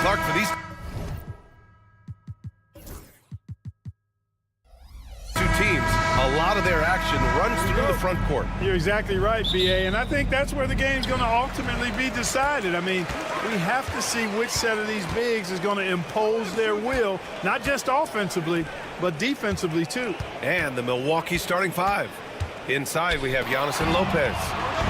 Clark, for these two teams, a lot of their action runs through the front court. You're exactly right, B.A., and I think that's where the game's going to ultimately be decided. I mean, we have to see which set of these bigs is going to impose their will, not just offensively, but defensively, too. And the Milwaukee starting five. Inside, we have Giannis and Lopez.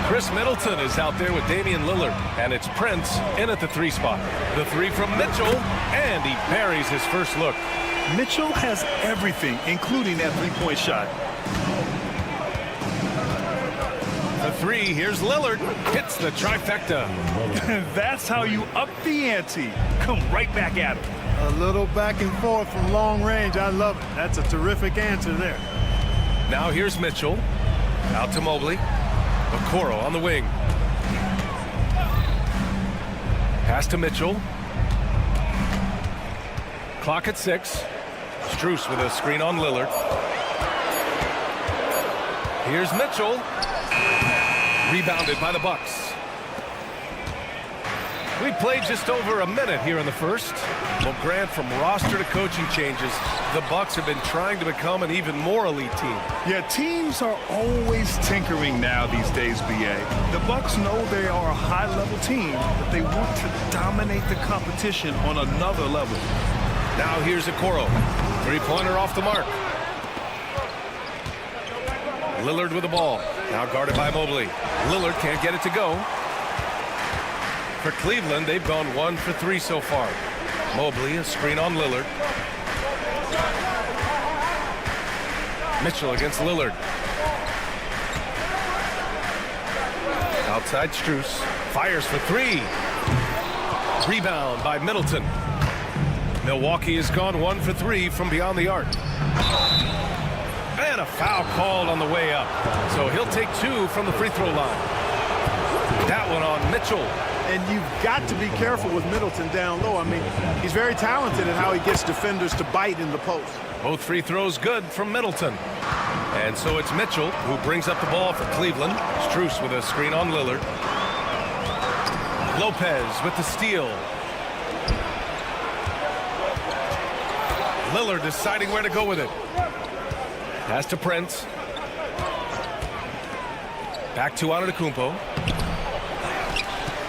Chris Middleton is out there with Damian Lillard, and it's Prince in at the 3 spot. The 3 from Mitchell, and he buries his first look. Mitchell has everything, including that 3-point shot. The 3, here's Lillard, hits the trifecta. That's how you up the ante. Come right back at him. A little back and forth from long range. I love it. That's a terrific answer there. Now here's Mitchell. Out to Mobley. Okoro on the wing. Pass to Mitchell. Clock at 6. Strus with a screen on Lillard. Here's Mitchell. Rebounded by the Bucks. We played just over a minute here in the first. Well, Grant, from roster to coaching changes, the Bucks have been trying to become an even more elite team. Yeah, teams are always tinkering now these days, B.A. The Bucks know they are a high-level team, but they want to dominate the competition on another level. Now here's Okoro. 3-pointer off the mark. Lillard with the ball. Now guarded by Mobley. Lillard can't get it to go. For Cleveland, they've gone 1 for 3 so far. Mobley, a screen on Lillard. Mitchell against Lillard. Outside Strus. Fires for 3. Rebound by Middleton. Milwaukee has gone 1 for 3 from beyond the arc. And a foul called on the way up. So he'll take 2 from the free throw line. That one on Mitchell. And you've got to be careful with Middleton down low. I mean, he's very talented at how he gets defenders to bite in the post. Both free throws good from Middleton. And so it's Mitchell who brings up the ball for Cleveland. Strus with a screen on Lillard. Lopez with the steal. Lillard deciding where to go with it. Pass to Prince. Back to Antetokounmpo.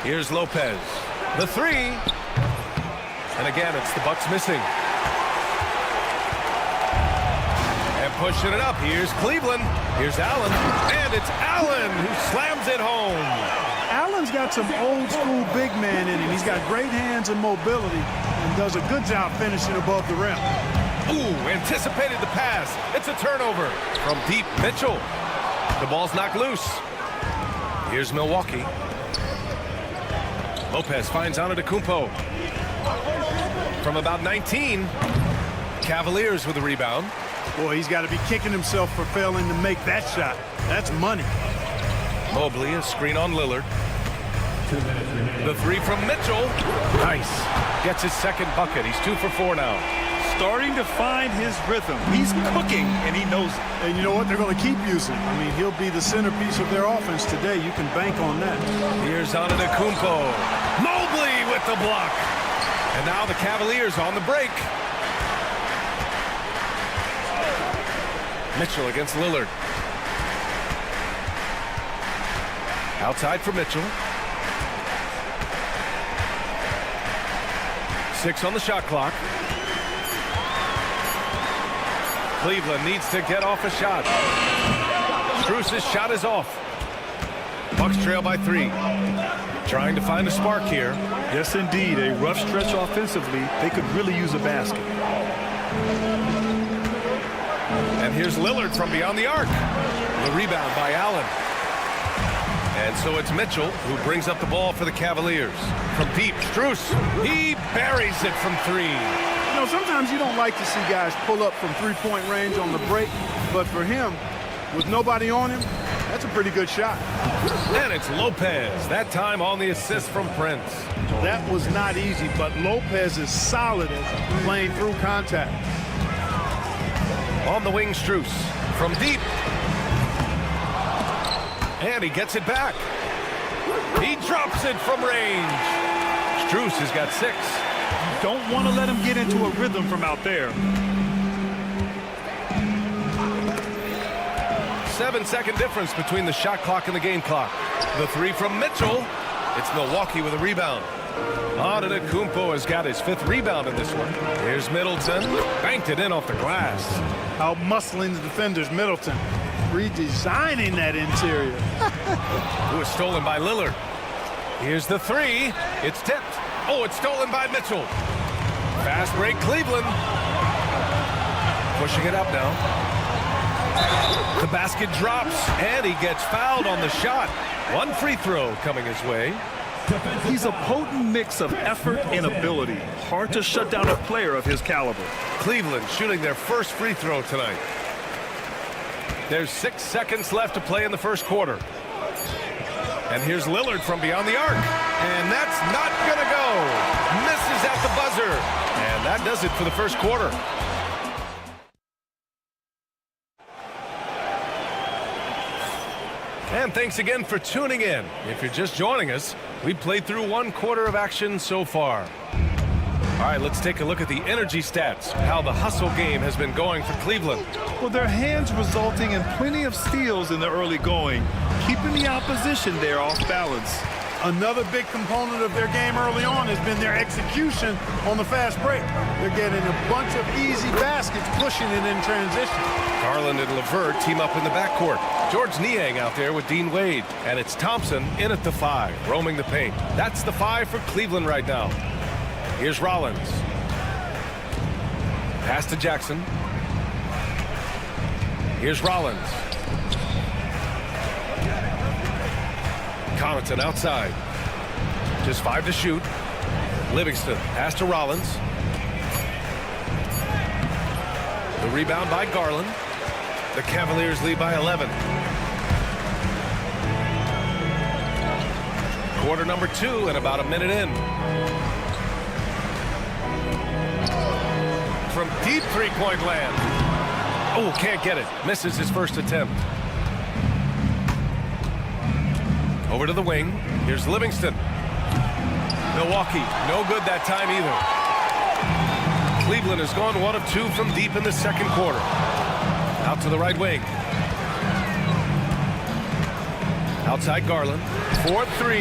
Here's Lopez. The 3. And again, it's the Bucks missing. And pushing it up. Here's Cleveland. Here's Allen. And it's Allen who slams it home. Allen's got some old school big man in him. He's got great hands and mobility and does a good job finishing above the rim. Ooh, anticipated the pass. It's a turnover from deep Mitchell. The ball's knocked loose. Here's Milwaukee. Lopez finds Antetokounmpo. From about 19, Cavaliers with a rebound. Boy, he's got to be kicking himself for failing to make that shot. That's money. Mobley, a screen on Lillard. The 3 from Mitchell. Nice. Gets his second bucket. He's 2 for 4 now. Starting to find his rhythm. He's cooking, and he knows it. And you know what? They're going to keep using him. I mean, he'll be the centerpiece of their offense today. You can bank on that. Here's Antetokounmpo. Mobley with the block. And now the Cavaliers on the break. Mitchell against Lillard. Outside for Mitchell. 6 on the shot clock. Cleveland needs to get off a shot. Strus's shot is off. Bucks trail by 3. Trying to find a spark here. Yes, indeed. A rough stretch offensively. They could really use a basket. And here's Lillard from beyond the arc. The rebound by Allen. And so it's Mitchell who brings up the ball for the Cavaliers. From deep, Strus. He buries it from 3. You know, sometimes you don't like to see guys pull up from three-point range on the break, but for him, with nobody on him, that's a pretty good shot. And it's Lopez, that time on the assist from Prince. That was not easy, but Lopez is solid at playing through contact. On the wing, Strus. From deep. And he gets it back. He drops it from range. Strus has got 6. You don't want to let him get into a rhythm from out there. 7-second difference between the shot clock and the game clock. The three from Mitchell. It's Milwaukee with a rebound. Antetokounmpo has got his 5th rebound in this one. Here's Middleton. Banked it in off the glass. Out-muscling the defenders. Middleton redesigning that interior. It was stolen by Lillard. Here's the three. It's tipped. Oh, it's stolen by Mitchell. Fast break, Cleveland. Pushing it up now. The basket drops, and he gets fouled on the shot. 1 free throw coming his way. He's a potent mix of effort and ability. Hard to shut down a player of his caliber. Cleveland shooting their first free throw tonight. There's 6 seconds left to play in the first quarter. And here's Lillard from beyond the arc. And that's not going to go. Misses at the buzzer. And that does it for the first quarter. And thanks again for tuning in. If you're just joining us, we've played through 1 quarter of action so far. All right, let's take a look at the energy stats, how the hustle game has been going for Cleveland. Well, their hands resulting in plenty of steals in the early going, keeping the opposition there off balance. Another big component of their game early on has been their execution on the fast break. They're getting a bunch of easy baskets, pushing it in transition. Garland and LeVert team up in the backcourt. George Niang out there with Dean Wade. And it's Thompson in at the 5, roaming the paint. That's the 5 for Cleveland right now. Here's Rollins. Pass to Jackson. Here's Rollins. Connaughton outside. Just 5 to shoot. Livingston. Pass to Rollins. The rebound by Garland. The Cavaliers lead by 11. Quarter number 2 and about a minute in. From deep three-point land. Oh, can't get it. Misses his first attempt. Over to the wing. Here's Livingston. Milwaukee, no good that time either. Cleveland has gone 1 of 2 from deep in the second quarter. Out to the right wing. Outside Garland. 4-3.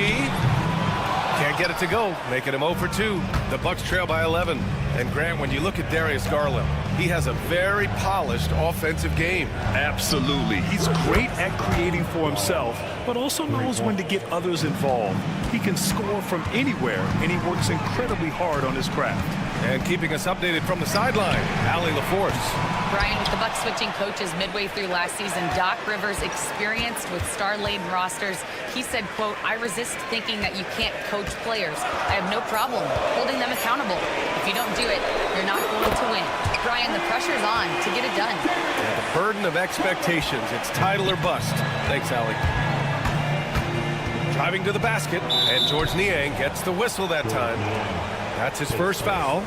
Can't get it to go. Making him 0 for 2. The Bucks trail by 11. And Grant, when you look at Darius Garland, he has a very polished offensive game. Absolutely. He's great at creating for himself, but also knows when to get others involved. He can score from anywhere, and he works incredibly hard on his craft. And keeping us updated from the sideline, Allie LaForce. Brian, with the Bucks switching coaches midway through last season, Doc Rivers, experienced with star-laden rosters, he said, quote, "I resist thinking that you can't coach players. I have no problem holding them accountable. If you don't do it, you're not going to win." Brian, the pressure's on to get it done. Yeah, the burden of expectations. It's title or bust. Thanks, Allie. Driving to the basket, and George Niang gets the whistle that time. That's his first foul.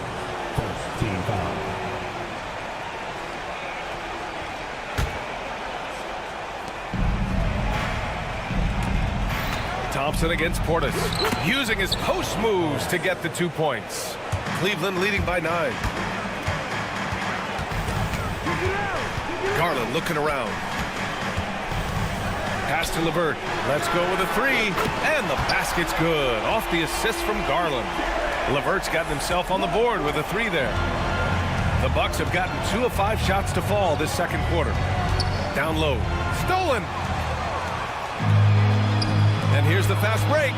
Thompson against Portis, using his post moves to get the 2 points. Cleveland leading by 9. Garland looking around. Pass to LeVert. Let's go with a 3. And the basket's good. Off the assist from Garland. LeVert's gotten himself on the board with a 3 there. The Bucks have gotten 2 of 5 shots to fall this second quarter. Down low. Stolen. And here's the fast break.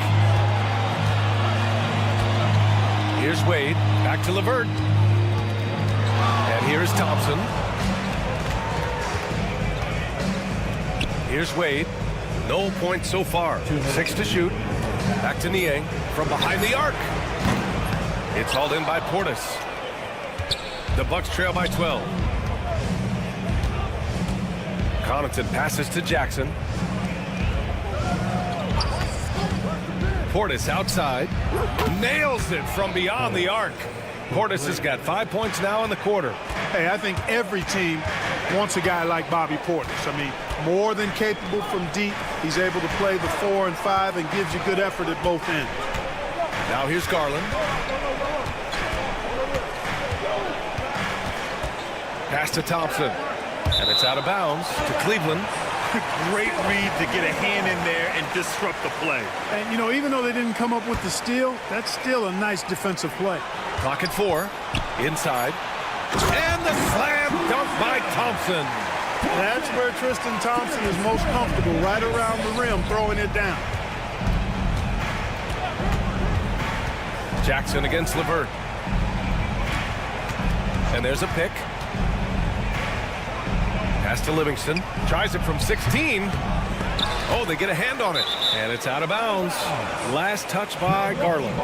Here's Wade. Back to LeVert. And here's Thompson. Here's Wade. No points so far. 6 to shoot. Back to Niang from behind the arc. It's hauled in by Portis. The Bucks trail by 12. Connaughton passes to Jackson. Portis outside. Nails it from beyond the arc. Portis has got 5 points now in the quarter. Hey, I think every team wants a guy like Bobby Portis. I mean, more than capable from deep. He's able to play the 4 and 5 and gives you good effort at both ends. Now here's Garland. Pass to Thompson. And it's out of bounds to Cleveland. Great read to get a hand in there and disrupt the play. And, you know, even though they didn't come up with the steal, that's still a nice defensive play. Clock at 4. Inside. And the slam dunk by Thompson. That's where Tristan Thompson is most comfortable, right around the rim, throwing it down. Jackson against LeVert. And there's a pick. Pass to Livingston. Tries it from 16. Oh, they get a hand on it. And it's out of bounds. Last touch by Garland.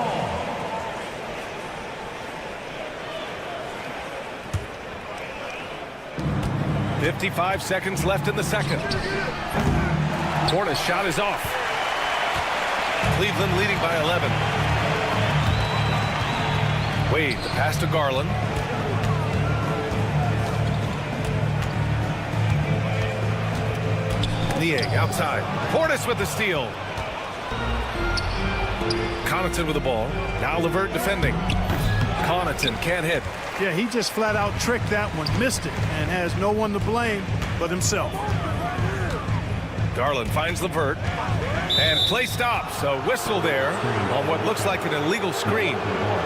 .55 seconds left in the second. Portis' shot is off. Cleveland leading by 11. Wade, the pass to Garland. Niang outside. Portis with the steal. Connaughton with the ball. Now LeVert defending. Connaughton can't hit. Yeah, he just flat out tricked that one, missed it, and has no one to blame but himself. Garland finds LeVert. And play stops. A whistle there on what looks like an illegal screen.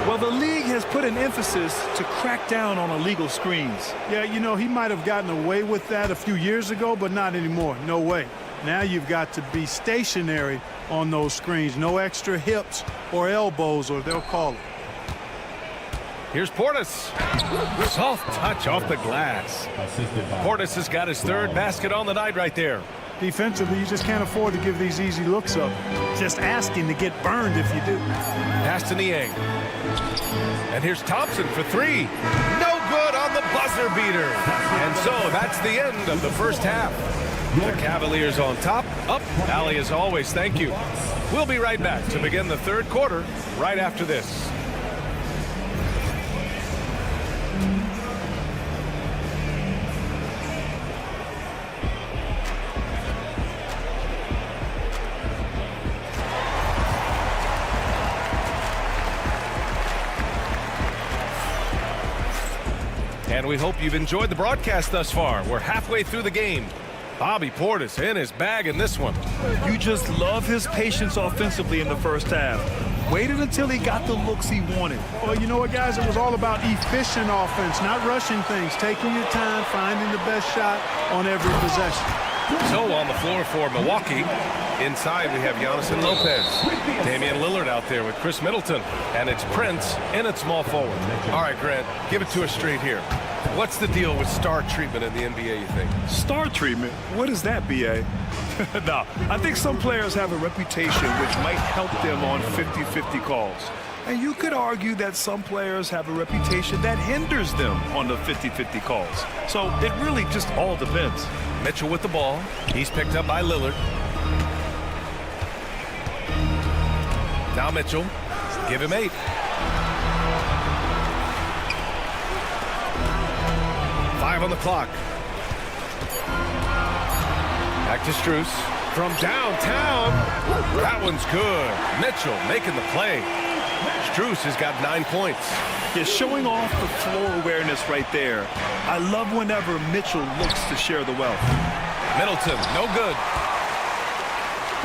Well, the league has put an emphasis to crack down on illegal screens. Yeah, you know, he might have gotten away with that a few years ago, but not anymore. No way. Now you've got to be stationary on those screens. No extra hips or elbows, or they'll call it. Here's Portis. Soft touch off the glass. Portis has got his third basket on the night right there. Defensively, you just can't afford to give these easy looks up. Just asking to get burned if you do. Pass to Niang. And here's Thompson for 3. No good on the buzzer beater. And so that's the end of the first half. The Cavaliers on top. Up. Allie, as always, thank you. We'll be right back to begin the third quarter right after this. And we hope you've enjoyed the broadcast thus far. We're halfway through the game. Bobby Portis in his bag in this one. You just love his patience offensively in the first half. Waited until he got the looks he wanted. Well, you know what, guys? It was all about efficient offense, not rushing things, taking your time, finding the best shot on every possession. So on the floor for Milwaukee, inside we have Giannis and Lopez. Damian Lillard out there with Chris Middleton. And it's Prince in at small forward. All right, Grant, give it to us straight here. What's the deal with star treatment in the NBA, you think? Star treatment? What is that, B.A.? No, I think some players have a reputation which might help them on 50-50 calls. And you could argue that some players have a reputation that hinders them on the 50-50 calls. So it really just all depends. Mitchell with the ball. He's picked up by Lillard. Now Mitchell. Give him 8. 5 on the clock. Back to Strus. From downtown. That one's good. Mitchell making the play. Strus has got 9 points. Yeah, showing off the floor awareness right there. I love whenever Mitchell looks to share the wealth. Middleton, no good.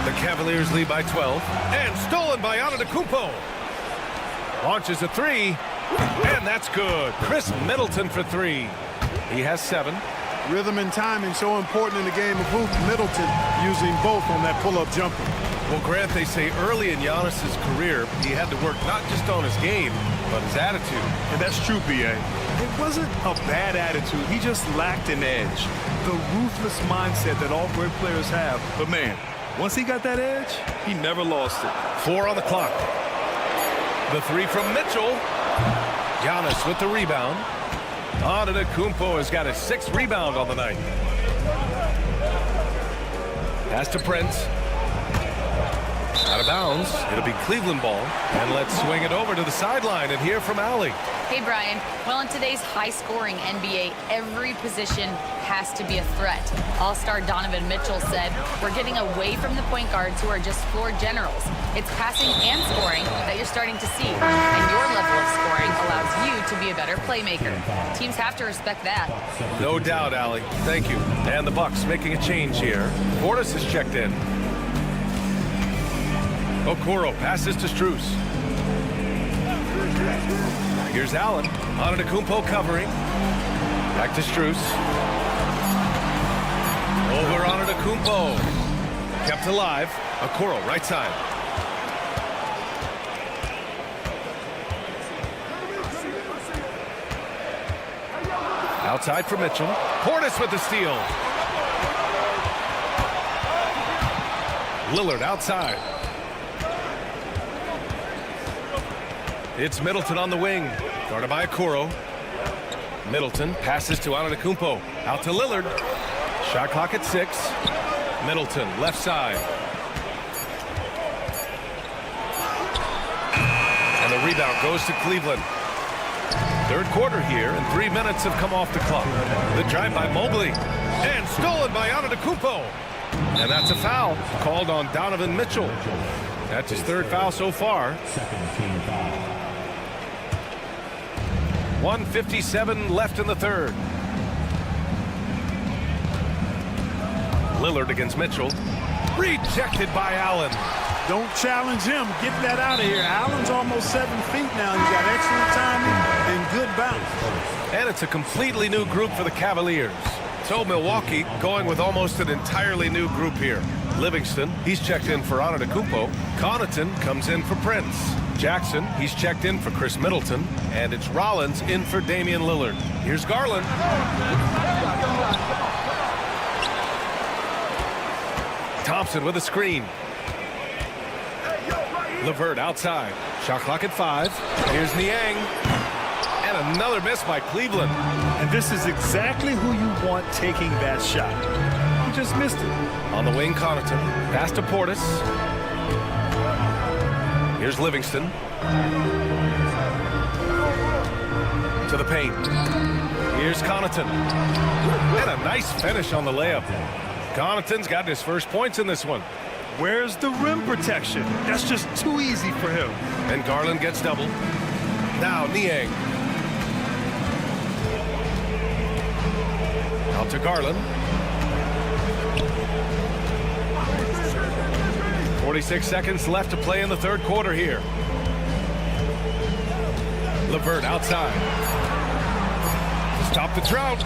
The Cavaliers lead by 12. And stolen by Antetokounmpo. Launches a 3. And that's good. Chris Middleton for 3. He has 7. Rhythm and timing so important in the game of hoop. Middleton using both on that pull-up jumper. Well, Grant, they say early in Giannis's career, he had to work not just on his game, but his attitude. And that's true, B.A. It wasn't a bad attitude. He just lacked an edge. The ruthless mindset that all great players have. But, man, once he got that edge, he never lost it. 4 on the clock. The 3 from Mitchell. Giannis with the rebound. Antetokounmpo has got his 6th rebound on the night. Pass to Prince. Out of of bounds. It'll be Cleveland ball. And let's swing it over to the sideline and hear from Allie. Hey, Brian. Well, in today's high-scoring NBA, every position has to be a threat. All-star Donovan Mitchell said, "We're getting away from the point guards who are just floor generals. It's passing and scoring that you're starting to see. And your level of scoring allows you to be a better playmaker. Teams have to respect that." No doubt, Allie. Thank you. And the Bucks making a change here. Portis is checked in. Okoro passes to Strus. Here's Allen. Antetokounmpo covering. Back to Strus. Over Antetokounmpo. Kept alive. Okoro right side. Outside for Mitchell. Portis with the steal. Lillard outside. It's Middleton on the wing. Guarded by Okoro. Middleton passes to Antetokounmpo. Out to Lillard. Shot clock at 6. Middleton left side. And the rebound goes to Cleveland. Third quarter here, and 3 minutes have come off the clock. The drive by Mobley. And stolen by Antetokounmpo. And that's a foul called on Donovan Mitchell. That's his third foul so far. 1:57 left in the third. Lillard against Mitchell. Rejected by Allen. Don't challenge him. Get that out of here. Allen's almost 7 feet now. He's got excellent timing and good bounce. And it's a completely new group for the Cavaliers. So Milwaukee going with almost an entirely new group here. Livingston, he's checked in for Antetokounmpo. Connaughton comes in for Prince. Jackson, he's checked in for Chris Middleton. And it's Rollins in for Damian Lillard. Here's Garland. Thompson with a screen. LeVert outside. Shot clock at 5. Here's Niang. And another miss by Cleveland. And this is exactly who you want taking that shot. He just missed it. On the wing, Connaughton. Pass to Portis. Here's Livingston. To the paint. Here's Connaughton. And a nice finish on the layup. Connaughton's got his first points in this one. Where's the rim protection? That's just too easy for him. And Garland gets doubled. Now Niang. Out to Garland. 46 seconds left to play in the third quarter here. LeVert outside. Stop the drought.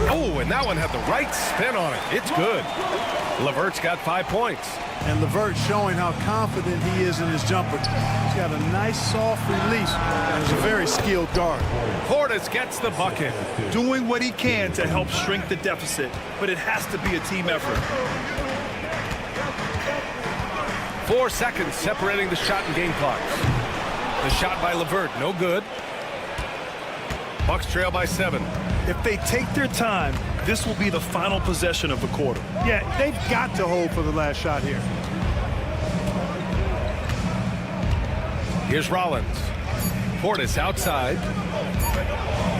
Oh, and that one had the right spin on it. It's good. LeVert's got 5 points. And LeVert showing how confident he is in his jumper. He's got a nice soft release and is a very skilled guard. Portis gets the bucket. Doing what he can to help shrink the deficit, but it has to be a team effort. 4 seconds separating the shot and game clocks. The shot by LeVert, no good. Bucks trail by 7. If they take their time, this will be the final possession of the quarter. Yeah, they've got to hold for the last shot here. Here's Rollins. Portis outside.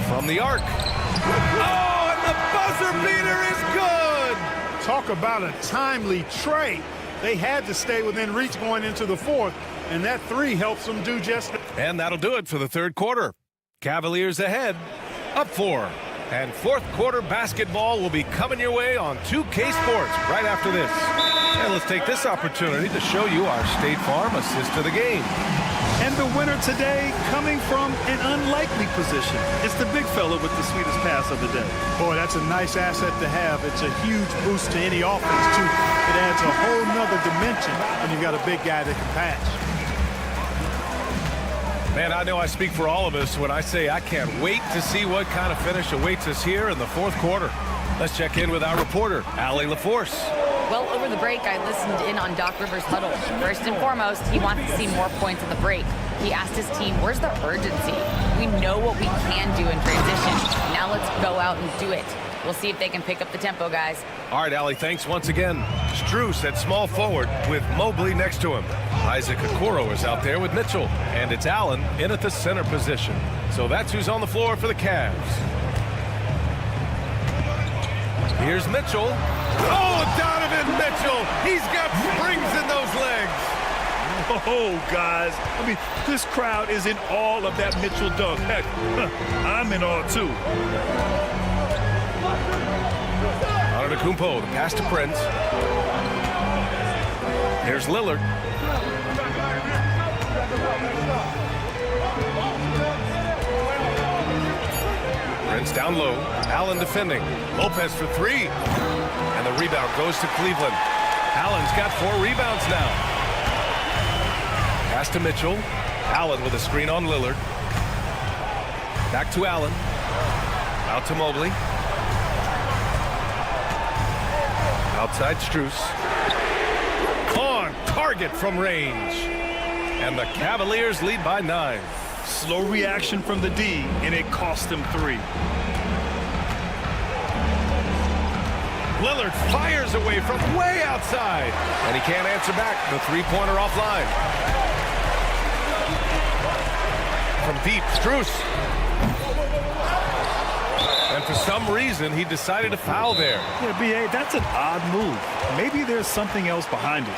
From the arc. Oh, and the buzzer beater is good! Talk about a timely trade. They had to stay within reach going into the fourth, and that 3 helps them do just that. And that'll do it for the third quarter. Cavaliers ahead, up 4. And fourth quarter basketball will be coming your way on 2K Sports right after this. And let's take this opportunity to show you our State Farm assist to the game. And the winner today coming from an unlikely position. It's the big fella with the sweetest pass of the day. Boy, that's a nice asset to have. It's a huge boost to any offense, too. It adds a whole nother dimension when you've got a big guy that can pass. Man, I know I speak for all of us when I say I can't wait to see what kind of finish awaits us here in the fourth quarter. Let's check in with our reporter, Allie LaForce. Well, over the break, I listened in on Doc Rivers' huddle. First and foremost, he wants to see more points in the break. He asked his team, where's the urgency? We know what we can do in transition. Now let's go out and do it. We'll see if they can pick up the tempo, guys. All right, Allie, thanks once again. Strus at small forward with Mobley next to him. Isaac Okoro is out there with Mitchell, and it's Allen in at the center position. So that's who's on the floor for the Cavs. Here's Mitchell. Oh, Donovan Mitchell! He's got springs in those legs. Oh, guys, I mean, this crowd is in awe of that Mitchell dunk. Heck, I'm in awe, too. Antetokounmpo, the pass to Prince. Here's Lillard. Prince down low. Allen defending. Lopez for three. And the rebound goes to Cleveland. Allen's got 4 rebounds now. Pass to Mitchell. Allen with a screen on Lillard. Back to Allen. Out to Mobley. Outside Strus. On target from range. And the Cavaliers lead by 9. Slow reaction from the D, and it cost them 3. Lillard fires away from way outside. And he can't answer back. The three-pointer offline. From deep, Strus. And for some reason, he decided to foul there. Yeah, B.A., that's an odd move. Maybe there's something else behind it.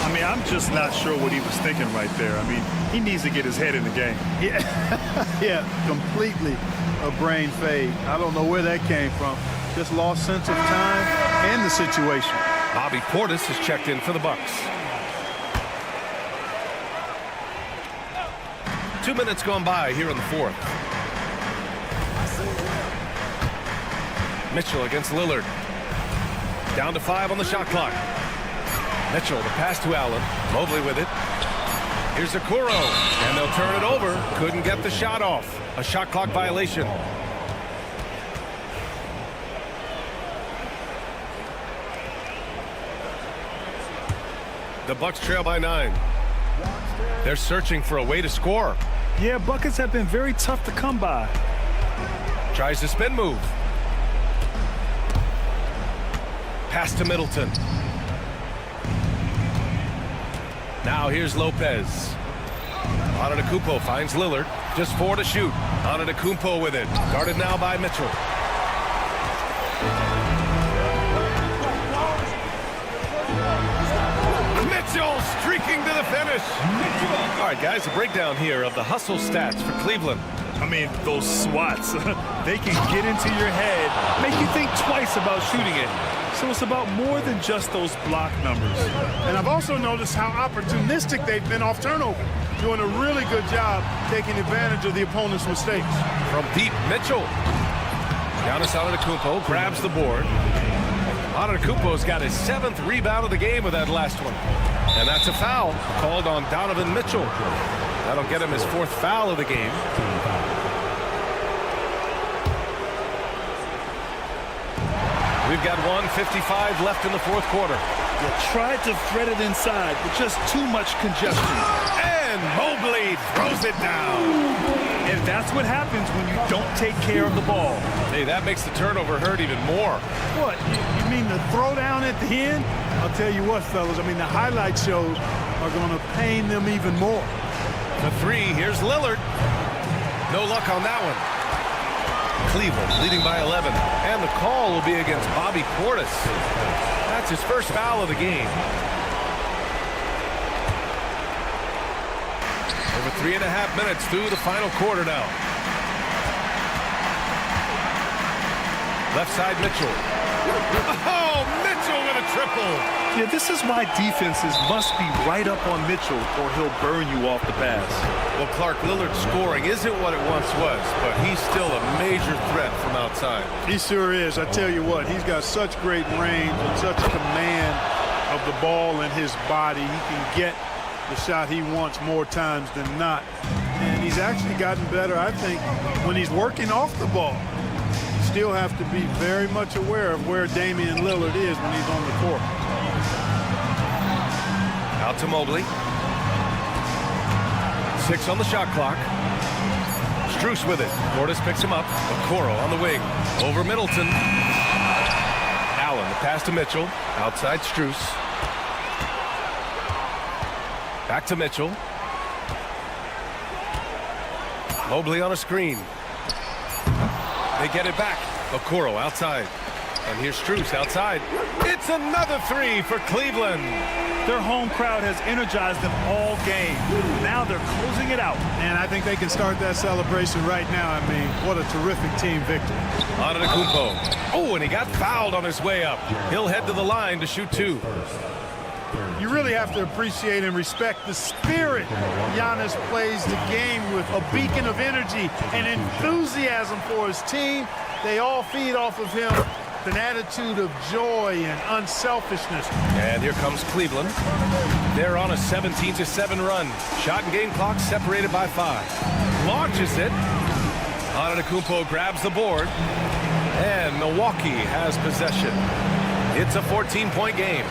I mean, I'm just not sure what he was thinking right there. I mean, he needs to get his head in the game. Yeah, completely a brain fade. I don't know where that came from. Just lost sense of time and the situation. Bobby Portis has checked in for the Bucks. 2 minutes gone by here in the 4th. Mitchell against Lillard. Down to 5 on the shot clock. Mitchell, the pass to Allen. Mobley with it. Here's Okoro, and they'll turn it over. Couldn't get the shot off. A shot clock violation. The Bucks trail by 9. They're searching for a way to score. Yeah, buckets have been very tough to come by. Tries to spin move. Pass to Middleton. Now here's Lopez. Antetokounmpo finds Lillard. Just 4 to shoot. Antetokounmpo with it. Guarded now by Mitchell. Mitchell streaking to the finish. All right, guys, a breakdown here of the hustle stats for Cleveland. I mean, those swats, they can get into your head, make you think twice about shooting it. So it's about more than just those block numbers. And I've also noticed how opportunistic they've been off turnover. Doing a really good job taking advantage of the opponent's mistakes. From deep, Mitchell. Giannis Antetokounmpo grabs the board. Antetokounmpo's got his 7th rebound of the game with that last one. And that's a foul called on Donovan Mitchell. That'll get him his 4th foul of the game. We've got 1:55 left in the 4th quarter. You tried to thread it inside, but just too much congestion. And Mobley throws it down. And that's what happens when you don't take care of the ball. Hey, that makes the turnover hurt even more. What? You mean the throwdown at the end? I'll tell you what, fellas. I mean, the highlight shows are going to pain them even more. The 3, here's Lillard. No luck on that one. Cleveland leading by 11. And the call will be against Bobby Portis. That's his 1st foul of the game. Over 3.5 minutes through the final quarter now. Left side, Mitchell. Oh, Mitchell with a triple. Yeah, this is why defenses must be right up on Mitchell or he'll burn you off the pass. Well, Clark, Lillard's scoring isn't what it once was, but he's still a major threat from outside. He sure is. I tell you what, he's got such great range and such command of the ball in his body. He can get the shot he wants more times than not. And he's actually gotten better, I think, when he's working off the ball. You still have to be very much aware of where Damian Lillard is when he's on the court. Out to Mobley. 6 on the shot clock. Strus with it. Portis picks him up. Okoro on the wing. Over Middleton. Allen, the pass to Mitchell. Outside Strus. Back to Mitchell. Mobley on a screen. They get it back. Okoro outside. And here's Strus outside. It's another three for Cleveland. Their home crowd has energized them all game. Now they're closing it out. And I think they can start that celebration right now. I mean, what a terrific team victory. Antetokounmpo. Oh, and he got fouled on his way up. He'll head to the line to shoot two. You really have to appreciate and respect the spirit Giannis plays the game with, a beacon of energy and enthusiasm for his team. They all feed off of him, an attitude of joy and unselfishness. And here comes Cleveland. They're on a 17-7 run. Shot and game clock separated by 5. Launches it. Antetokounmpo grabs the board. And Milwaukee has possession. It's a 14-point game.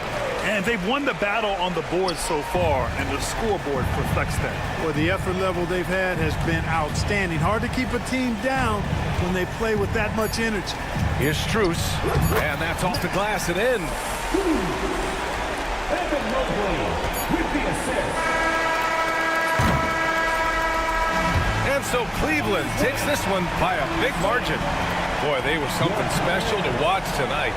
And they've won the battle on the board so far, and the scoreboard reflects that. Well, the effort level they've had has been outstanding. Hard to keep a team down when they play with that much energy. Here's Strus, and that's off the glass and in. And so Cleveland takes this one by a big margin. Boy, they were something special to watch tonight.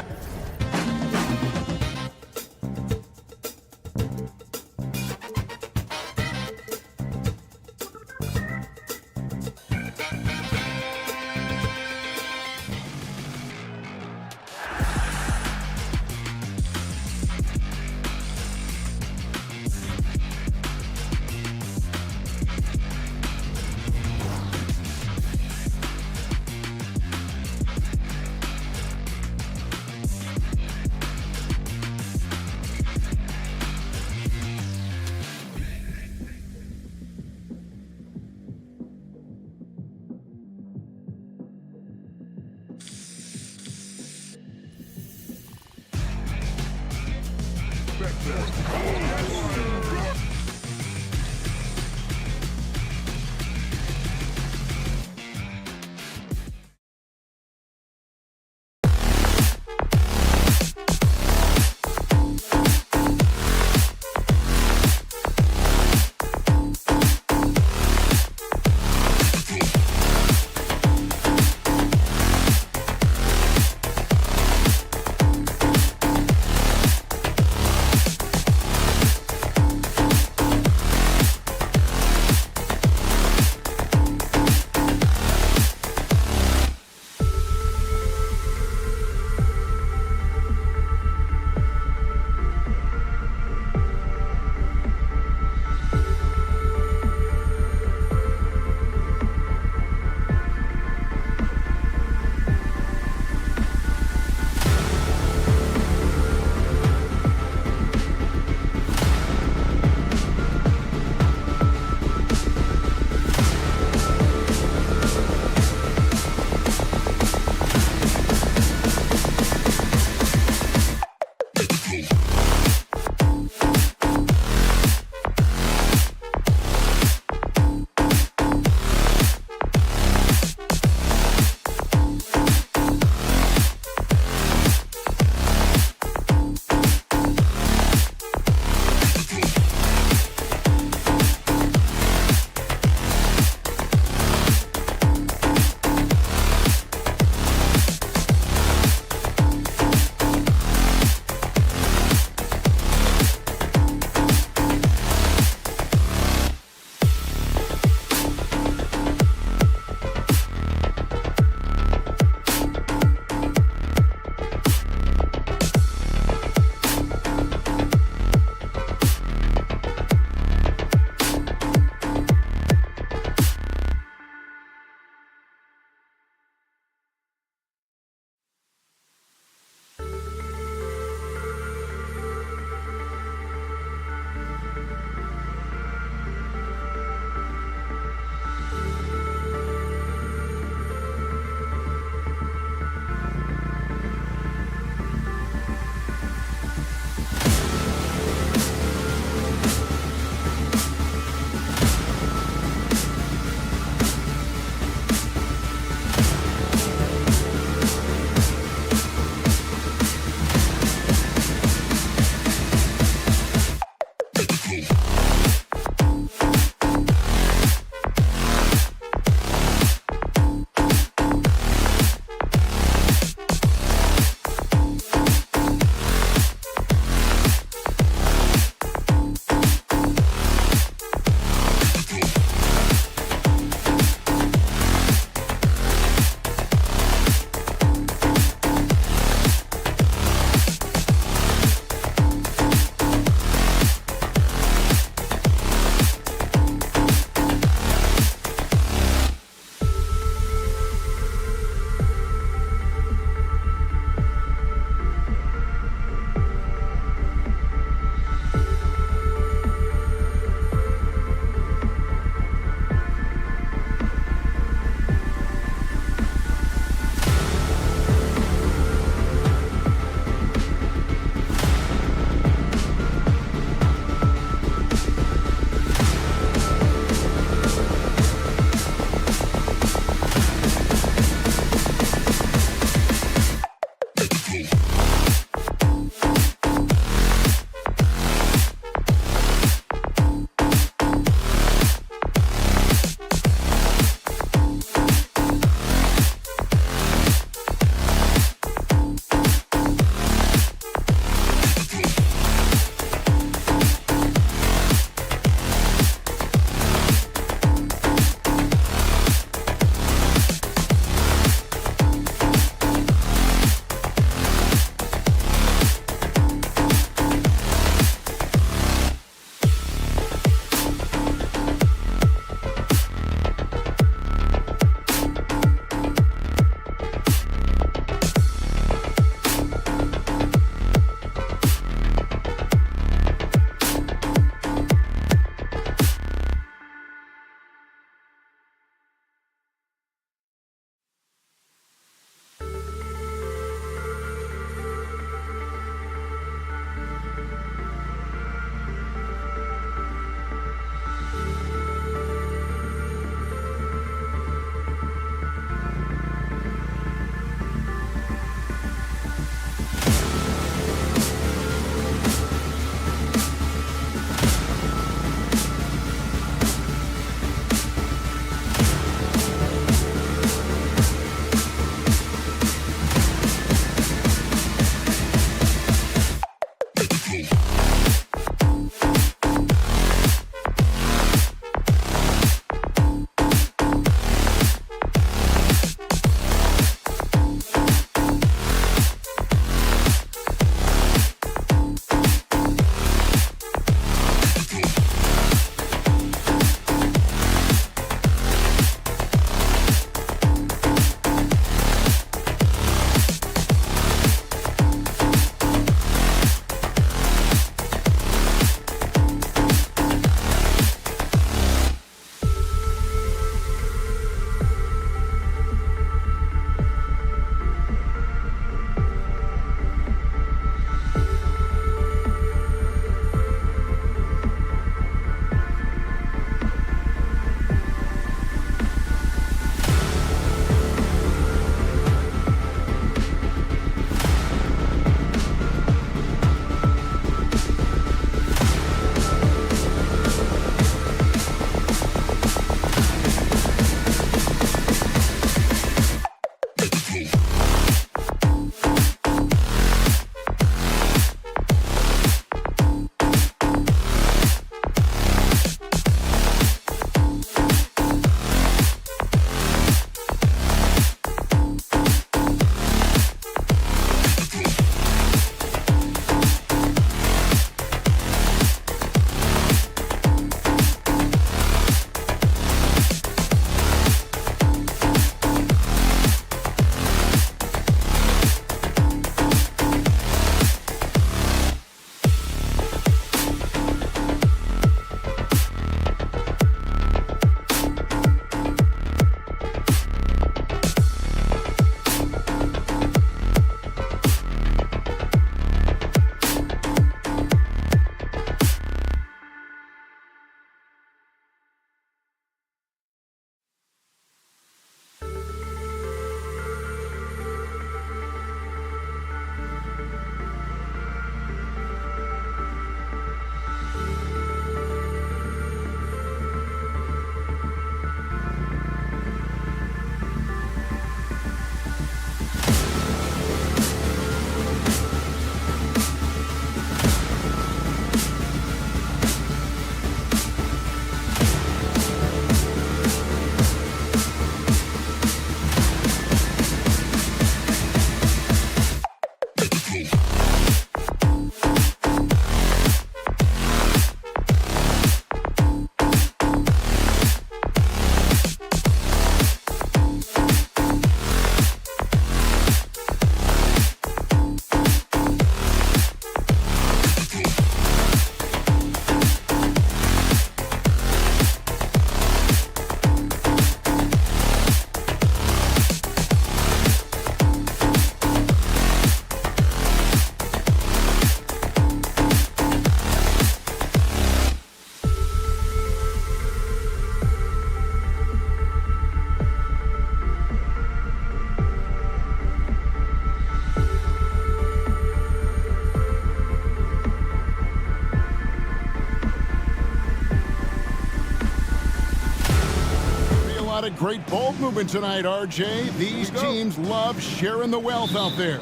lot of great ball movement tonight, RJ. These teams love sharing the wealth out there.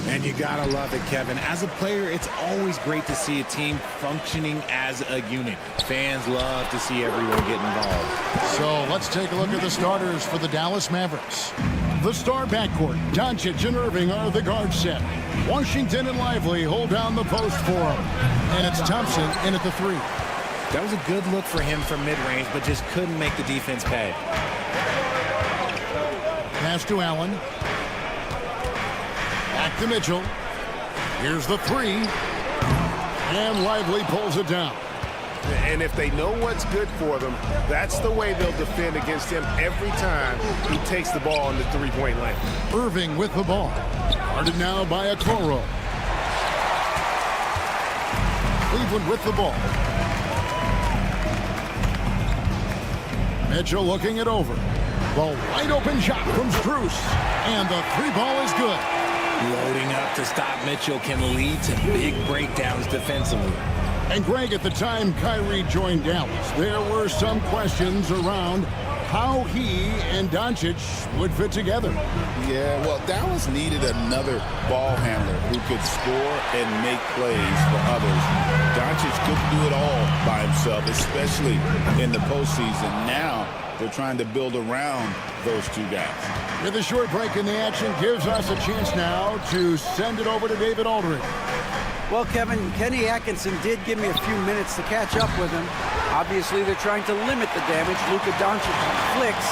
And you gotta love it, Kevin. As a player, it's always great to see a team functioning as a unit. Fans love to see everyone get involved. So let's take a look at the starters for the Dallas Mavericks. The star backcourt, Doncic and Irving are the guard set. Washington and Lively hold down the post for him. And it's Thompson in at the 3. That was a good look for him from mid-range, but just couldn't make the defense pay. Pass to Allen. Back to Mitchell. Here's the 3. And Lively pulls it down. And if they know what's good for them, that's the way they'll defend against him every time he takes the ball in the three-point line. Irving with the ball. Guarded now by Okoro. Cleveland with the ball. Mitchell looking it over. The wide open shot from Strus. And the 3 ball is good. Loading up to stop Mitchell can lead to big breakdowns defensively. And Greg, at the time Kyrie joined Dallas, there were some questions around how he and Doncic would fit together. Yeah, well, Dallas needed another ball handler who could score and make plays for others. Doncic couldn't do it all by himself, especially in the postseason. Now they're trying to build around those two guys. With a short break in the action, gives us a chance now to send it over to David Aldridge. Well, Kevin, Kenny Atkinson did give me a few minutes to catch up with him. Obviously, they're trying to limit the damage Luka Doncic inflicts.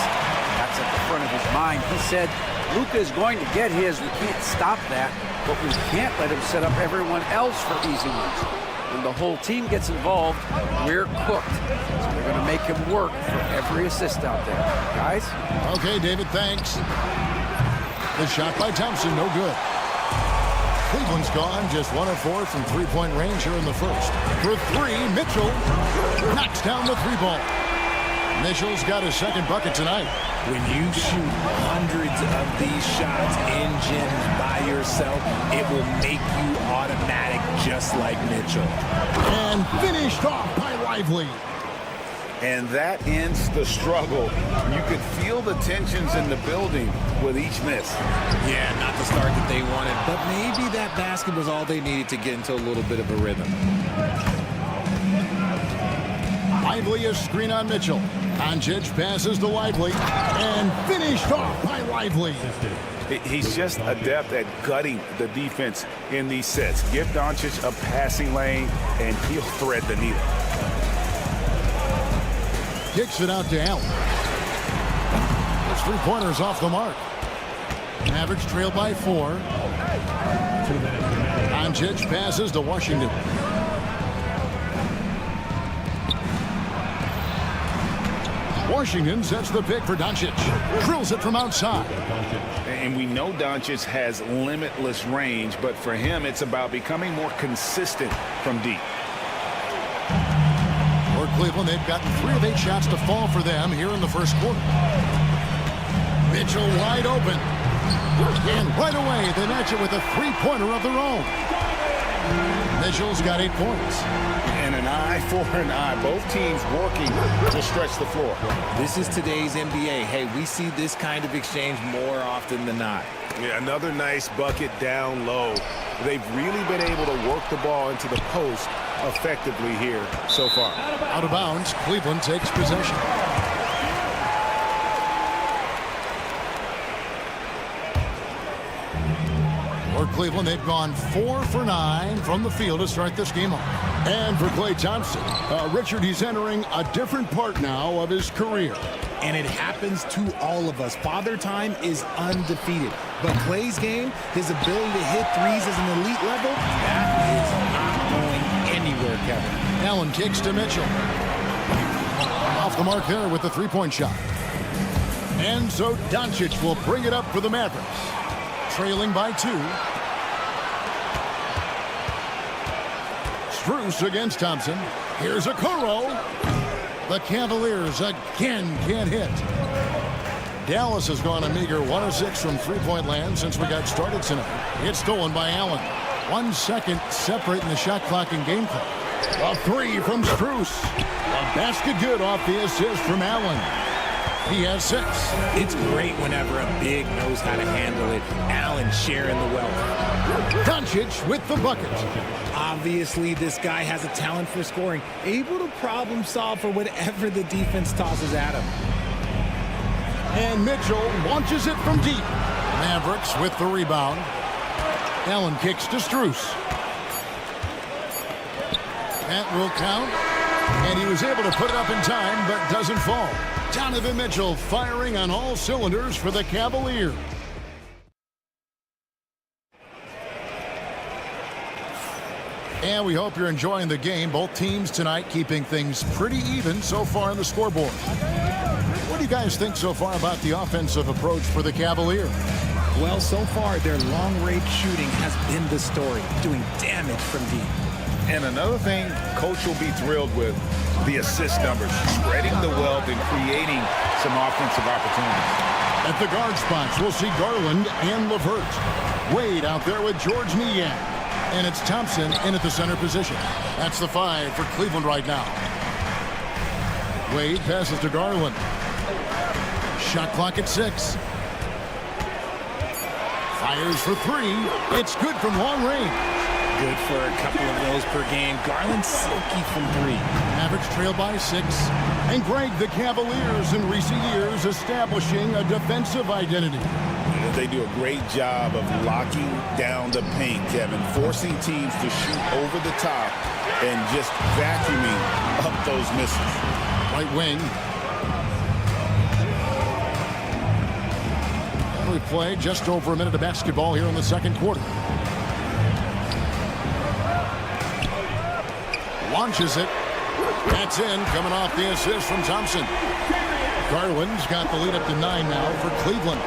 That's at the front of his mind. He said, Luka is going to get his. We can't stop that, but we can't let him set up everyone else for easy ones. When the whole team gets involved, we're cooked. So they're going to make him work for every assist out there. Guys? Okay, David, thanks. The shot by Thompson, no good. Cleveland's gone just 1 of 4 from three-point range here in the first. For 3, Mitchell knocks down the 3 ball. Mitchell's got his second bucket tonight. When you shoot hundreds of these shots in gyms by yourself, it will make you automatic just like Mitchell. And finished off by Lively. And that ends the struggle. You could feel the tensions in the building with each miss. Yeah, not the start that they wanted, but maybe that basket was all they needed to get into a little bit of a rhythm. Lively a screen on Mitchell. Doncic passes to Lively and finished off by Lively. He's just adept at gutting the defense in these sets. Give Doncic a passing lane, and he'll thread the needle. Kicks it out to Allen. Those 3-pointers off the mark. Mavericks trail by 4. Doncic passes to Washington. Washington sets the pick for Doncic. Drills it from outside. And we know Doncic has limitless range, but for him, it's about becoming more consistent from deep. For Cleveland, they've gotten 3 of 8 shots to fall for them here in the first quarter. Mitchell wide open. And right away, they match it with a 3-pointer of their own. Mitchell's got 8 points. And an eye for an eye. Both teams working to stretch the floor. This is today's NBA. Hey, we see this kind of exchange more often than not. Yeah, another nice bucket down low. They've really been able to work the ball into the post effectively here so far. Out of bounds, Cleveland takes possession. For Cleveland, they've gone 4 for 9 from the field to start this game off. And for Klay Thompson, Richard, he's entering a different part now of his career. And it happens to all of us. Father Time is undefeated. But Klay's game, his ability to hit threes as an elite level, that is not going anywhere, Kevin. Allen kicks to Mitchell. Off the mark there with the 3-point shot. And so Doncic will bring it up for the Mavericks. Trailing by 2. Strus against Thompson. Here's Okoro. The Cavaliers again can't hit. Dallas has gone a meager 1 of 6 from three-point land since we got started tonight. It's stolen by Allen. 1 second separating the shot clock and game clock. A 3 from Strus. A basket good off the assist from Allen. He has 6. It's great whenever a big knows how to handle it. Allen sharing the wealth. Doncic with the bucket. Obviously, this guy has a talent for scoring, able to problem solve for whatever the defense tosses at him. And Mitchell launches it from deep. Mavericks with the rebound. Allen kicks to Strus. That will count. And he was able to put it up in time, but doesn't fall. Donovan Mitchell firing on all cylinders for the Cavaliers. And we hope you're enjoying the game. Both teams tonight keeping things pretty even so far on the scoreboard. What do you guys think so far about the offensive approach for the Cavaliers? Well, so far, their long-range shooting has been the story, doing damage from deep. And another thing Coach will be thrilled with, the assist numbers, spreading the wealth and creating some offensive opportunities. At the guard spots, we'll see Garland and LeVert. Wade out there with George Niang. And it's Thompson in at the center position. That's the 5 for Cleveland right now. Wade passes to Garland. Shot clock at 6. Fires for 3. It's good from long range. Good for a couple of those per game. Garland silky from 3. Mavericks trail by 6. And Greg, the Cavaliers in recent years establishing a defensive identity. They do a great job of locking down the paint, Kevin, forcing teams to shoot over the top and just vacuuming up those misses. Right wing. We play just over a minute of basketball here in the second quarter. Launches it. That's in, coming off the assist from Thompson. Garland's got the lead up to 9 now for Cleveland.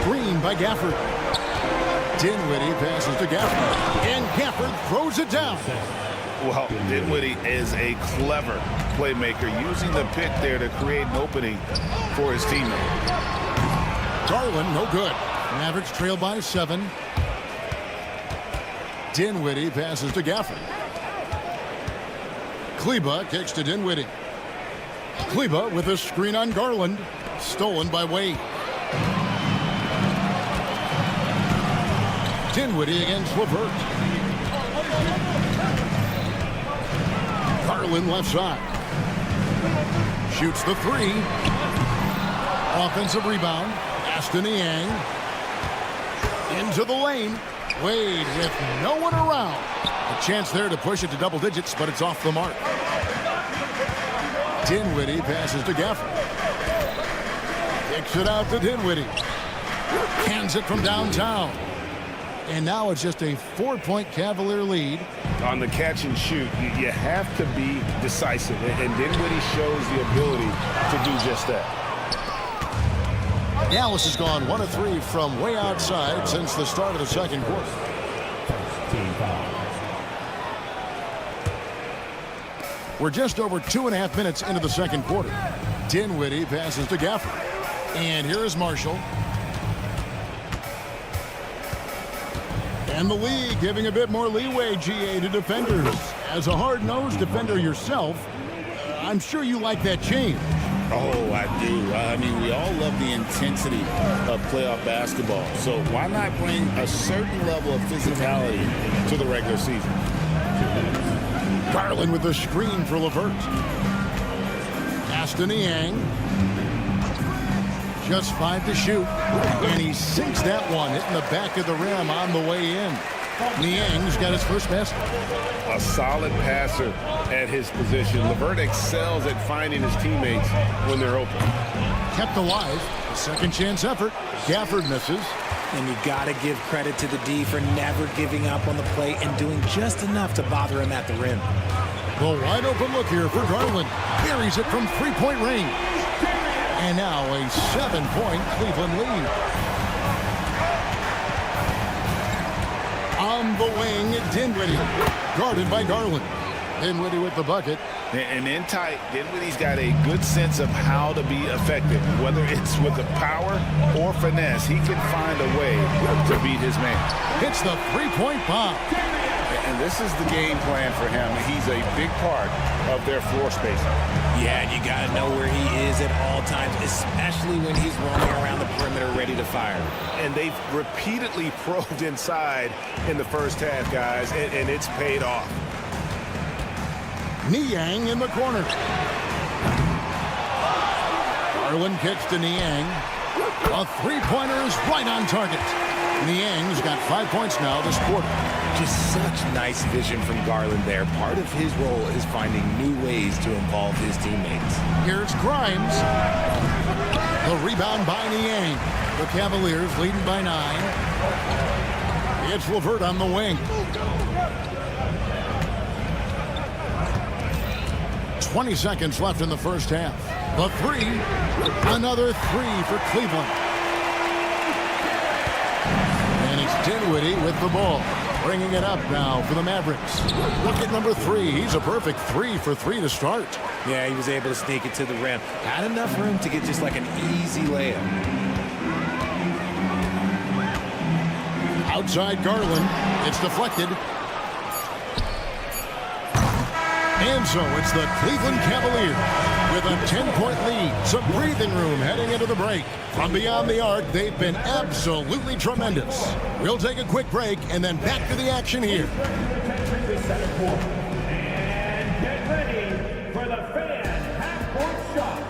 Screen by Gafford. Dinwiddie passes to Gafford. And Gafford throws it down. Well, Dinwiddie is a clever playmaker, using the pick there to create an opening for his teammate. Garland, no good. Mavericks trail by 7. Dinwiddie passes to Gafford. Kleba kicks to Dinwiddie. Kleba with a screen on Garland. Stolen by Wade. Dinwiddie against LeVert. Garland left side. Shoots the 3. Offensive rebound. Aston Niang. Into the lane. Wade with no one around. A chance there to push it to double digits, but it's off the mark. Dinwiddie passes to Gafford. Kicks it out to Dinwiddie. Hands it from downtown. And now it's just a 4-point Cavalier lead. On the catch and shoot, you have to be decisive, and Dinwiddie shows the ability to do just that. Dallas has gone 1 of 3 from way outside since the start of the second quarter. We're just over 2.5 minutes into the second quarter. Dinwiddie passes to Gafford. And here is Marshall. And the league giving a bit more leeway, GA, to defenders. As a hard-nosed defender yourself, I'm sure you like that change. Oh, I do. I mean, we all love the intensity of playoff basketball. So why not bring a certain level of physicality to the regular season? Garland with the screen for LeVert. Aston Niang. Just 5 to shoot. And he sinks that one, hitting the back of the rim on the way in. Niang's got his first basket. A solid passer at his position. LeVert excels at finding his teammates when they're open. Kept alive. Second chance effort. Gafford misses. And you got to give credit to the D for never giving up on the play and doing just enough to bother him at the rim. The wide open look here for Garland. Carries it from 3-point range. And now a 7-point Cleveland lead. On the wing, Dinwiddie. Guarded by Garland. Dinwiddie with the bucket. And in tight, Dinwiddie's got a good sense of how to be effective. Whether it's with the power or finesse, he can find a way to beat his man. Hits the 3-point bomb. And this is the game plan for him. He's a big part of their floor spacing. Yeah, and you got to know where he is at all times, especially when he's roaming around the perimeter ready to fire. And they've repeatedly probed inside in the first half, guys, and it's paid off. Niang in the corner. Garland kicks to Niang. A three-pointer is right on target. Niang's got 5 points now this quarter. Just such nice vision from Garland there. Part of his role is finding new ways to involve his teammates. Here's Grimes. The rebound by Niang. The Cavaliers leading by 9. It's Levert on the wing. 20 seconds left in the first half. The three. Another three for Cleveland. And it's Dinwiddie with the ball. Bringing it up now for the Mavericks. Look at number 3. He's a perfect 3 for 3 to start. Yeah, he was able to sneak it to the rim. Had enough room to get just like an easy layup. Outside Garland. It's deflected. And so it's the Cleveland Cavaliers with a 10-point lead. Some breathing room heading into the break. From beyond the arc, they've been absolutely tremendous. We'll take a quick break and then back to the action here. And get ready for the fan half-court shot.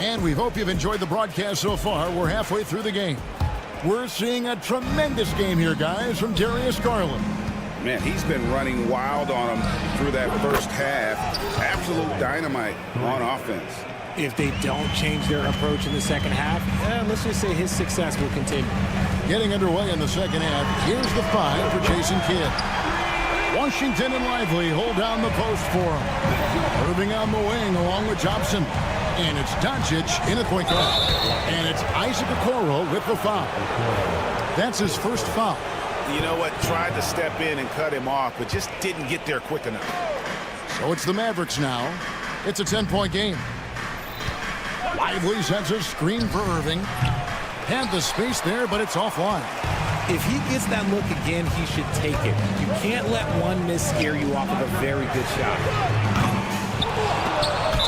And we hope you've enjoyed the broadcast so far. We're halfway through the game. We're seeing a tremendous game here, guys, from Darius Garland. Man, he's been running wild on him through that first half. Absolute dynamite on offense. If they don't change their approach in the second half, let's just say his success will continue. Getting underway in the second half. Here's the 5 for Jason Kidd. Washington and Lively hold down the post for him. Irving on the wing along with Jobson. And it's Doncic in a point guard. And it's Isaac Okoro with the foul. That's his first foul. You know what? Tried to step in and cut him off, but just didn't get there quick enough. So it's the Mavericks now. It's a 10-point game. Lively sets a screen for Irving. Had the space there, but it's offline. If he gets that look again, he should take it. You can't let one miss scare you off of a very good shot.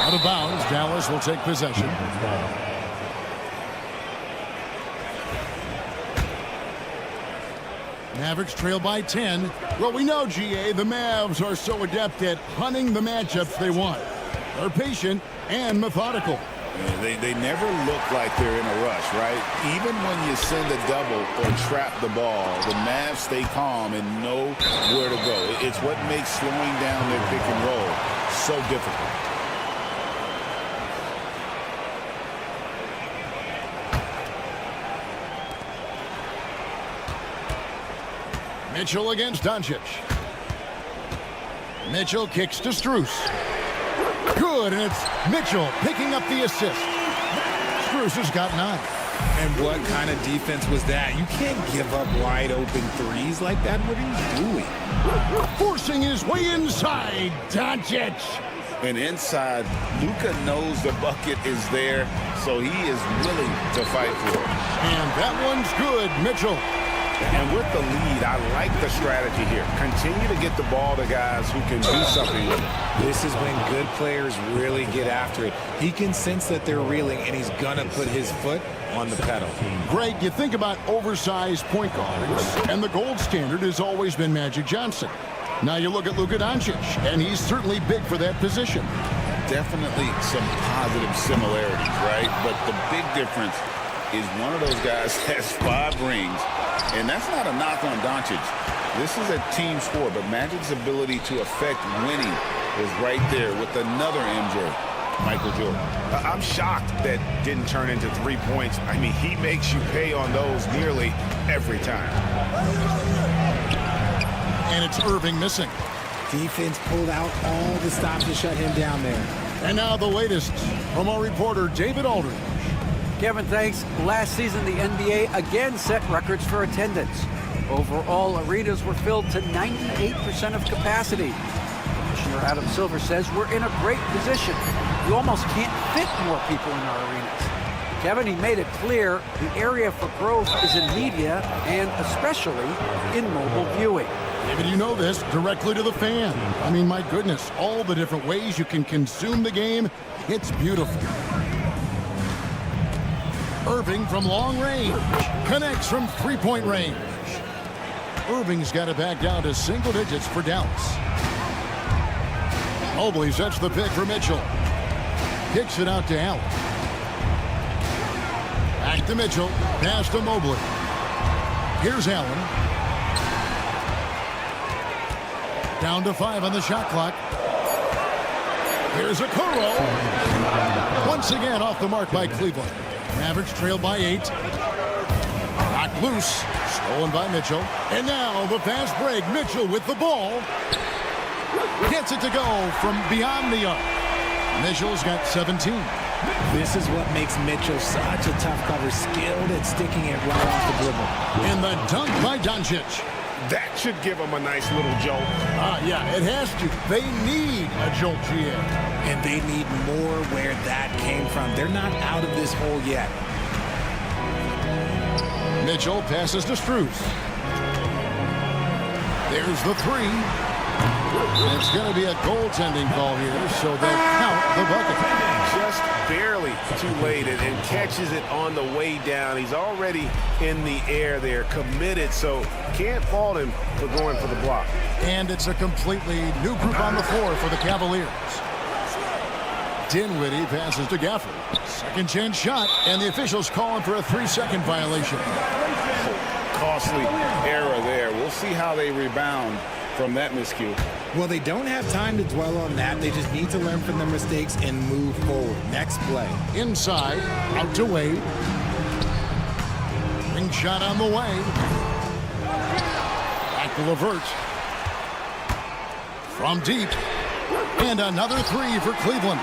Out of bounds, Dallas will take possession. Mavericks trail by 10. Well, we know, GA, the Mavs are so adept at hunting the matchups they want. They're patient and methodical. Yeah, they never look like they're in a rush, right? Even when you send a double or trap the ball, the Mavs stay calm and know where to go. It's what makes slowing down their pick and roll so difficult. Mitchell against Doncic. Mitchell kicks to Strus. Good, and it's Mitchell picking up the assist. Strus has got 9. And what kind of defense was that? You can't give up wide open threes like that. What are you doing? Forcing his way inside, Doncic. And inside, Luka knows the bucket is there, so he is willing to fight for it. And that one's good, Mitchell. And with the lead, I like the strategy here. Continue to get the ball to guys who can do something with it. This is when good players really get after it. He can sense that they're reeling, and he's going to put his foot on the pedal. Greg, you think about oversized point guards, and the gold standard has always been Magic Johnson. Now you look at Luka Doncic, and he's certainly big for that position. Definitely some positive similarities, right? But the big difference is one of those guys has 5 rings, and that's not a knock on Doncic. This is a team sport, but Magic's ability to affect winning is right there with another MJ, Michael Jordan. I'm shocked that didn't turn into 3 points. I mean, he makes you pay on those nearly every time. And it's Irving missing. Defense pulled out all the stops to shut him down there. And now the latest from our reporter, David Aldridge. Kevin, thanks. Last season, the NBA again set records for attendance. Overall, arenas were filled to 98% of capacity. Commissioner Adam Silver says we're in a great position. You almost can't fit more people in our arenas. Kevin, he made it clear the area for growth is in media and especially in mobile viewing. David, you know this, directly to the fan. I mean, my goodness, all the different ways you can consume the game, it's beautiful. Irving from long range, connects from three-point range. Irving's got it back down to single digits for Dallas. Mobley sets the pick for Mitchell. Kicks it out to Allen. Back to Mitchell, pass to Mobley. Here's Allen. Down to 5 on the shot clock. Here's a Kuro. Once again off the mark by Cleveland. Mavericks trail by 8. Knocked loose. Stolen by Mitchell. And now the fast break. Mitchell with the ball. Gets it to go from beyond the arc. Mitchell's got 17. This is what makes Mitchell such a tough cover, skilled at sticking it right off the dribble. And the dunk by Doncic. That should give him a nice little jolt. Yeah, it has to. They need a jolt, GA. And they need more where that came from. They're not out of this hole yet. Mitchell passes to Strus. There's the 3. It's going to be a goaltending call here, so they'll count the bucket. Just barely too late and catches it on the way down. He's already in the air there, committed, so can't fault him for going for the block. And it's a completely new group on the floor for the Cavaliers. Dinwiddie passes to Gafford. Second chance shot, and the officials calling for a 3-second violation. Costly error there. We'll see how they rebound from that miscue. Well, they don't have time to dwell on that. They just need to learn from their mistakes and move forward. Next play. Inside, out to Wade. Ring shot on the way. Back to LeVert. From deep. And another 3 for Cleveland.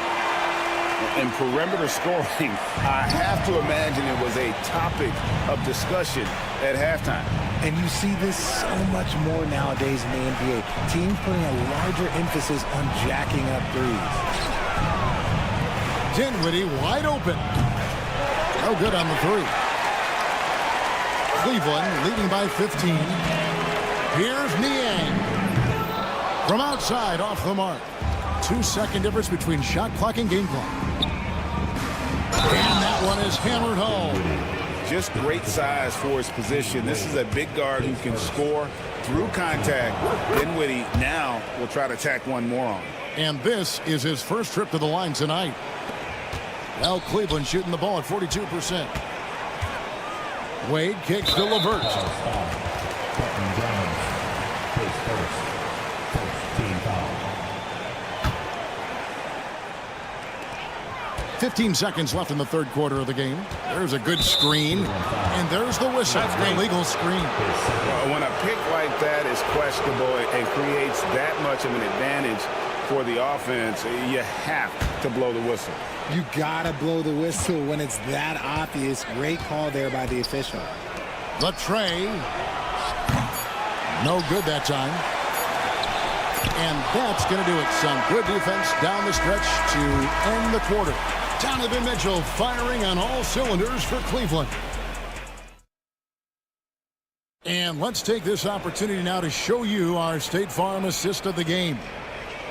And perimeter scoring, I have to imagine it was a topic of discussion at halftime. And you see this so much more nowadays in the NBA. Teams putting a larger emphasis on jacking up threes. Dinwiddie wide open. No good on the 3. Cleveland leading by 15. Here's Niang. From outside, off the mark. 2-second difference between shot clock and game clock. And that one is hammered home. Just great size for his position. This is a big guard who can score through contact. Dinwiddie now will try to tack one more on. And this is his first trip to the line tonight. Now Cleveland shooting the ball at 42%. Wade kicks to LeVert. 15 seconds left in the third quarter of the game. There's a good screen, and there's the whistle. Illegal screen. When a pick like that is questionable and creates that much of an advantage for the offense, you have to blow the whistle. You gotta blow the whistle when it's that obvious. Great call there by the official. The tray. No good that time. And that's going to do it. Some good defense down the stretch to end the quarter. Donovan Mitchell firing on all cylinders for Cleveland. And let's take this opportunity now to show you our State Farm assist of the game.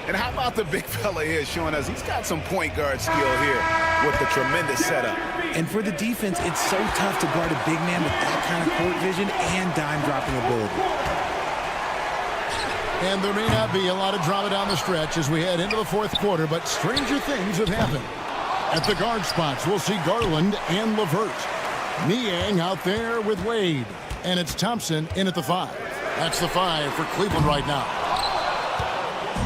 And how about the big fella here showing us he's got some point guard skill here with the tremendous setup. And for the defense, it's so tough to guard a big man with that kind of court vision and dime dropping ability. And there may not be a lot of drama down the stretch as we head into the fourth quarter, but stranger things have happened. At the guard spots, we'll see Garland and LeVert. Niang out there with Wade. And it's Thompson in at the 5. That's the 5 for Cleveland right now.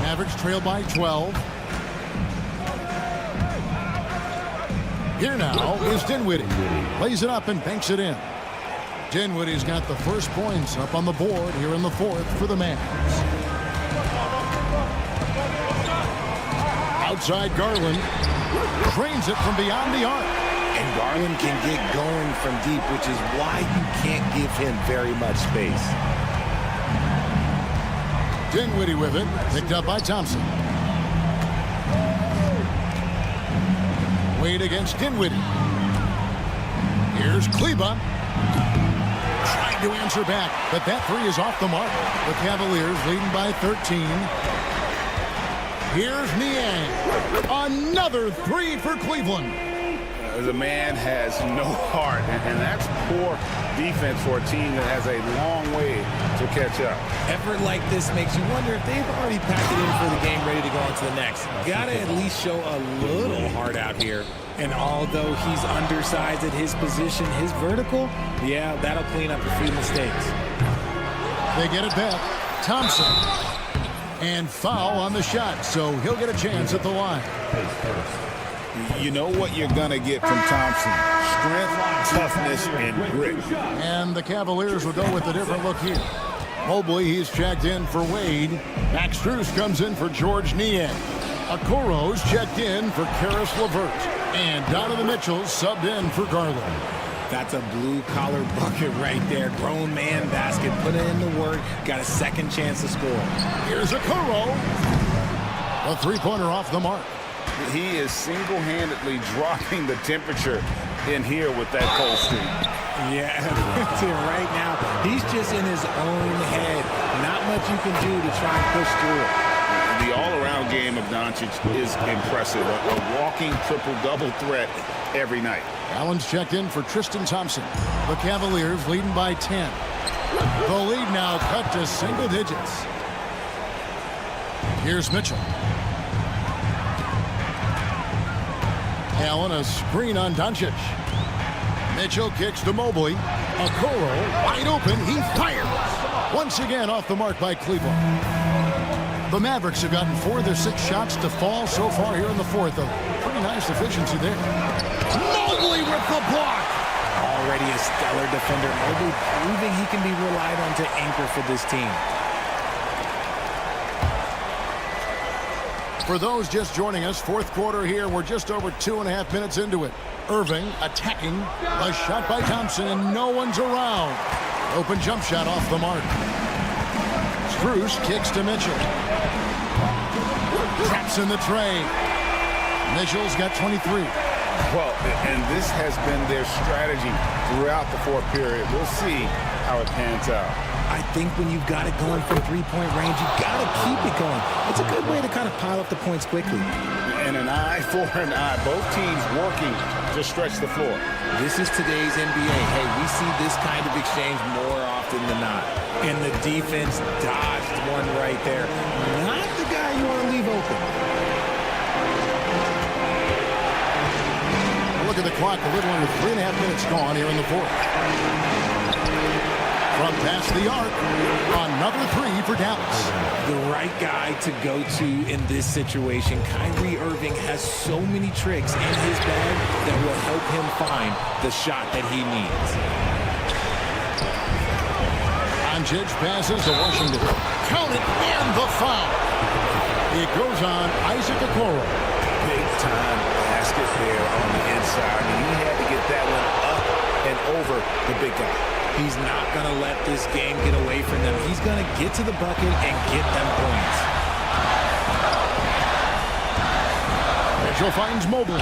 Mavericks trail by 12. Here now is Dinwiddie. Lays it up and banks it in. Dinwiddie's got the first points up on the board here in the fourth for the Mavs. Outside Garland. Drains it from beyond the arc. And Garland can get going from deep, which is why you can't give him very much space. Dinwiddie with it. Picked up by Thompson. Wade against Dinwiddie. Here's Kleba. Trying to answer back, but that three is off the mark. The Cavaliers leading by 13. Here's Niang. Another three for Cleveland. The man has no heart, and that's poor defense for a team that has a long way to catch up. Effort like this makes you wonder if they've already packed it in for the game, ready to go on to the next. Gotta at least show a little heart out here. And although he's undersized at his position, his vertical, yeah, that'll clean up a few mistakes. They get it back. Thompson. And foul on the shot, so he'll get a chance at the line. You know what you're going to get from Thompson. Strength, toughness, and grit. And the Cavaliers will go with a different look here. Mobley, he's checked in for Wade. Max Strus comes in for George Niang. Okoro's checked in for Karis LeVert. And Donovan Mitchell subbed in for Garland. That's a blue-collar bucket right there. Grown man basket. Put in the work. Got a second chance to score. Here's Okoro. A three-pointer off the mark. He is single-handedly dropping the temperature in here with that cold streak. Yeah, right now, he's just in his own head. Not much you can do to try and push through it. The all-around game of Doncic is impressive. A walking triple-double threat every night. Allen's checked in for Tristan Thompson. The Cavaliers leading by 10. The lead now cut to single digits. Here's Mitchell. Allen, a screen on Doncic. Mitchell kicks to Mobley. Okoro wide open. He fires. Once again off the mark by Cleveland. The Mavericks have gotten 4 of their 6 shots to fall so far here in the fourth. A pretty nice efficiency there. Mobley with the block. Already a stellar defender. Mobley proving he can be relied on to anchor for this team. For those just joining us, fourth quarter here. We're just over 2.5 minutes into it. Irving attacking. A shot by Thompson, and no one's around. Open jump shot off the mark. Strus kicks to Mitchell. Traps in the tray. Mitchell's got 23. Well, and this has been their strategy throughout the fourth period. We'll see how it pans out. I think when you've got it going from three-point range, you've got to keep it going. It's a good way to kind of pile up the points quickly. And an eye for an eye. Both teams working to stretch the floor. This is today's NBA. Hey, we see this kind of exchange more often than not. And the defense dodged one right there. Not the guy you want to leave open. Look at the clock. A little under 3.5 minutes gone here in the fourth. From past the arc, another three for Dallas. The right guy to go to in this situation. Kyrie Irving has so many tricks in his bag that will help him find the shot that he needs. Doncic passes to Washington. Count it, and the foul. It goes on Isaac Okoro. Big time basket there on the inside, and he had to get that one up and over the big guy. He's not going to let this game get away from them. He's going to get to the bucket and get them points. Mitchell finds Mobley.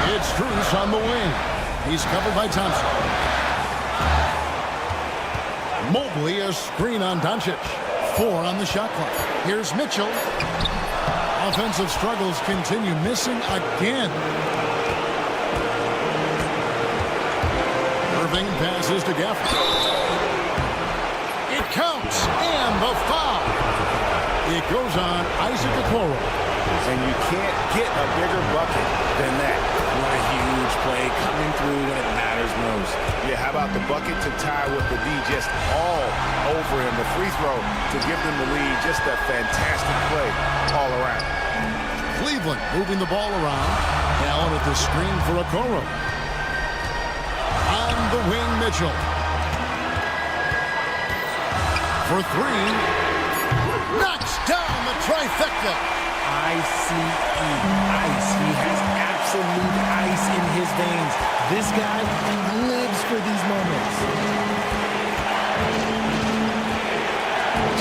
It's Strus on the wing. He's covered by Thompson. Mobley, a screen on Doncic. 4 on the shot clock. Here's Mitchell. Offensive struggles continue. Missing again. Irving passes to Gafford. It counts, and the foul. It goes on Isaac Okoro. And you can't get a bigger bucket than that. What a huge play coming through when it matters most. Yeah, how about the bucket to tie with the D just all over him. The free throw to give them the lead. Just a fantastic play all around. Cleveland moving the ball around. Allen at the screen for Okoro. On the wing, Mitchell. For 3. Knocks down the trifecta. ICE. Ice. He has absolute ice in his veins. This guy lives for these moments.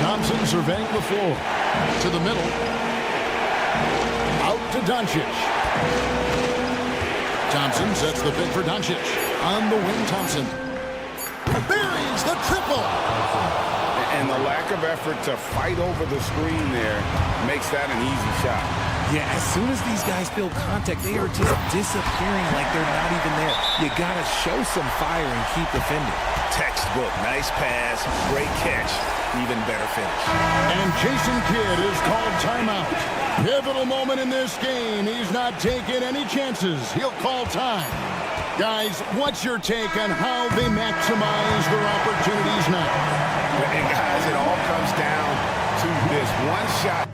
Thompson surveying the floor. To the middle. Doncic. Thompson sets the pick for Doncic. On the wing, Thompson buries the triple. And the lack of effort to fight over the screen there makes that an easy shot. Yeah, as soon as these guys feel contact, they are just disappearing like they're not even there. You got to show some fire and keep defending. Textbook. Nice pass. Great catch. Even better finish. And Jason Kidd is called timeout. Pivotal moment in this game. He's not taking any chances. He'll call time. Guys, what's your take on how they maximize their opportunities now? And guys, it all comes down to this one shot.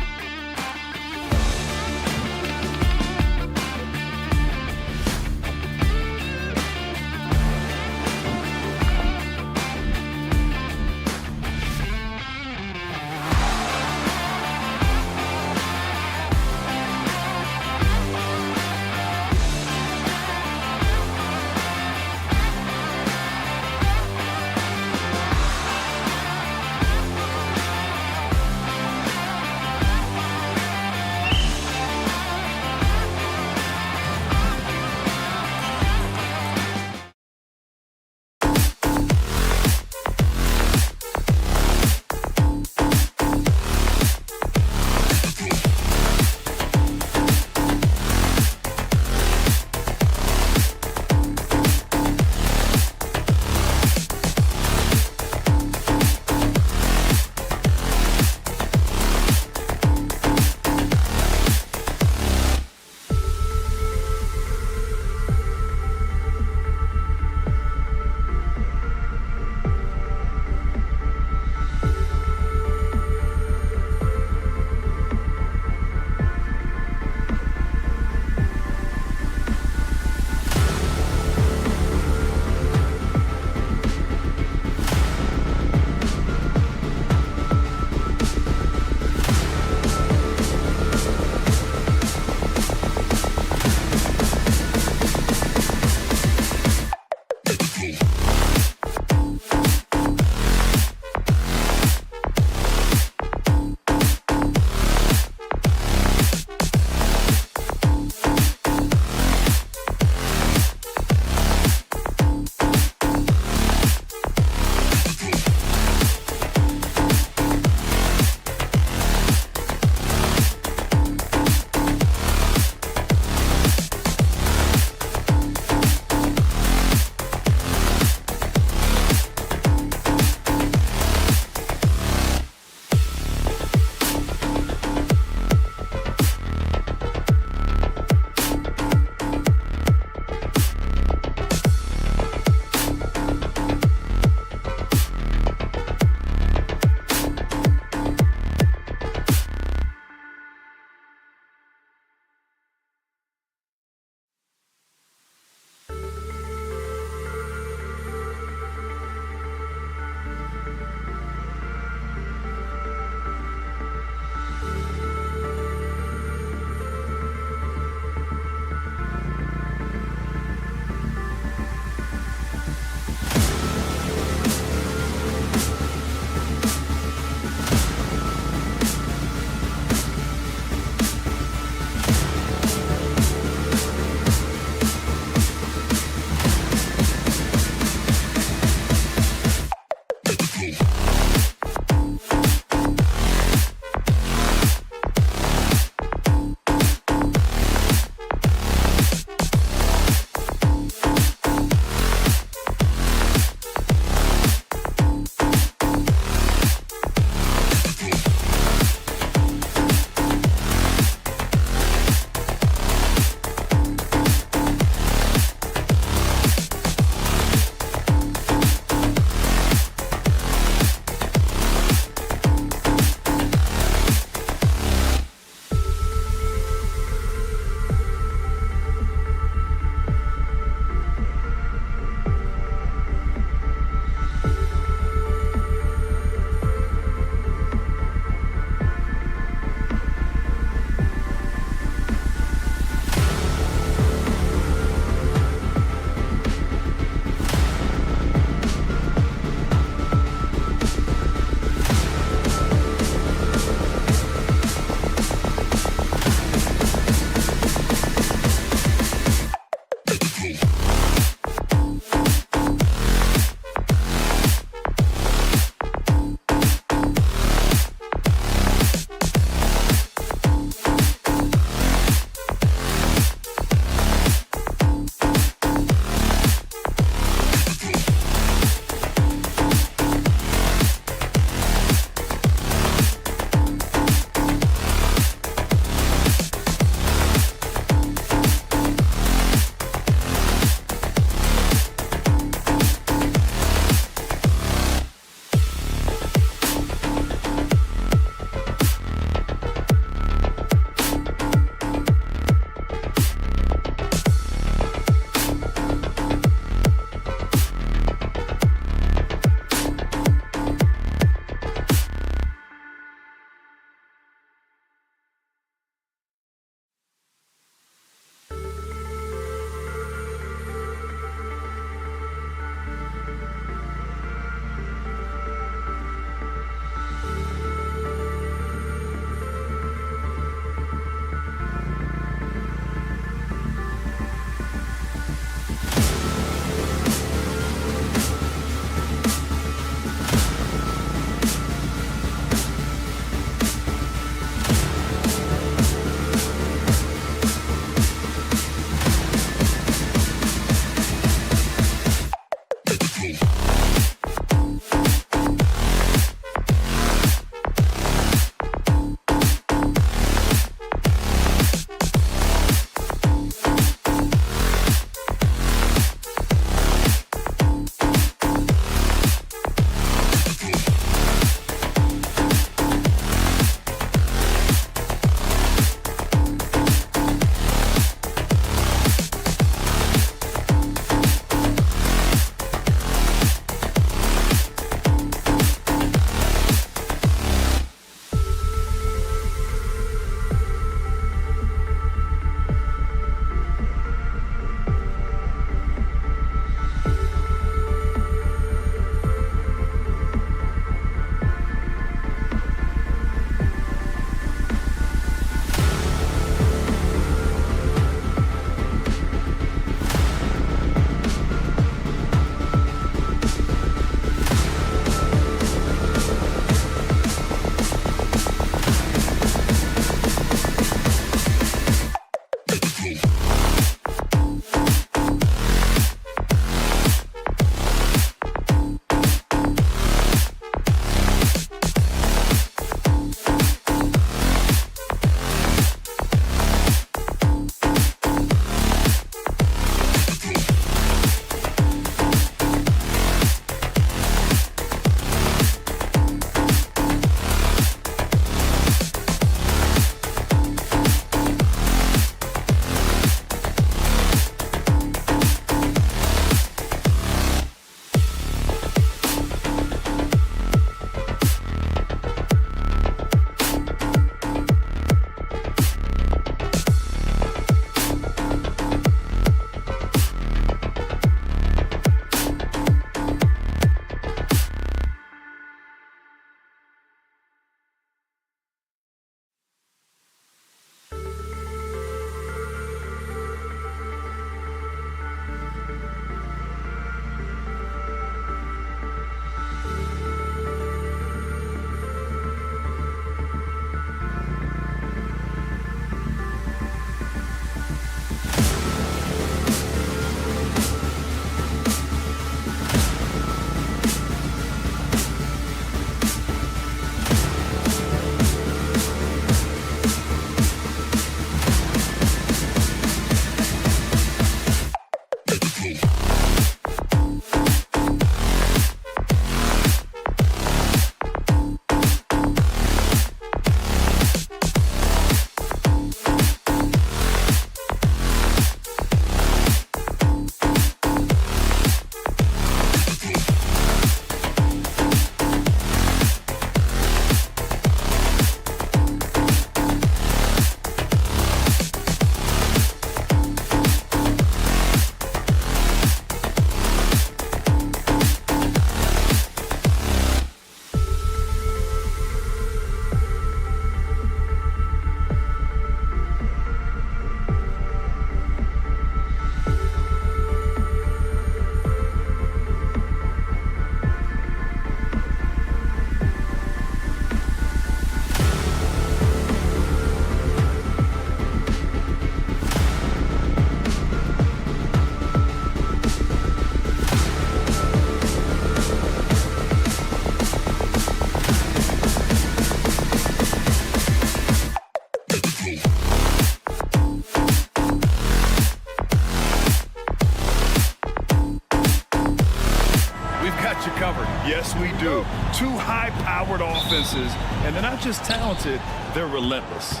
got you covered. Yes, we do. Two high-powered offenses, and they're not just talented, they're relentless.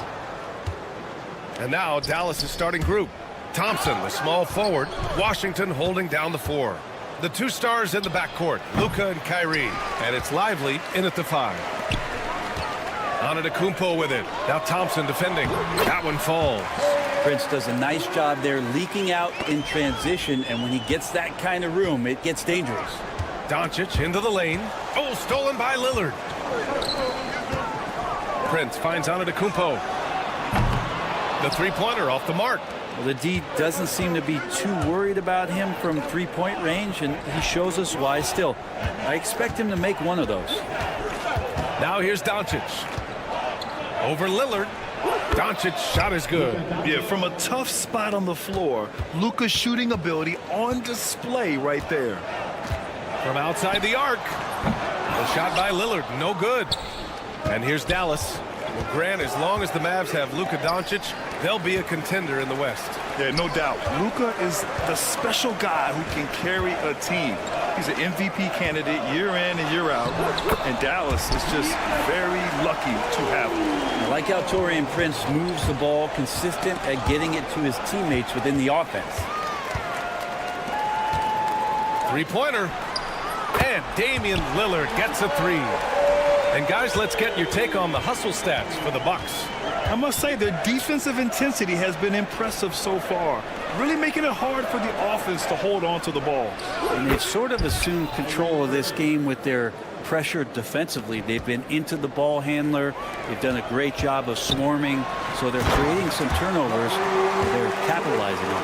And now Dallas' starting group. Thompson, the small forward. Washington holding down the 4. The 2 stars in the backcourt, Luka and Kyrie. And it's Lively in at the 5. Antetokounmpo with it. Now Thompson defending. That one falls. Prince does a nice job there leaking out in transition, and when he gets that kind of room, it gets dangerous. Doncic into the lane. Oh, stolen by Lillard. Prince finds Antetokounmpo. The three-pointer off the mark. Well, the D doesn't seem to be too worried about him from three-point range, and he shows us why still. I expect him to make one of those. Now here's Doncic. Over Lillard. Doncic's shot is good. Yeah, from a tough spot on the floor, Luka's shooting ability on display right there. From outside the arc. The shot by Lillard, no good. And here's Dallas. Well, Grant, as long as the Mavs have Luka Doncic, they'll be a contender in the West. Yeah, no doubt. Luka is the special guy who can carry a team. He's an MVP candidate year in and year out, and Dallas is just very lucky to have him. I like how Taurean Prince moves the ball, consistent at getting it to his teammates within the offense. Three-pointer. And Damian Lillard gets a 3. And guys, let's get your take on the hustle stats for the Bucks. I must say their defensive intensity has been impressive so far, really making it hard for the offense to hold on to the ball. And they've sort of assumed control of this game with their pressure defensively. They've been into the ball handler. They've done a great job of swarming, so they're creating some turnovers they're capitalizing on.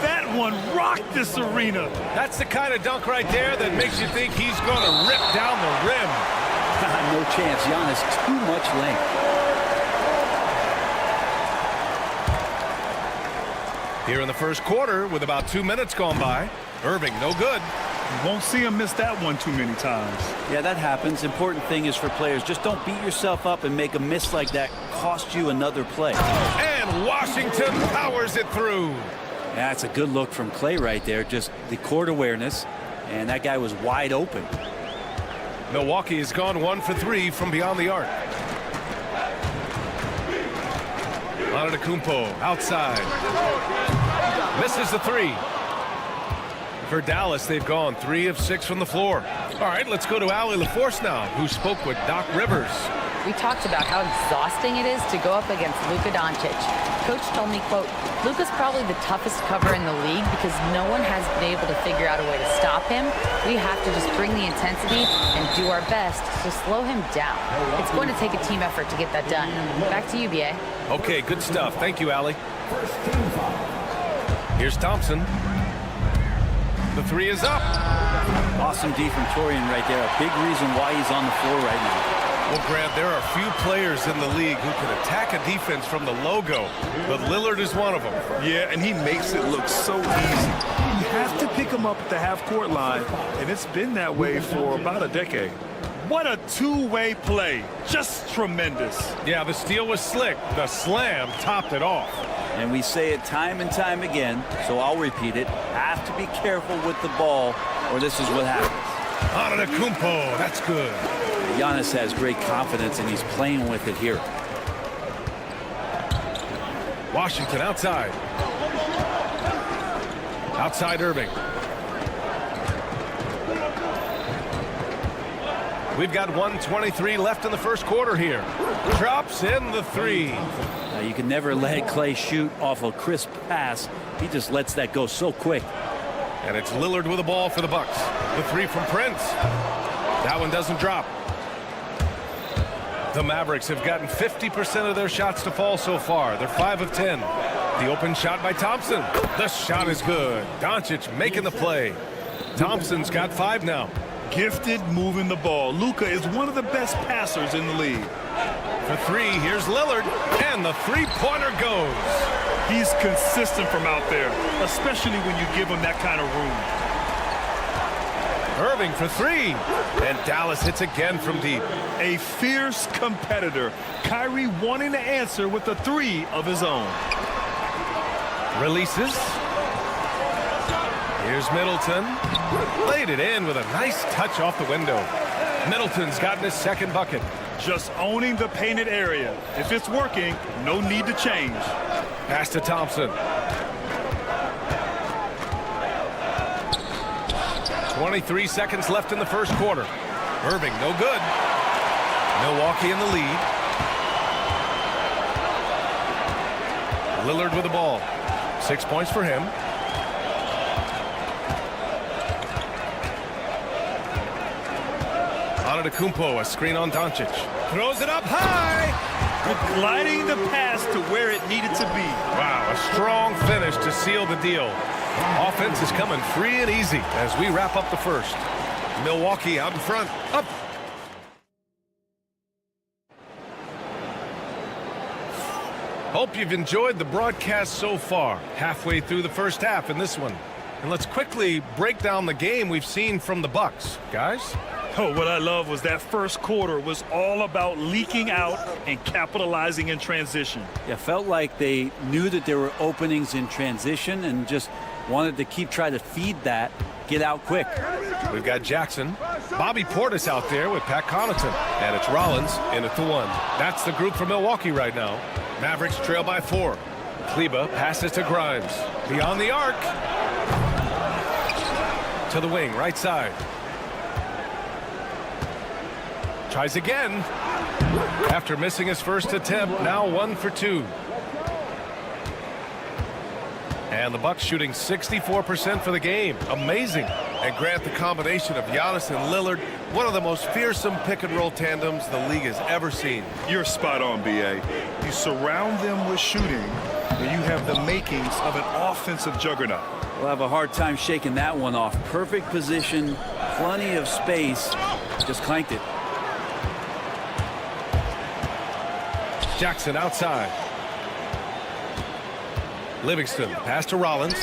That one rocked this arena. That's the kind of dunk right there that makes you think he's going to rip down the rim. No chance. Giannis, too much length. Here in the first quarter, with about 2 minutes gone by, Irving, no good. You won't see him miss that one too many times. Yeah, that happens. Important thing is for players, just don't beat yourself up and make a miss like that cost you another play. And Washington powers it through. That's a good look from Clay right there. Just the court awareness, and that guy was wide open. Milwaukee has gone 1 for 3 from beyond the arc. Antetokounmpo outside. Misses the 3. For Dallas, they've gone 3 of 6 from the floor. All right, let's go to Allie LaForce now, who spoke with Doc Rivers. We talked about how exhausting it is to go up against Luka Doncic. Coach told me, quote, Luka's probably the toughest cover in the league because no one has been able to figure out a way to stop him. We have to just bring the intensity and do our best to slow him down. It's going to take a team effort to get that done. Back to you, BA. Okay, good stuff. Thank you, Allie. Here's Thompson. The 3 is up. Awesome D from Taurean right there. A big reason why he's on the floor right now. Well, Grant, there are few players in the league who can attack a defense from the logo, but Lillard is one of them. Yeah, and he makes it look so easy. You have to pick him up at the half-court line, and it's been that way for about a decade. What a two-way play. Just tremendous. Yeah, the steal was slick. The slam topped it off. And we say it time and time again, so I'll repeat it. Have to be careful with the ball, or this is what happens. Antetokounmpo, that's good. Giannis has great confidence, and he's playing with it here. Washington outside. Outside Irving. We've got 1:23 left in the first quarter here. Drops in the 3. You can never let Clay shoot off a crisp pass. He just lets that go so quick. And it's Lillard with the ball for the Bucks. The 3 from Prince. That one doesn't drop. The Mavericks have gotten 50% of their shots to fall so far. They're 5 of 10. The open shot by Thompson. The shot is good. Doncic making the play. Thompson's got 5 now. Gifted moving the ball. Luka is one of the best passers in the league. For 3, here's Lillard, and the three-pointer goes. He's consistent from out there, especially when you give him that kind of room. Irving for 3, and Dallas hits again from deep. A fierce competitor. Kyrie wanting to answer with a 3 of his own. Releases. Here's Middleton. Laid it in with a nice touch off the window. Middleton's gotten his second bucket. Just owning the painted area. If it's working, no need to change. Pass to Thompson. 23 seconds left in the first quarter. Irving, no good. Milwaukee in the lead. Lillard with the ball. 6 points for him. Antetokounmpo, a screen on Doncic. Throws it up high. Gliding the pass to where it needed to be. Wow, a strong finish to seal the deal. Offense is coming free and easy as we wrap up the first. Milwaukee out in front. Up. Hope you've enjoyed the broadcast so far. Halfway through the first half in this one. And let's quickly break down the game we've seen from the Bucks. Guys? Oh, what I love was that first quarter was all about leaking out and capitalizing in transition. Yeah, felt like they knew that there were openings in transition and just wanted to try to feed that, get out quick. We've got Jackson. Bobby Portis out there with Pat Connaughton. And it's Rollins in at the 1. That's the group for Milwaukee right now. Mavericks trail by 4. Kleba passes to Grimes. Beyond the arc. To the wing, right side. Tries again. After missing his first attempt, now 1 for 2. And the Bucks shooting 64% for the game. Amazing. And Grant, the combination of Giannis and Lillard, one of the most fearsome pick-and-roll tandems the league has ever seen. You're spot on, B.A. You surround them with shooting, and you have the makings of an offensive juggernaut. We'll have a hard time shaking that one off. Perfect position, plenty of space, just clanked it. Jackson outside. Livingston, pass to Rollins.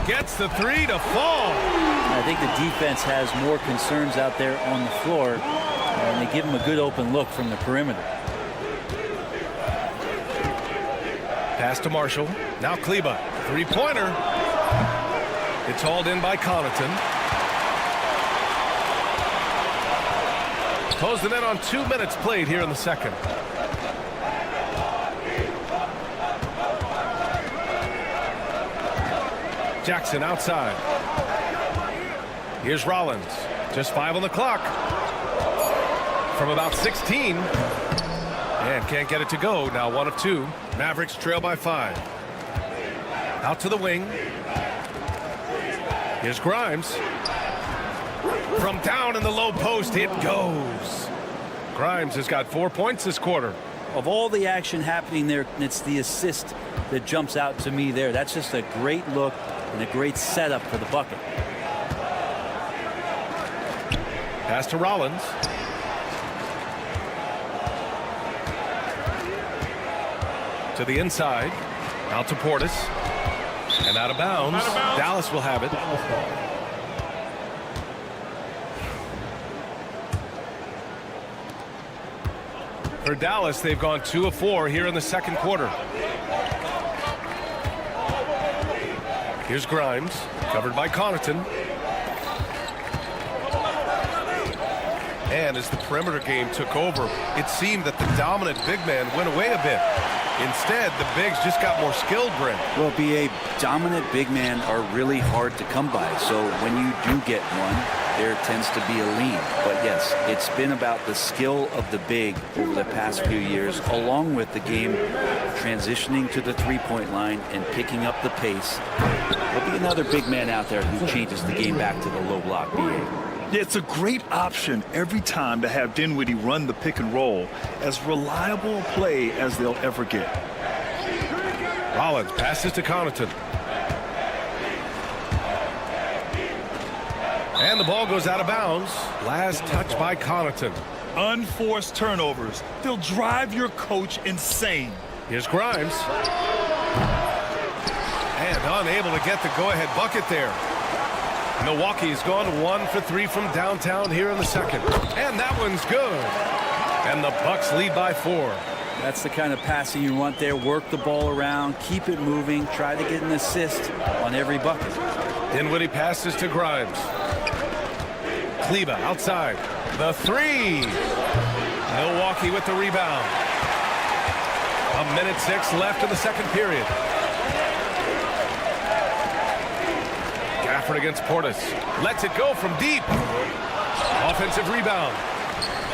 Gets the 3 to fall. I think the defense has more concerns out there on the floor, and they give them a good open look from the perimeter. Pass to Marshall. Now Kleba. 3-pointer. It's hauled in by Connaughton. Close the net on 2 minutes played here in the second. Jackson outside. Here's Rollins. Just 5 on the clock. From about 16. And can't get it to go. Now 1 of 2. Mavericks trail by 5. Out to the wing. Here's Grimes. From down in the low post, it goes. Grimes has got 4 points this quarter. Of all the action happening there, it's the assist that jumps out to me there. That's just a great look and a great setup for the bucket. Pass to Rollins. To the inside. Out to Portis. And out of bounds. Dallas will have it. For Dallas, they've gone 2 of 4 here in the second quarter. Here's Grimes, covered by Connaughton. And as the perimeter game took over, it seemed that the dominant big man went away a bit. Instead, the bigs just got more skilled, Brent. Well, B.A., dominant big men are really hard to come by. So when you do get one, there tends to be a lean. But yes, it's been about the skill of the big over the past few years, along with the game transitioning to the three-point line and picking up the pace. There'll be another big man out there who changes the game back to the low block, B.A. Yeah, it's a great option every time to have Dinwiddie run the pick and roll. As reliable a play as they'll ever get. Rollins passes to Connaughton. And the ball goes out of bounds. Last touch by Connaughton. Unforced turnovers. They'll drive your coach insane. Here's Grimes. And unable to get the go-ahead bucket there. Milwaukee's gone 1 for 3 from downtown here in the second. And that one's good. And the Bucks lead by 4. That's the kind of passing you want there. Work the ball around, keep it moving, try to get an assist on every bucket. Dinwiddie passes to Grimes. Kleba outside. The three. Milwaukee with the rebound. 1:06 left in the second period. Gafford against Portis. Lets it go from deep. Offensive rebound.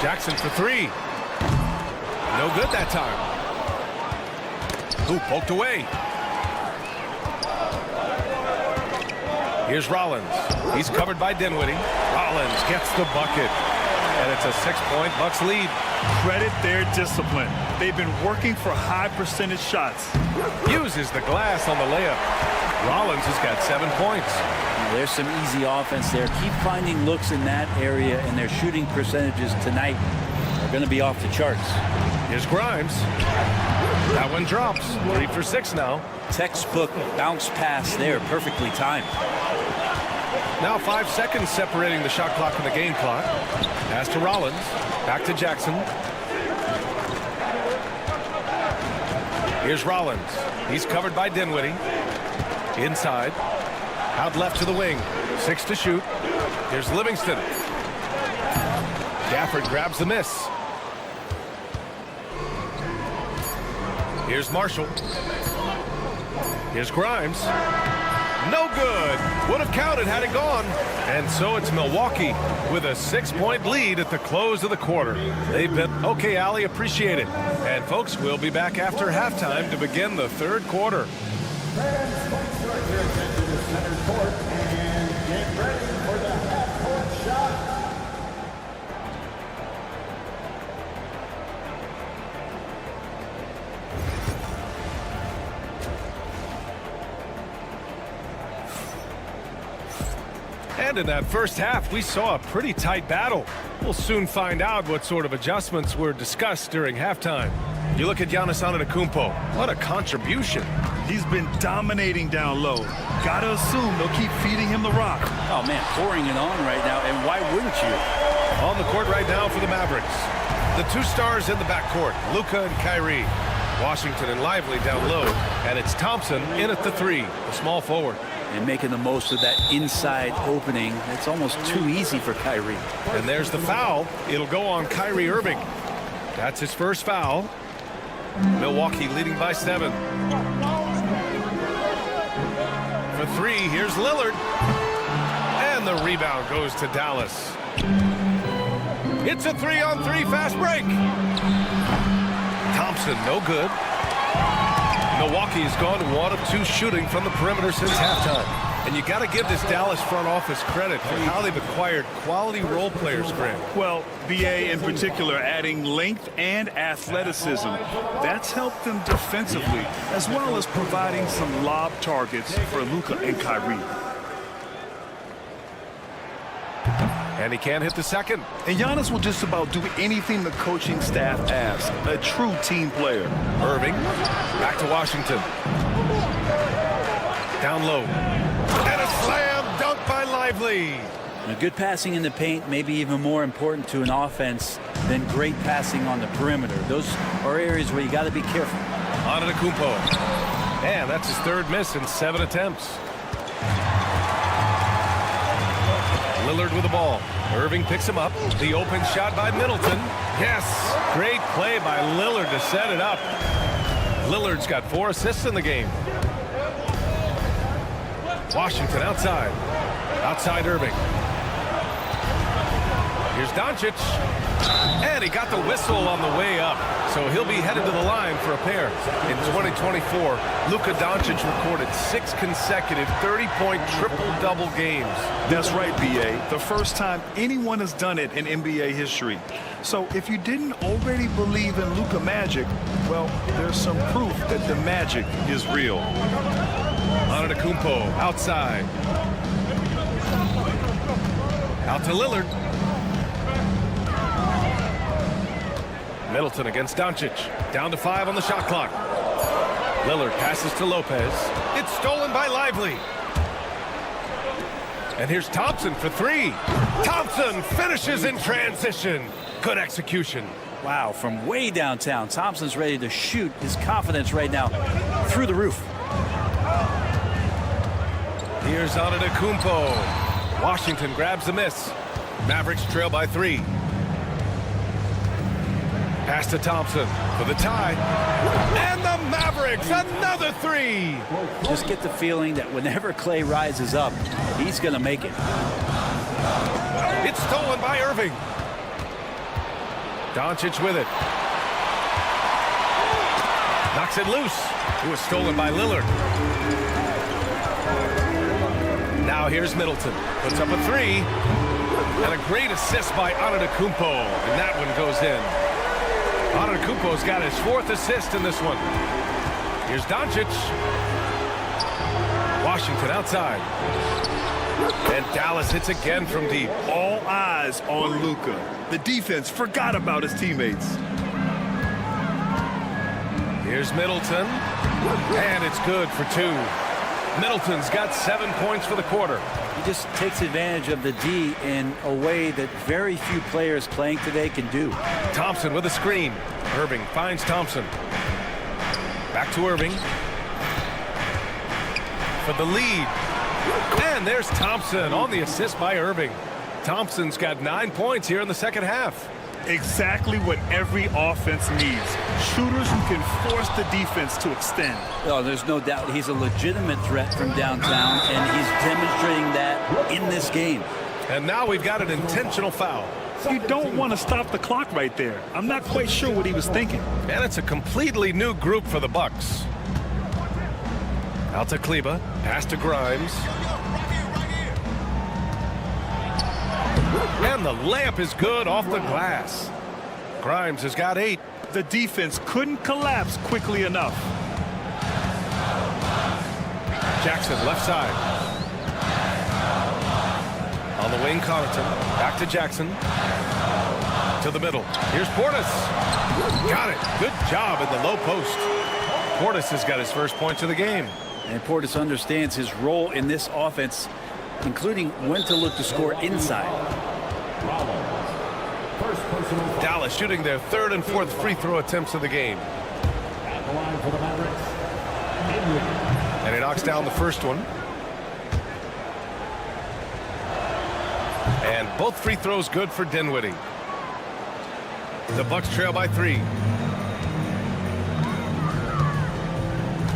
Jackson for three. No good that time. Who poked away. Here's Rollins. He's covered by Dinwiddie. Rollins gets the bucket. And it's a 6-point Bucks lead. Credit their discipline. They've been working for high percentage shots. Uses the glass on the layup. Rollins has got 7 points. There's some easy offense there. Keep finding looks in that area, and their shooting percentages tonight are going to be off the charts. Here's Grimes. That one drops. 3 for 6 now. Textbook bounce pass there, perfectly timed. Now 5 seconds separating the shot clock and the game clock. Pass to Rollins. Back to Jackson. Here's Rollins. He's covered by Dinwiddie. Inside. Out left to the wing. 6 to shoot. Here's Livingston. Gafford grabs the miss. Here's Marshall. Here's Grimes. No good. Would have counted had it gone. And so it's Milwaukee with a 6-point lead at the close of the quarter. They've been okay, Allie. Appreciate it. And folks, we'll be back after halftime to begin the third quarter. Fans, let's start your attention to center court and get ready for the half-court shot. And in that first half, we saw a pretty tight battle. We'll soon find out what sort of adjustments were discussed during halftime. You look at Giannis Antetokounmpo. What a contribution. He's been dominating down low. Gotta assume they'll keep feeding him the rock. Oh, man, pouring it on right now, and why wouldn't you? On the court right now for the Mavericks. The 2 stars in the backcourt, Luka and Kyrie. Washington and Lively down low, and it's Thompson in at the 3, the small forward. And making the most of that inside opening. It's almost too easy for Kyrie. And there's the foul. It'll go on Kyrie Irving. That's his first foul. Milwaukee leading by 7. For 3, here's Lillard. And the rebound goes to Dallas. It's a 3-on-3 fast break. Thompson, no good. Milwaukee has gone 1 of 2 shooting from the perimeter since halftime. And you got to give this Dallas front office credit for how they've acquired quality role players, Grant. Well, BA in particular adding length and athleticism. That's helped them defensively, as well as providing some lob targets for Luka and Kyrie. And he can't hit the second. And Giannis will just about do anything the coaching staff asks. A true team player. Irving, back to Washington. Down low. And a slam dunk by Lively. Now, good passing in the paint may be even more important to an offense than great passing on the perimeter. Those are areas where you got to be careful. Antetokounmpo. And that's his 3rd miss in 7 attempts. Lillard with the ball. Irving picks him up. The open shot by Middleton. Yes. Great play by Lillard to set it up. Lillard's got 4 assists in the game. Washington outside. Outside Irving. Here's Doncic. And he got the whistle on the way up. So he'll be headed to the line for a pair. In 2024, Luka Doncic recorded 6 consecutive 30-point triple-double games. That's right, BA. The first time anyone has done it in NBA history. So if you didn't already believe in Luka magic, well, there's some proof that the magic is real. Antetokounmpo outside. Out to Lillard. Middleton against Doncic. Down to 5 on the shot clock. Lillard passes to Lopez. It's stolen by Lively. And here's Thompson for 3. Thompson finishes in transition. Good execution. Wow, from way downtown, Thompson's ready to shoot. His confidence right now through the roof. Here's Antetokounmpo. Washington grabs the miss. Mavericks trail by 3. Pass to Thompson for the tie. And the Mavericks, another 3. Just get the feeling that whenever Clay rises up, he's going to make it. It's stolen by Irving. Doncic with it. Knocks it loose. It was stolen by Lillard. Now here's Middleton. Puts up a 3. And a great assist by Antetokounmpo. And that one goes in. Antetokounmpo's got his 4th assist in this one. Here's Doncic. Washington outside. And Dallas hits again from deep. All eyes on Luka. The defense forgot about his teammates. Here's Middleton. And it's good for 2. Middleton's got 7 points for the quarter. He just takes advantage of the D in a way that very few players playing today can do. Thompson with a screen. Irving finds Thompson. Back to Irving. For the lead. And there's Thompson on the assist by Irving. Thompson's got 9 points here in the second half. Exactly what every offense needs. Shooters who can force the defense to extend. Oh, there's no doubt he's a legitimate threat from downtown, and he's demonstrating that in this game. And now we've got an intentional foul. You don't want to stop the clock right there. I'm not quite sure what he was thinking. And it's a completely new group for the Bucks. Out to Kleba. Pass to Grimes. And the layup is good off the glass. Grimes has got 8. The defense couldn't collapse quickly enough. Jackson left side. On the wing, Connaughton. Back to Jackson. To the middle. Here's Portis. Got it. Good job in the low post. Portis has got his first points of the game. And Portis understands his role in this offense, including when to look to score inside. Dallas shooting their 3rd and 4th free throw attempts of the game. And he knocks down the first one. And both free throws good for Dinwiddie. The Bucks trail by 3.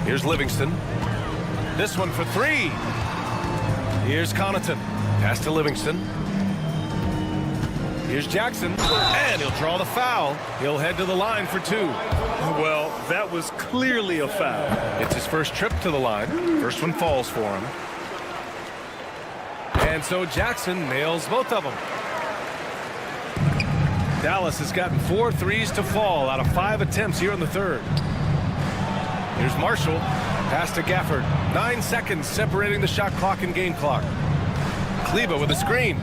Here's Livingston. This one for 3. Here's Connaughton. Pass to Livingston. Here's Jackson. And he'll draw the foul. He'll head to the line for 2. Well, that was clearly a foul. It's his first trip to the line. First one falls for him. And so Jackson nails both of them. Dallas has gotten 4 threes to fall out of 5 attempts here in the 3rd. Here's Marshall. Pass to Gafford. 9 seconds separating the shot clock and game clock. Kleba with a screen.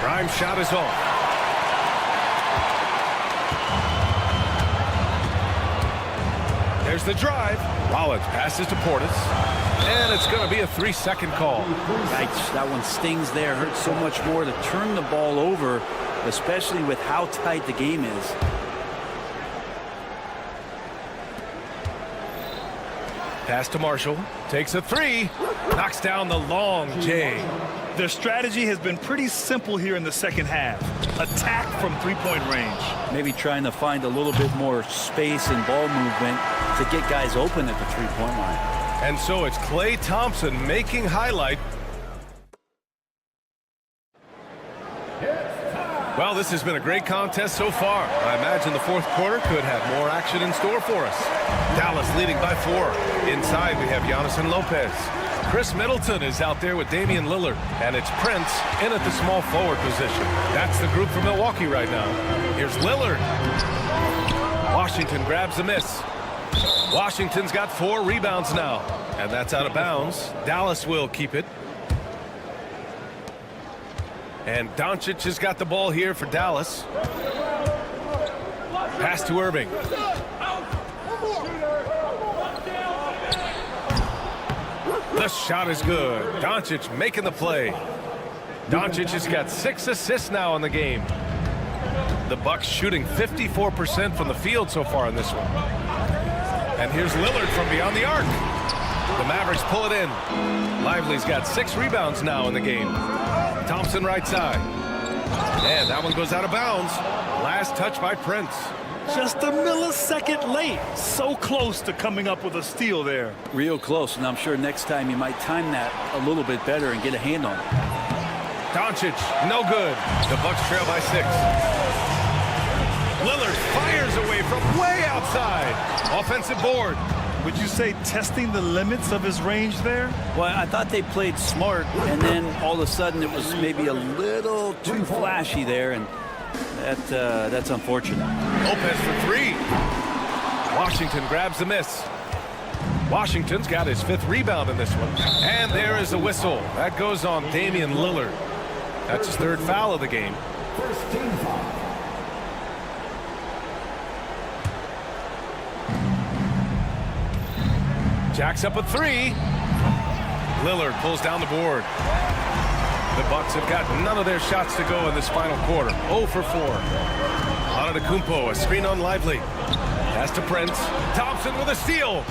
Grimes' shot is off. There's the drive. Rollins passes to Portis. And it's going to be a 3-second call. Yikes, that one stings there. Hurts so much more to turn the ball over, especially with how tight the game is. Pass to Marshall. Takes a 3. Knocks down the long J. Their strategy has been pretty simple here in the second half. Attack from 3-point range. Maybe trying to find a little bit more space and ball movement to get guys open at the 3-point line. And so it's Klay Thompson making highlight. Well, this has been a great contest so far. I imagine the 4th quarter could have more action in store for us. Dallas leading by 4. Inside we have Giannis and Lopez. Chris Middleton is out there with Damian Lillard. And it's Prince in at the small forward position. That's the group for Milwaukee right now. Here's Lillard. Washington grabs the miss. Washington's got 4 rebounds now. And that's out of bounds. Dallas will keep it. And Doncic has got the ball here for Dallas. Pass to Irving. The shot is good. Doncic making the play. Doncic has got 6 assists now in the game. The Bucks shooting 54% from the field so far in this one. And here's Lillard from beyond the arc. The Mavericks pull it in. Lively's got 6 rebounds now in the game. Thompson right side. And that one goes out of bounds. Last touch by Prince. Just a millisecond late. So close to coming up with a steal there. Real close, and I'm sure next time you might time that a little bit better and get a hand on it. Doncic, no good. The Bucks trail by 6. Lillard fires away from way outside. Offensive board. Would you say testing the limits of his range there? Well, I thought they played smart, and then all of a sudden it was maybe a little too flashy there, and that's unfortunate. Lopez for 3. Washington grabs the miss. Washington's got his 5th rebound in this one. And there is a whistle. That goes on Damian Lillard. That's his 3rd foul of the game. First team foul. Jacks up a 3. Lillard pulls down the board. The Bucks have got none of their shots to go in this final quarter. 0 for 4. Antetokounmpo, a screen on Lively. Pass to Prince. Thompson with a steal.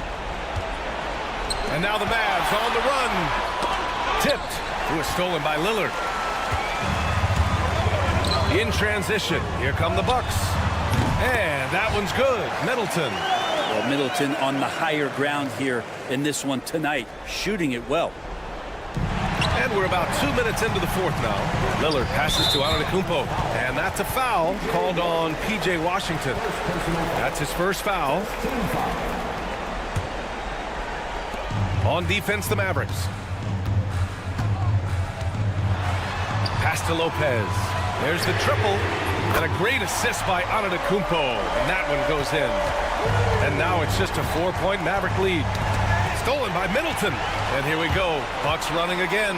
And now the Mavs on the run. Tipped. It was stolen by Lillard. In transition. Here come the Bucks. And that one's good. Middleton. Well, Middleton on the higher ground here in this one tonight, shooting it well. And we're about 2 minutes into the 4th now. Lillard passes to Antetokounmpo. And that's a foul called on P.J. Washington. That's his 1st foul. On defense, the Mavericks. Pass to Lopez. There's the triple. And a great assist by Antetokounmpo. And that one goes in. And now it's just a 4-point Maverick lead. Stolen by Middleton. And here we go. Bucks running again.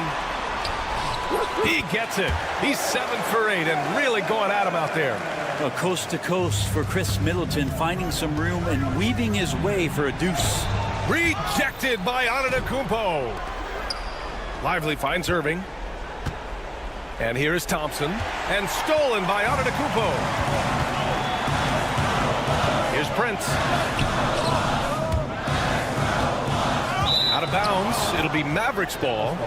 He gets it. He's 7 for 8 and really going at him out there. Well, coast to coast for Chris Middleton, finding some room and weaving his way for a deuce. Rejected by Antetokounmpo. Lively finds Irving. And here is Thompson. And stolen by Antetokounmpo. Here's Prince. Out of bounds. It'll be Mavericks ball.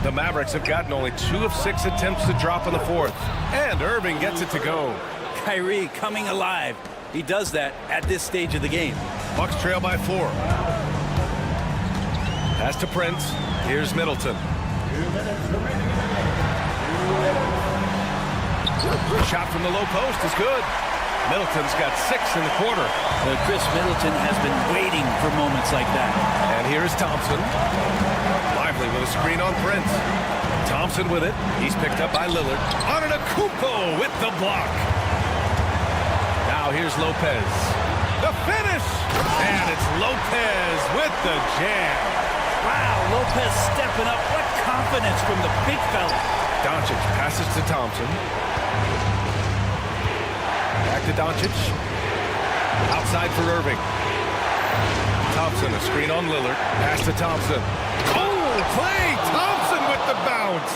The Mavericks have gotten only 2 of 6 attempts to drop in the 4th. And Irving gets it to go. Kyrie coming alive. He does that at this stage of the game. Bucks trail by 4. Pass to Prince. Here's Middleton. 2 minutes remaining. Shot from the low post is good. Middleton's got 6 in the quarter. Chris Middleton has been waiting for moments like that. And here is Thompson. Lively with a screen on Prince. Thompson with it. He's picked up by Lillard. Antetokounmpo with the block. Now here's Lopez. The finish! And it's Lopez with the jam. Wow, Lopez stepping up. What confidence from the big fella. Doncic passes to Thompson. Back to Doncic. Outside for Irving. Thompson, a screen on Lillard. Pass to Thompson. Oh, Klay Thompson with the bounce.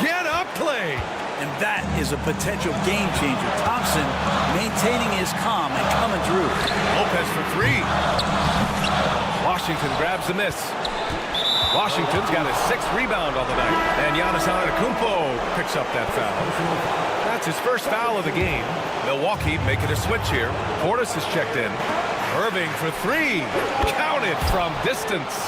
Get up, Klay. And that is a potential game changer. Thompson maintaining his calm and coming through. Lopez for 3. Washington grabs the miss. Washington's got his 6th rebound on the night. And Giannis Antetokounmpo picks up that foul. That's his 1st foul of the game. Milwaukee making a switch here. Portis has checked in. Irving for 3. Counted from distance.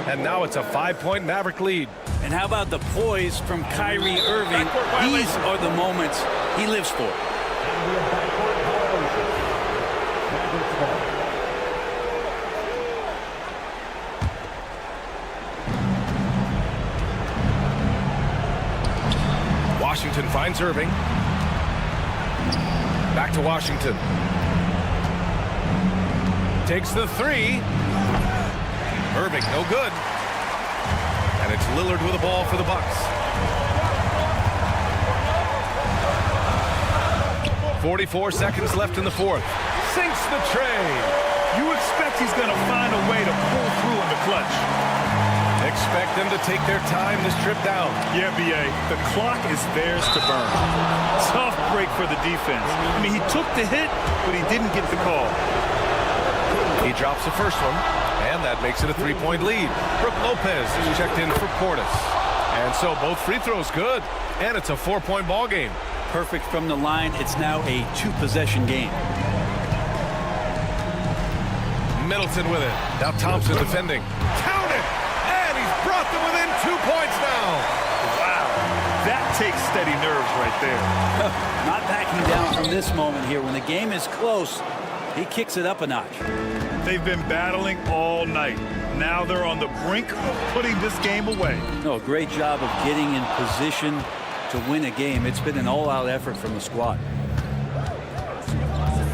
And now it's a 5-point Maverick lead. And how about the poise from Kyrie Irving? These are the moments he lives for. Washington finds Irving. Back to Washington. Takes the 3. Irving, no good. And it's Lillard with the ball for the Bucks. 44 seconds left in the 4th. Sinks the tray. You expect he's going to find a way to pull through in the clutch. expect them to take their time this trip down. Yeah, B.A., the clock is theirs to burn. Tough break for the defense. I mean, he took the hit, but he didn't get the call. He drops the first one, and that makes it a 3-point lead. Brooke Lopez is checked in for Portis. And so both free throws good, and it's a 4-point ball game. Perfect from the line. It's now a 2-possession game. Middleton with it. Now Thompson defending. Count it! And he's brought them within 2 points now. Wow, that takes steady nerves right there. Not backing down from this moment here. When the game is close, he kicks it up a notch. They've been battling all night. Now they're on the brink of putting this game away. No, great job of getting in position to win a game. It's been an all-out effort from the squad.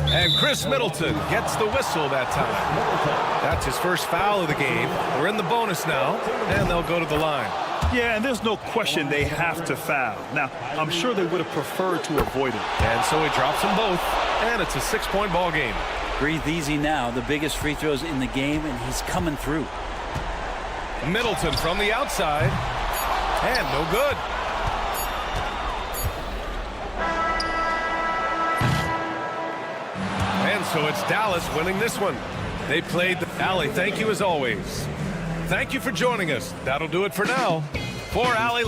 And Chris Middleton gets the whistle that time. That's his first foul of the game. We're in the bonus now, and they'll go to the line. Yeah, and there's no question they have to foul. Now, I'm sure they would have preferred to avoid it. And so he drops them both, and it's a 6-point ball game. Breathe easy now. The biggest free throws in the game, and he's coming through. Middleton from the outside, and no good. And so it's Dallas winning this one. They played the Allie. Thank you as always. Thank you for joining us. That'll do it for now. For Allie.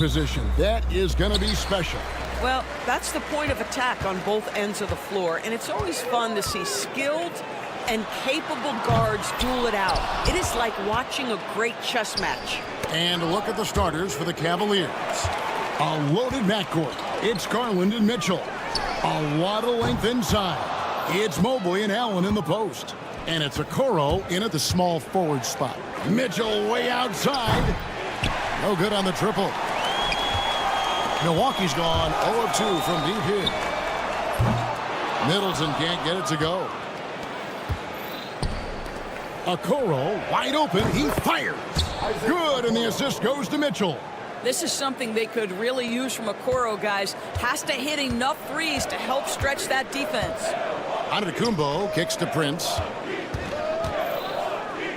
position. That is going to be special. Well, that's the point of attack on both ends of the floor, and it's always fun to see skilled and capable guards duel it out. It is like watching a great chess match. And look at the starters for the Cavaliers. A loaded backcourt. It's Garland and Mitchell. A lot of length inside. It's Mobley and Allen in the post. And it's Okoro in at the small forward spot. Mitchell way outside. No good on the triple. Milwaukee's gone 0 of 2 from deep here. Middleton can't get it to go. Okoro wide open. He fires. Good, and the assist goes to Mitchell. This is something they could really use from Okoro, guys. Has to hit enough threes to help stretch that defense. Antetokounmpo kicks to Prince.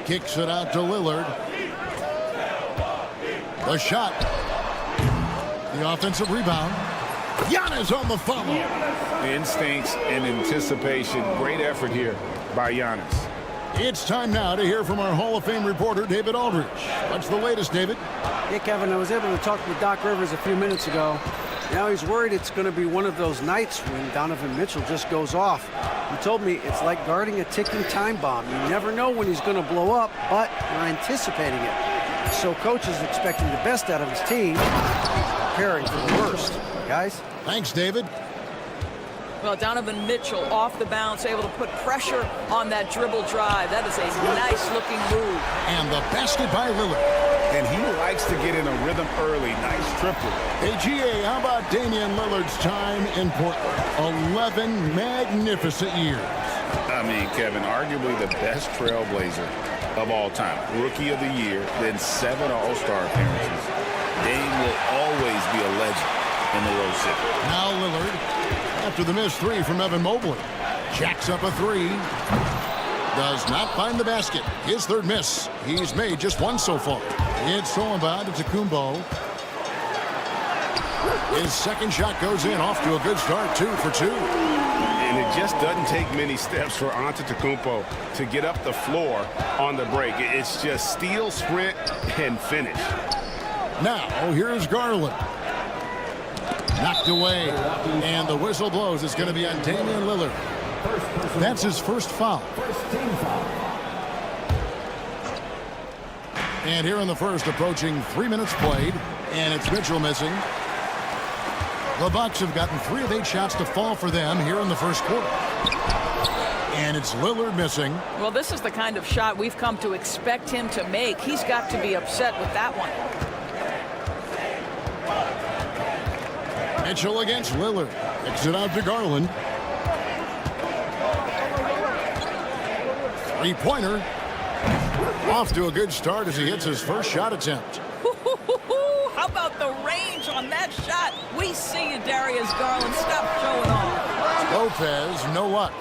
Kicks it out to Lillard. The shot. The offensive rebound. Giannis on the follow. Instincts and anticipation. Great effort here by Giannis. It's time now to hear from our Hall of Fame reporter, David Aldridge. What's the latest, David? Hey, Kevin, I was able to talk with Doc Rivers a few minutes ago. Now he's worried it's going to be one of those nights when Donovan Mitchell just goes off. He told me it's like guarding a ticking time bomb. You never know when he's going to blow up, but you're anticipating it. So coach is expecting the best out of his team, preparing for the worst. Guys? Thanks, David. Well, Donovan Mitchell off the bounce, able to put pressure on that dribble drive. That is a nice-looking move. And the basket by Lillard. And he likes to get in a rhythm early. Nice triple. Hey, GA, how about Damian Lillard's time in Portland? 11 magnificent years. I mean, Kevin, arguably the best trailblazer of all time. Rookie of the year, then 7 All-Star appearances. Dame will always be a legend in the Rose City. Now Lillard, after the missed 3 from Evan Mobley. Jacks up a 3. Does not find the basket. His third miss. He's made just 1 so far. It's thrown by Antetokounmpo. His second shot goes in, off to a good start, 2 for 2. And it just doesn't take many steps for Antetokounmpo to get up the floor on the break. It's just steal, sprint, and finish. Now, here's Garland. Knocked away, and the whistle blows. It's going to be on Damian Lillard. That's his first foul. And here in the first, approaching 3 minutes played, and it's Mitchell missing. The Bucks have gotten 3 of 8 shots to fall for them here in the first quarter. And it's Lillard missing. Well, this is the kind of shot we've come to expect him to make. He's got to be upset with that one. Mitchell against Lillard. Kicks it out to Garland. Three-pointer. Off to a good start as he hits his first shot attempt. How about the range on that shot? We see you, Darius Garland. Stop showing off. Lopez, no luck.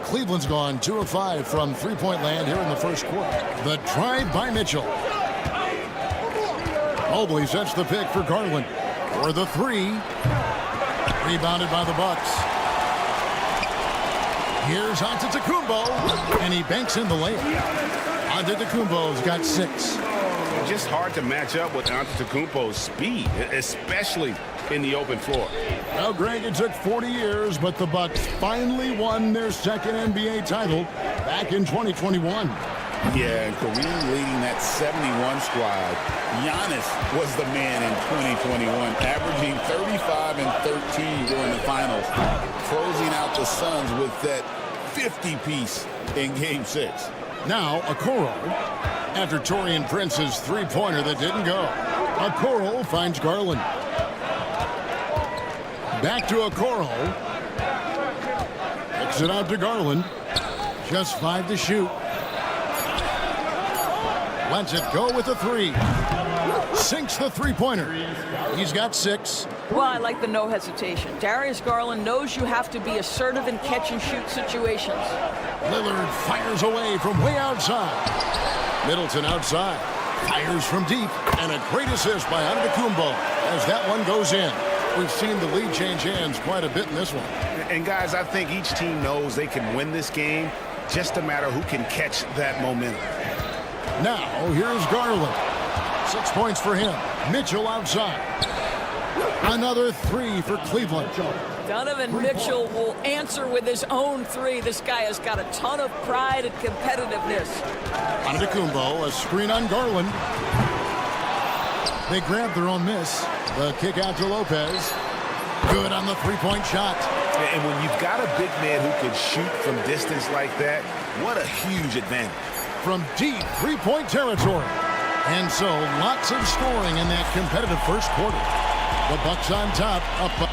Cleveland's gone 2 of 5 from three-point land here in the first quarter. The drive by Mitchell. Mobley sets the pick for Garland. For the 3. Rebounded by the Bucks. Here's Antetokounmpo, and he banks in the layup. Antetokounmpo's got 6. Just hard to match up with Antetokounmpo's speed, especially in the open floor. Well, Greg, it took 40 years, but the Bucks finally won their second NBA title back in 2021. Yeah, and Kareem leading that 71 squad. Giannis was the man in 2021, averaging 35 and 13 during the finals, closing out the Suns with that 50-piece in Game 6. Now, Okoro, after Taurean Prince's three-pointer that didn't go. Okoro finds Garland. Back to Okoro. Kicks it out to Garland. Just 5 to shoot. Lets it go with a 3. Sinks the three-pointer. He's got 6. Well, I like the no hesitation. Darius Garland knows you have to be assertive in catch-and-shoot situations. Lillard fires away from way outside. Middleton outside. Fires from deep. And a great assist by Antetokounmpo as that one goes in. We've seen the lead change hands quite a bit in this one. And, guys, I think each team knows they can win this game. Just a matter who can catch that momentum. Now, here's Garland. 6 points for him. Mitchell outside. Another 3 for Cleveland. Donovan Mitchell will answer with his own 3. This guy has got a ton of pride and competitiveness. Antetokounmpo, a screen on Garland. They grab their own miss. The kick out to Lopez. Good on the three-point shot. And when you've got a big man who can shoot from distance like that, what a huge advantage. From deep three-point territory. And so lots of scoring in that competitive first quarter. The Bucks on top, up.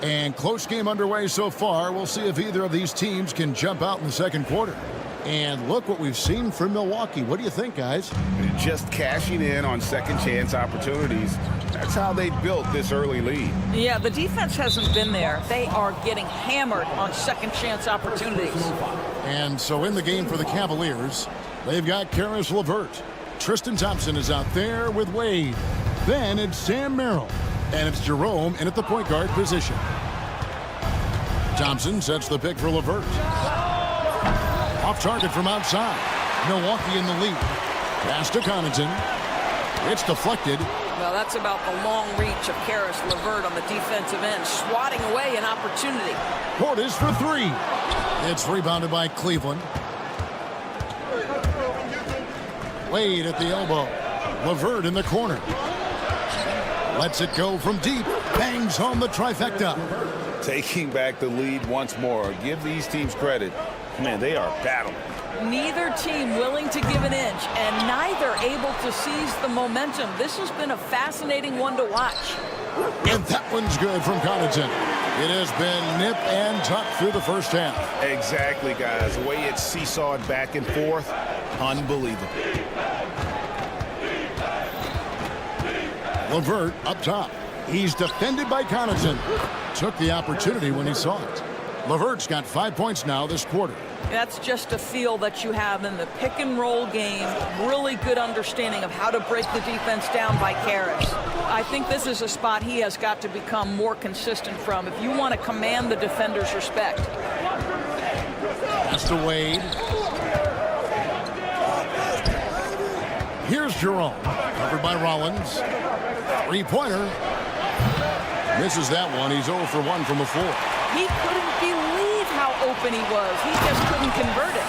And close game underway so far. We'll see if either of these teams can jump out in the second quarter. And look what we've seen from Milwaukee. What do you think, guys? Just cashing in on second chance opportunities. That's how they built this early lead. Yeah, the defense hasn't been there. They are getting hammered on second chance opportunities. And so in the game for the Cavaliers, they've got Karis LeVert. Tristan Thompson is out there with Wade. Then it's Sam Merrill. And it's Jerome in at the point guard position. Thompson sets the pick for LeVert. Off target from outside. Milwaukee in the lead. Pass to Connaughton. It's deflected. Well, that's about the long reach of Karis LeVert on the defensive end, swatting away an opportunity. Portis for 3. It's rebounded by Cleveland. Wade at the elbow. LeVert in the corner. Lets it go from deep. Bangs home the trifecta. Taking back the lead once more. Give these teams credit. Man, they are battling. Neither team willing to give an inch, and neither able to seize the momentum. This has been a fascinating one to watch. And that one's good from Connaughton. It has been nip and tuck through the first half. Exactly, guys. The way it's seesawed back and forth, unbelievable. LeVert up top. He's defended by Connaughton. Took the opportunity when he saw it. LeVert's got 5 points now this quarter. That's just a feel that you have in the pick and roll game. Really good understanding of how to break the defense down by Karis. I think this is a spot he has got to become more consistent from if you want to command the defender's respect. Pass to Wade. Here's Jerome. Covered by Rollins. Three-pointer. Misses that one. He's 0 for 1 from the floor. He couldn't believe how open he was. He just couldn't convert it.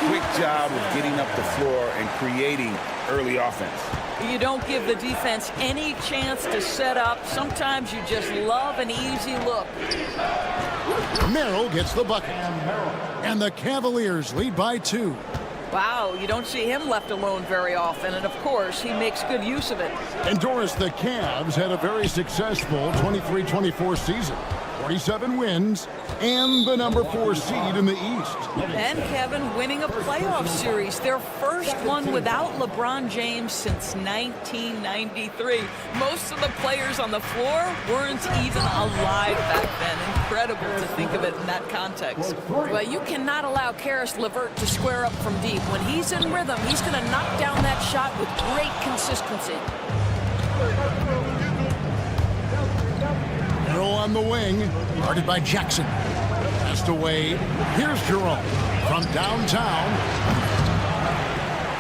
Quick job of getting up the floor and creating early offense. You don't give the defense any chance to set up. Sometimes you just love an easy look. Merrill gets the bucket. And the Cavaliers lead by 2. Wow, you don't see him left alone very often, and of course, he makes good use of it. And Doris, the Cavs had a very successful 23-24 season. 47 wins and the number 4 seed in the East. And Kevin winning a playoff series, their first one without LeBron James since 1993. Most of the players on the floor weren't even alive back then. Incredible to think of it in that context. Well, you cannot allow Karis LeVert to square up from deep. When he's in rhythm, he's going to knock down that shot with great consistency. Merrill on the wing, guarded by Jackson. Pass to Wade. Here's Jerome from downtown.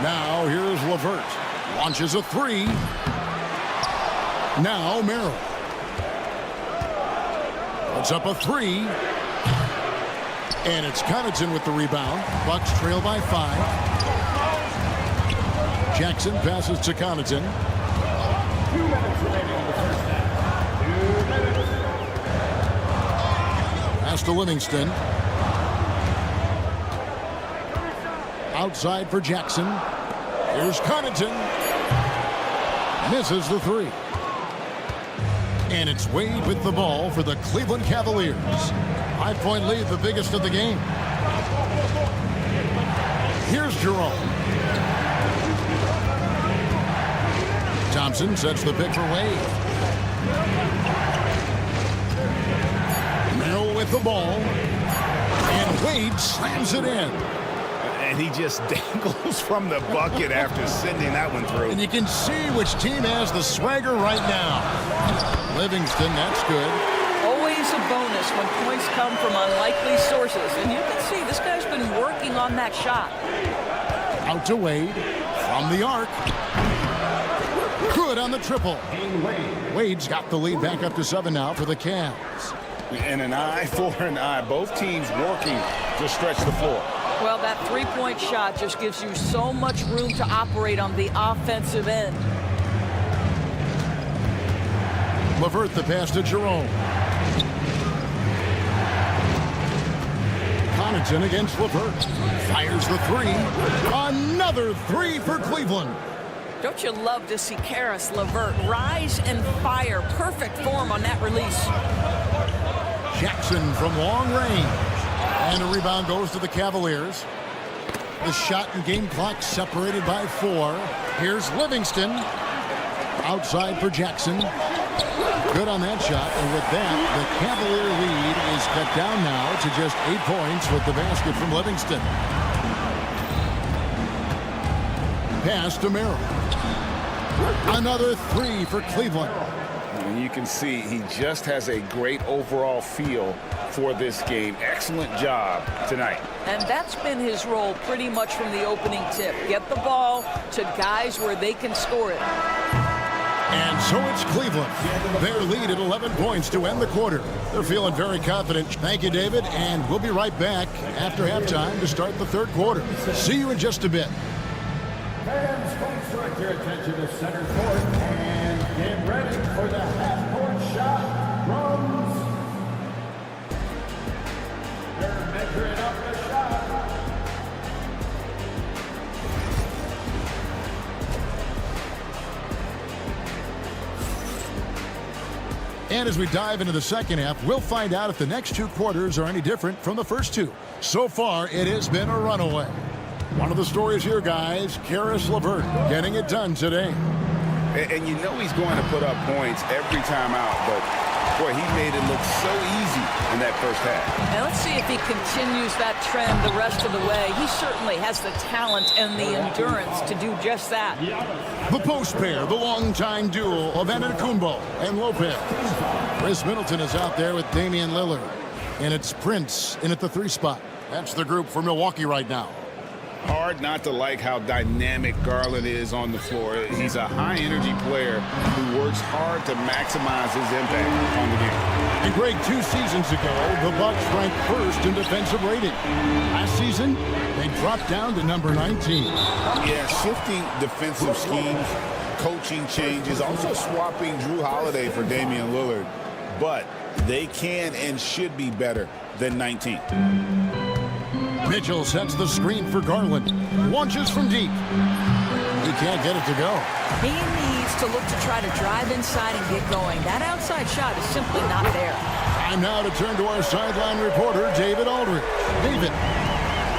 Now here's LeVert. Launches a 3. Now Merrill. Puts up a 3. And it's Connaughton with the rebound. Bucks trail by 5. Jackson passes to Connaughton. 2 minutes remaining in the first half. 2 minutes. Pass to Livingston. Outside for Jackson. Here's Connaughton. Misses the 3. And it's Wade with the ball for the Cleveland Cavaliers. 5-point lead, the biggest of the game. Here's Jerome. Thompson sets the pick for Wade. Merrill with the ball. And Wade slams it in. And he just dangles from the bucket after sending that one through. And you can see which team has the swagger right now. Livingston, that's good. Always a bonus when points come from unlikely sources. And you can see this guy's been working working on that shot. Out to Wade from the arc. Good on the triple. Wade's got the lead back up to 7 now for the Cavs. And an eye for an eye. Both teams working to stretch the floor. Well, that three-point shot just gives you so much room to operate on the offensive end. LeVert the pass to Jerome. Connaughton against LeVert. Fires the three. Another three for Cleveland. Don't you love to see Karis LeVert rise and fire? Perfect form on that release. Jackson from long range. And a rebound goes to the Cavaliers. The shot and game clock separated by 4. Here's Livingston. Outside for Jackson. Good on that shot. And with that, the Cavalier lead is cut down now to just 8 points with the basket from Livingston. Pass to Merrill. Another three for Cleveland. And you can see he just has a great overall feel for this game. Excellent job tonight. And that's been his role pretty much from the opening tip. Get the ball to guys where they can score it. And so it's Cleveland. Their lead at 11 points to end the quarter. They're feeling very confident. Thank you, David. And we'll be right back after halftime to start the third quarter. See you in just a bit. Fans, please direct your attention to center court and get ready for the half-court shot from. They're measuring up the shot. And as we dive into the second half, we'll find out if the next 2 quarters are any different from the first 2. So far, it has been a runaway. One of the stories here, guys, Karis LeVert getting it done today. And you know he's going to put up points every time out, but boy, he made it look so easy in that first half. And let's see if he continues that trend the rest of the way. He certainly has the talent and the endurance to do just that. The post pair, the longtime duo of Antetokounmpo and Lopez. Chris Middleton is out there with Damian Lillard. And it's Prince in at the 3 spot. That's the group for Milwaukee right now. Hard not to like how dynamic Garland is on the floor. He's a high-energy player who works hard to maximize his impact on the game. And Greg, 2 seasons ago, the Bucks ranked first in defensive rating. Last season, they dropped down to number 19. Yeah, shifting defensive schemes, coaching changes, also swapping Drew Holiday for Damian Lillard. But they can and should be better than 19. Mitchell sets the screen for Garland. Launches from deep. He can't get it to go. He needs to look to try to drive inside and get going. That outside shot is simply not there. Time now to turn to our sideline reporter, David Aldridge. David.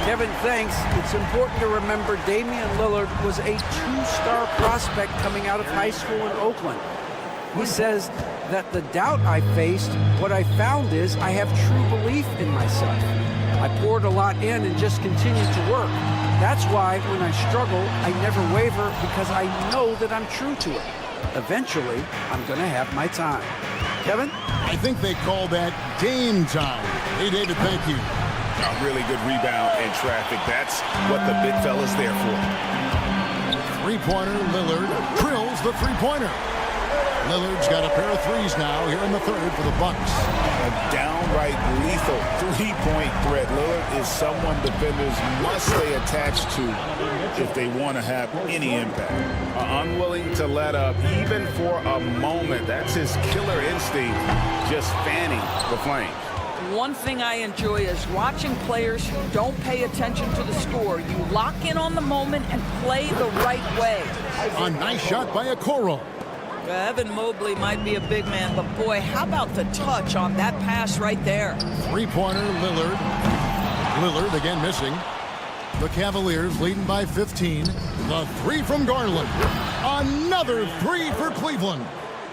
Kevin, thanks. It's important to remember Damian Lillard was a 2-star prospect coming out of high school in Oakland. He says that the doubt I faced, what I found is I have true belief in myself. I poured a lot in and just continued to work. That's why when I struggle, I never waver because I know that I'm true to it. Eventually, I'm going to have my time. Kevin? I think they call that game time. Hey, David, thank you. A really good rebound in traffic. That's what the big fella's there for. 3-pointer, Lillard drills the 3-pointer. Lillard's got a pair of 3s now here in the third for the Bucks. A downright lethal 3-point threat. Lillard is someone defenders must stay attached to if they want to have any impact. Unwilling to let up even for a moment. That's his killer instinct, just fanning the flames. One thing I enjoy is watching players who don't pay attention to the score. You lock in on the moment and play the right way. A nice shot by Okoro. Evan Mobley might be a big man, but boy, how about the touch on that pass right there? 3-pointer, Lillard. Lillard again missing. The Cavaliers leading by 15. The 3 from Garland. Another 3 for Cleveland.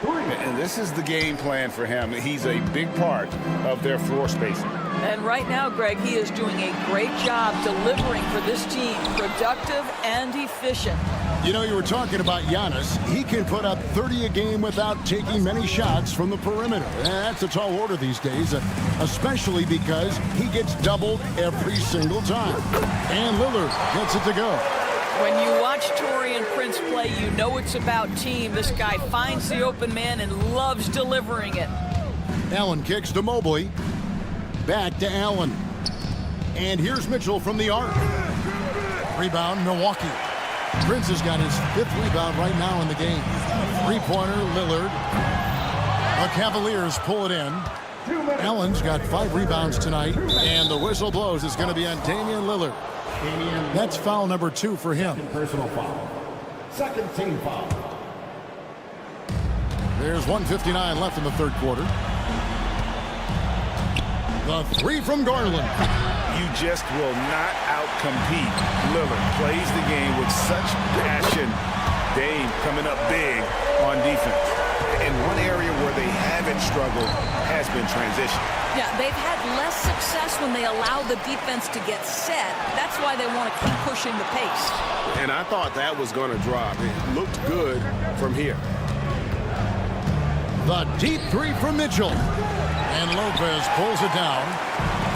And this is the game plan for him. He's a big part of their floor spacing. And right now, Greg, he is doing a great job delivering for this team, productive and efficient. You know, you were talking about Giannis. He can put up 30 a game without taking many shots from the perimeter. And that's a tall order these days, especially because he gets doubled every single time. And Lillard gets it to go. When you watch Taurean Prince play, you know it's about team. This guy finds the open man and loves delivering it. Allen kicks to Mobley. Back to Allen. And here's Mitchell from the arc. Rebound, Milwaukee. Prince has got his 5th rebound right now in the game. Three-pointer, Lillard. The Cavaliers pull it in. Allen's got 5 rebounds tonight. And the whistle blows. It's going to be on Damian Lillard. That's foul number 2 for him. Personal foul. Second team foul. There's 1:59 left in the third quarter. The 3 from Garland. You just will not outcompete Lillard. Plays the game with such passion. Dame coming up big on defense. And one area where they haven't struggled has been transition. Yeah, they've had less success when they allow the defense to get set. That's why they want to keep pushing the pace. And I thought that was going to drop. It looked good from here. The deep 3 from Mitchell. And Lopez pulls it down.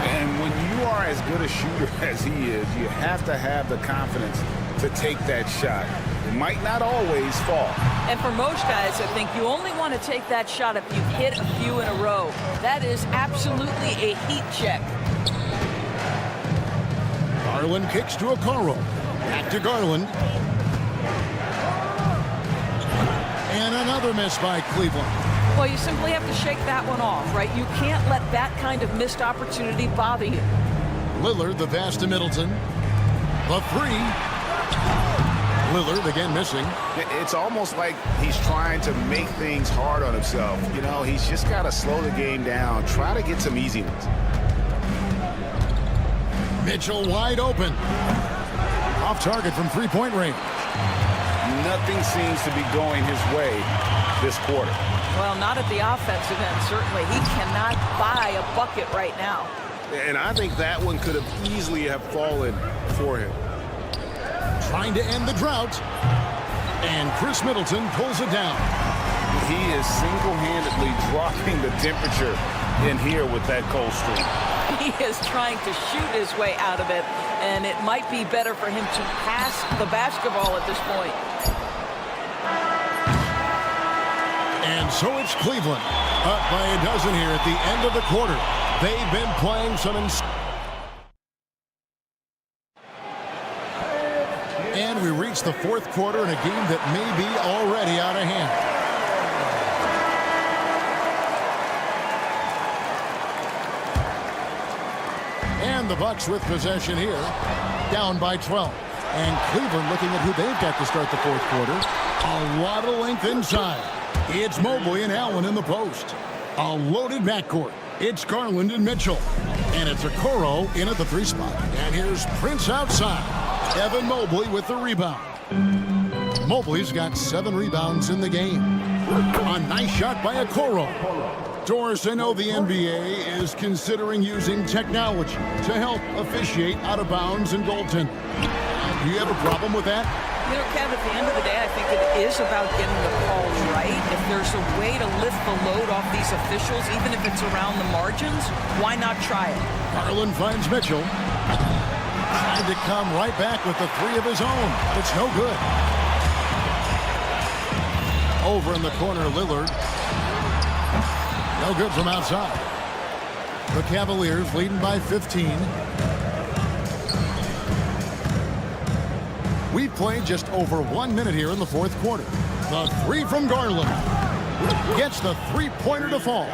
And when you are as good a shooter as he is, you have to have the confidence to take that shot. It might not always fall. And for most guys, I think you only want to take that shot if you've hit a few in a row. That is absolutely a heat check. Garland kicks to Okoro. Back to Garland. And another miss by Cleveland. Well, you simply have to shake that one off, right? You can't let that kind of missed opportunity bother you. Lillard, the pass to Middleton. The 3. Lillard again missing. It's almost like he's trying to make things hard on himself. You know, he's just got to slow the game down, try to get some easy ones. Mitchell wide open. Off target from 3-point range. Nothing seems to be going his way this quarter. Well, not at the offensive end, certainly. He cannot buy a bucket right now. And I think that one could have easily have fallen for him. Trying to end the drought. And Chris Middleton pulls it down. He is single-handedly dropping the temperature in here with that cold streak. He is trying to shoot his way out of it, and it might be better for him to pass the basketball at this point. And so it's Cleveland, up by a dozen here at the end of the quarter. They've been playing some and we reach the fourth quarter in a game that may be already out of hand. And the Bucks with possession here, down by 12. And Cleveland looking at who they've got to start the fourth quarter. A lot of length inside. It's Mobley and Allen in the post. A loaded backcourt. It's Garland and Mitchell. And it's Okoro in at the 3 spot. And here's Prince outside. Evan Mobley with the rebound. Mobley's got 7 rebounds in the game. A nice shot by Okoro. Doris, I know the NBA is considering using technology to help officiate out of bounds and goaltending. Do you have a problem with that? You know, Kev, at the end of the day, I think it is about getting the calls right. If there's a way to lift the load off these officials, even if it's around the margins, why not try it? Garland finds Mitchell. Trying to come right back with the 3 of his own. It's no good. Over in the corner, Lillard. No good from outside. The Cavaliers leading by 15. We've played just over 1 minute here in the fourth quarter. The 3 from Garland. Gets the 3-pointer to fall.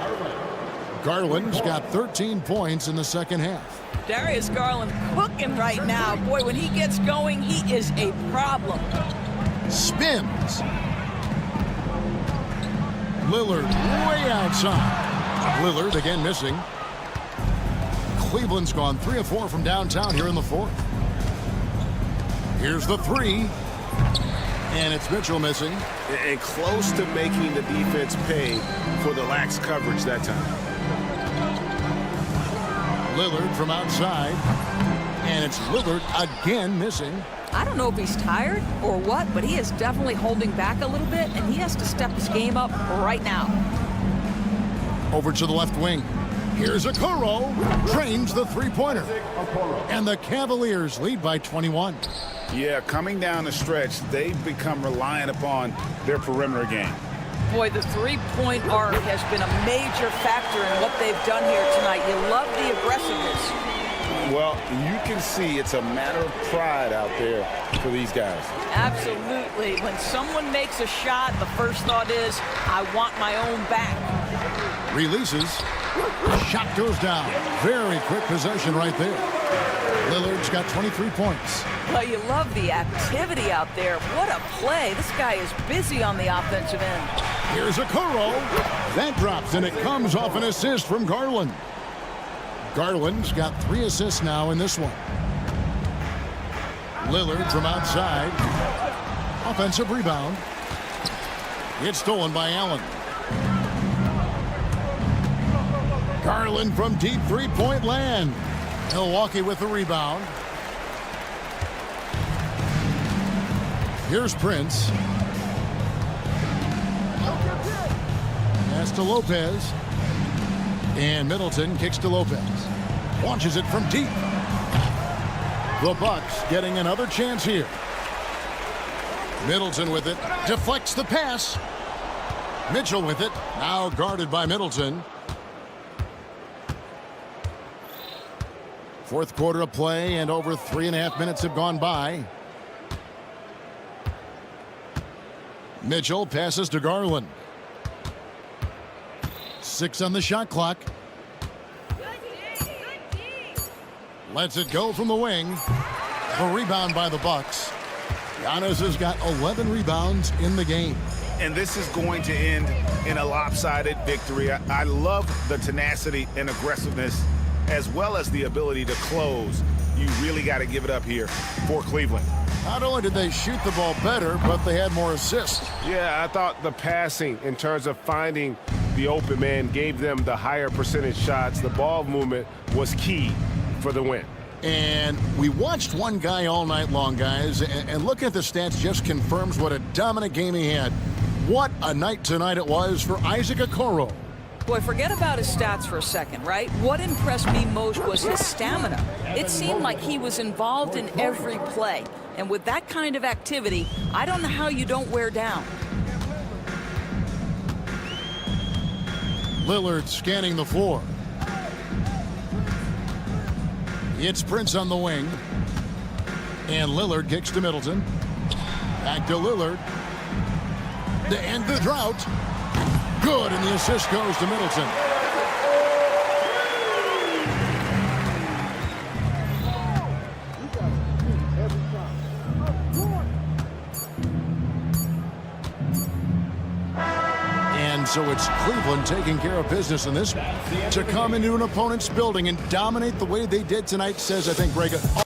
Garland's got 13 points in the second half. Darius Garland cooking right now. Boy, when he gets going, he is a problem. Spins. Lillard way outside. Lillard again missing. Cleveland's gone 3 of 4 from downtown here in the fourth. Here's the 3. And it's Mitchell missing. And close to making the defense pay for the lax coverage that time. Lillard from outside. And it's Lillard again missing. I don't know if he's tired or what, but he is definitely holding back a little bit, and he has to step his game up right now. Over to the left wing. Here's Okoro. Drains the three-pointer. And the Cavaliers lead by 21. Yeah, coming down the stretch, they've become reliant upon their perimeter game. Boy, the three-point arc has been a major factor in what they've done here tonight. You love the aggressiveness. Well, you can see it's a matter of pride out there for these guys. Absolutely. When someone makes a shot, the first thought is, I want my own back. Releases. Shot goes down. Very quick possession right there. Lillard's got 23 points. Well, you love the activity out there. What a play. This guy is busy on the offensive end. Here's Okoro. That drops, and it comes off an assist from Garland. Garland's got 3 assists now in this one. Lillard from outside. Offensive rebound. It's stolen by Allen. Garland from deep three-point land. Milwaukee with the rebound. Here's Prince. Pass to Lopez. And Middleton kicks to Lopez. Launches it from deep. The Bucks getting another chance here. Middleton with it. Deflects the pass. Mitchell with it. Now guarded by Middleton. Fourth quarter of play, and over 3.5 minutes have gone by. Mitchell passes to Garland. 6 on the shot clock. Lets it go from the wing. A rebound by the Bucks. Giannis has got 11 rebounds in the game. And this is going to end in a lopsided victory. I love the tenacity and aggressiveness, as well as the ability to close. You really got to give it up here for Cleveland. Not only did they shoot the ball better, but they had more assists. Yeah, I thought the passing in terms of finding the open man gave them the higher percentage shots. The ball movement was key for the win. And we watched one guy all night long, guys, and looking at the stats just confirms what a dominant game he had. What a night tonight it was for Isaac Okoro. Boy, forget about his stats for a second, right? What impressed me most was his stamina. It seemed like he was involved in every play. And with that kind of activity, I don't know how you don't wear down. Lillard scanning the floor. It's Prince on the wing. And Lillard kicks to Middleton. Back to Lillard. To end the drought. Good, and the assist goes to Middleton. And so it's Cleveland taking care of business in this one. To come into an opponent's building and dominate the way they did tonight says, I think, Brega.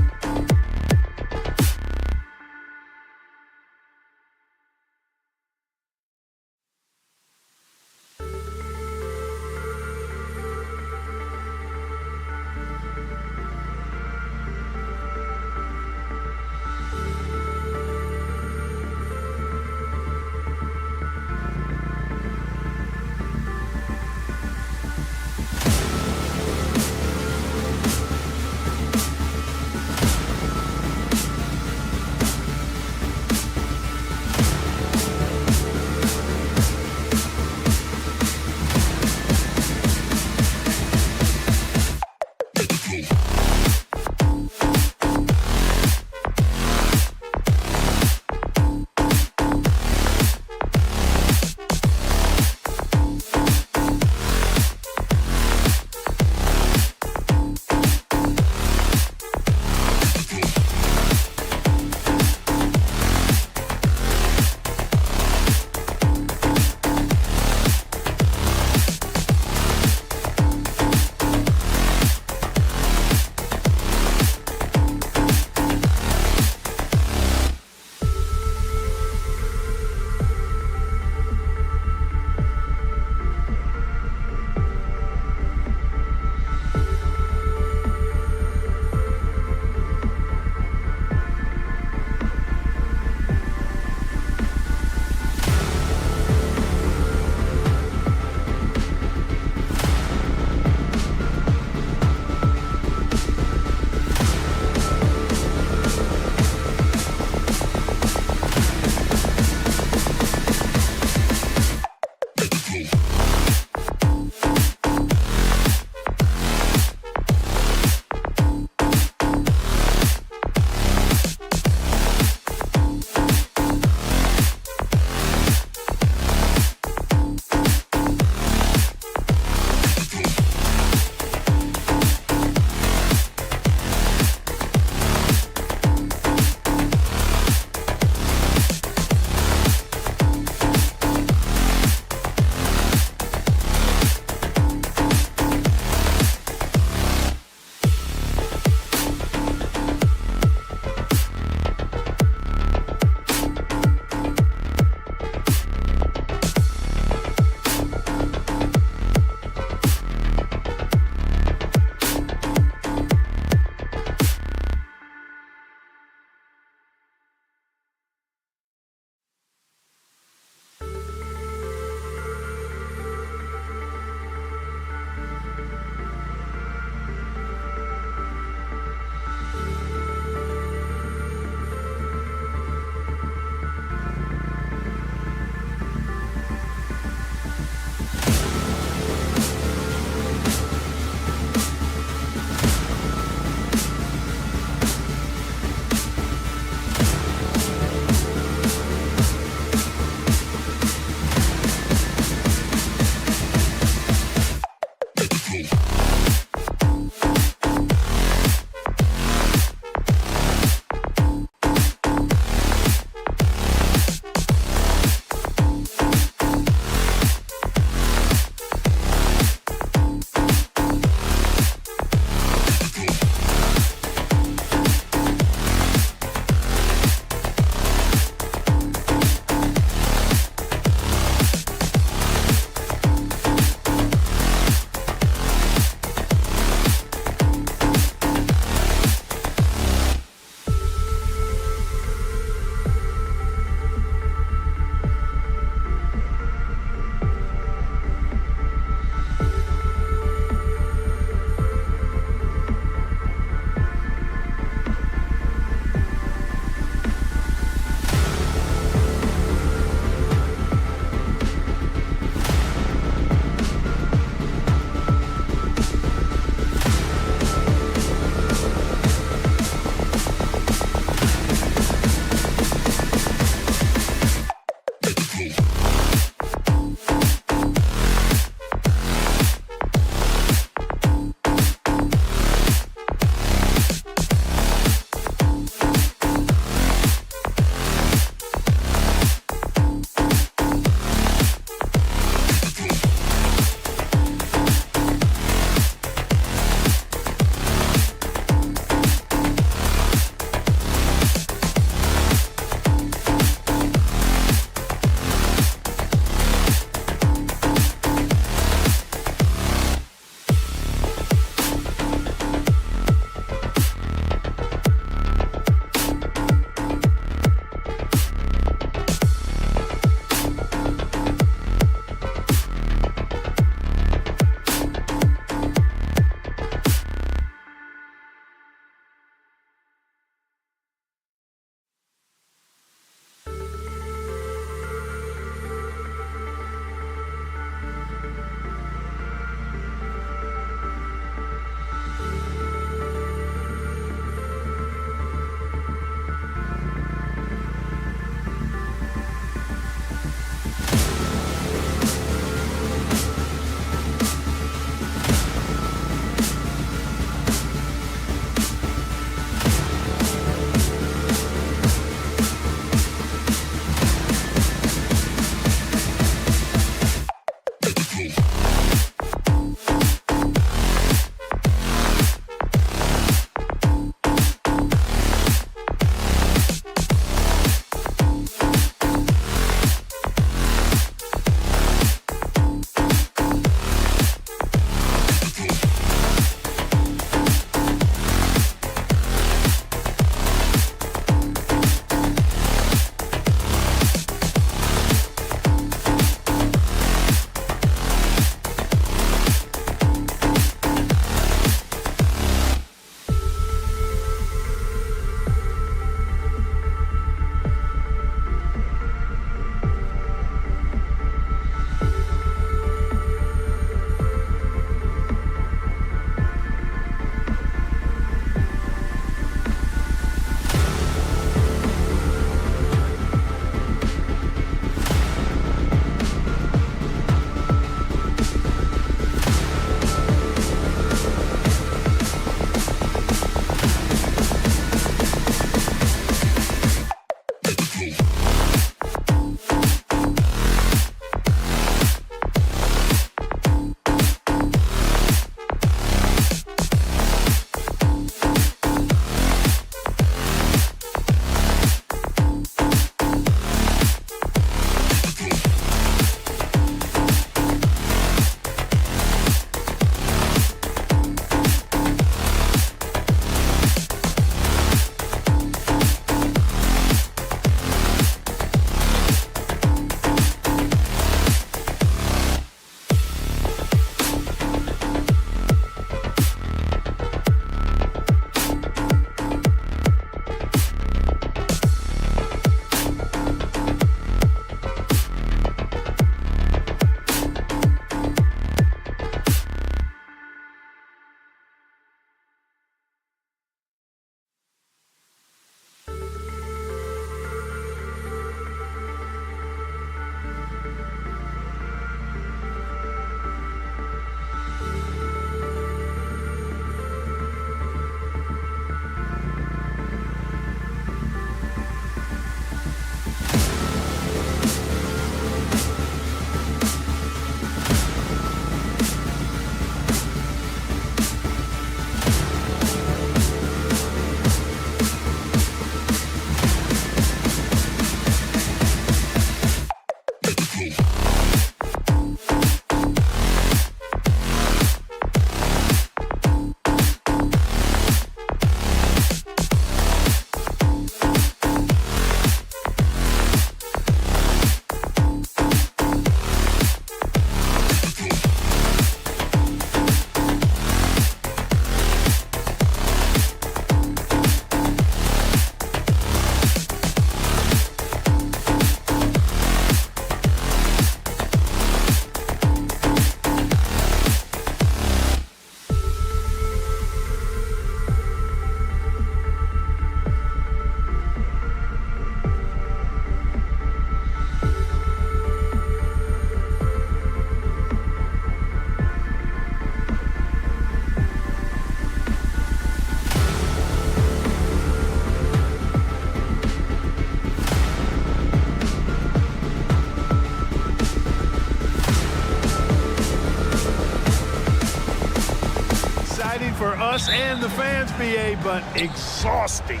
for us and the fans, BA, but exhausting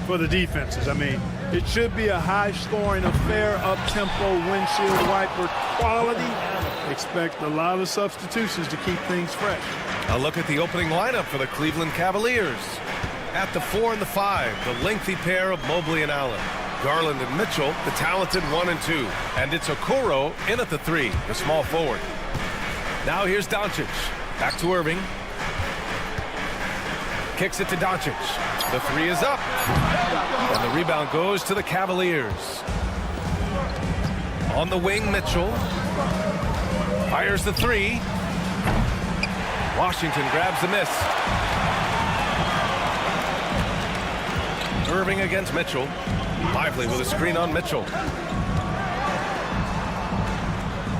for the defenses. I mean, it should be a high-scoring affair, up-tempo, windshield wiper quality. Expect a lot of substitutions to keep things fresh. A look at the opening lineup for the Cleveland Cavaliers. At the 4 and the 5, the lengthy pair of Mobley and Allen. Garland and Mitchell, the talented 1 and 2. And it's Okoro in at the 3, the small forward. Now here's Doncic. Back to Irving. Kicks it to Doncic. The 3 is up. And the rebound goes to the Cavaliers. On the wing, Mitchell. Fires the 3. Washington grabs the miss. Irving against Mitchell. Lively with a screen on Mitchell.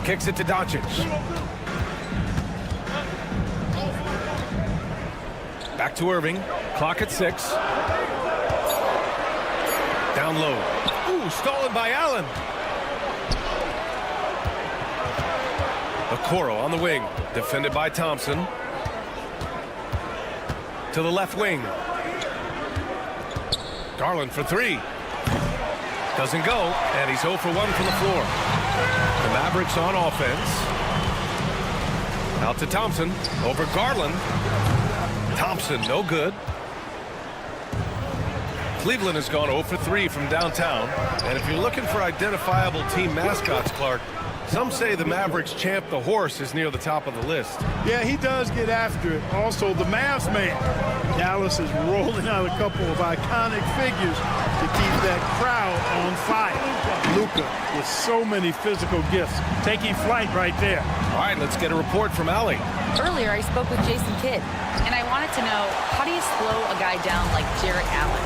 Kicks it to Doncic. Back to Irving. Clock at 6. Down low. Ooh, stolen by Allen. Okoro on the wing. Defended by Thompson. To the left wing. Garland for 3. Doesn't go, and he's 0 for 1 from the floor. The Mavericks on offense. Out to Thompson. Over Garland. Thompson, no good. Cleveland has gone 0 for 3 from downtown. And if you're looking for identifiable team mascots, Clark, some say the Mavericks champ, the horse, is near the top of the list. Yeah, he does get after it. Also, the Mavs man. Dallas is rolling out a couple of iconic figures to keep that crowd on fire. Luka with so many physical gifts, taking flight right there. All right, let's get a report from Allie. Earlier, I spoke with Jason Kidd, and I wanted to know, how do you slow a guy down like Jarrett Allen?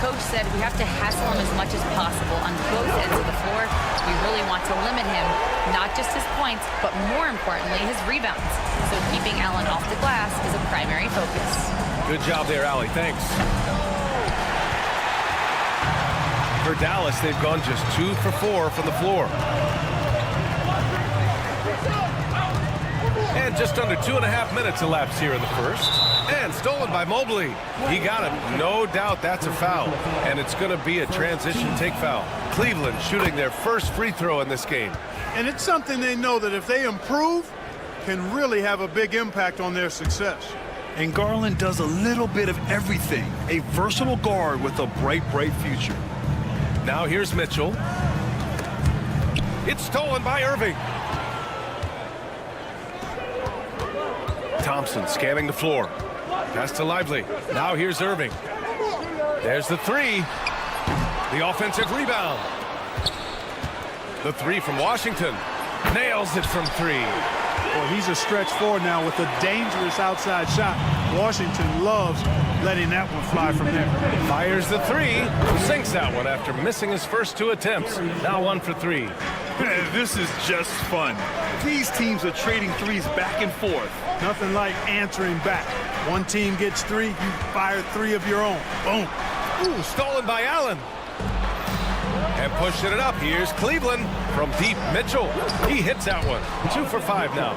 Coach said we have to hassle him as much as possible on both ends of the floor. We really want to limit him, not just his points, but more importantly, his rebounds. So keeping Allen off the glass is a primary focus. Good job there, Allie. Thanks. For Dallas, they've gone just 2 for 4 from the floor. And just under 2.5 minutes elapsed here in the first. And stolen by Mobley. He got it. No doubt that's a foul. And it's going to be a transition take foul. Cleveland shooting their first free throw in this game. And it's something they know that if they improve, can really have a big impact on their success. And Garland does a little bit of everything. A versatile guard with a bright, bright future. Now here's Mitchell. It's stolen by Irving. Thompson scanning the floor. Pass to Lively. Now here's Irving. There's the 3. The offensive rebound. The 3 from Washington. Nails it from 3. Well, he's a stretch forward now with a dangerous outside shot. Washington loves letting that one fly from there. Fires the 3. Sinks that one after missing his first 2 attempts. Now 1 for 3. This is just fun. These teams are trading threes back and forth. Nothing like answering back. One team gets 3, you fire 3 of your own. Boom. Ooh, stolen by Allen. And pushing it up. Here's Cleveland from deep. Mitchell. He hits that one. 2 for 5 now.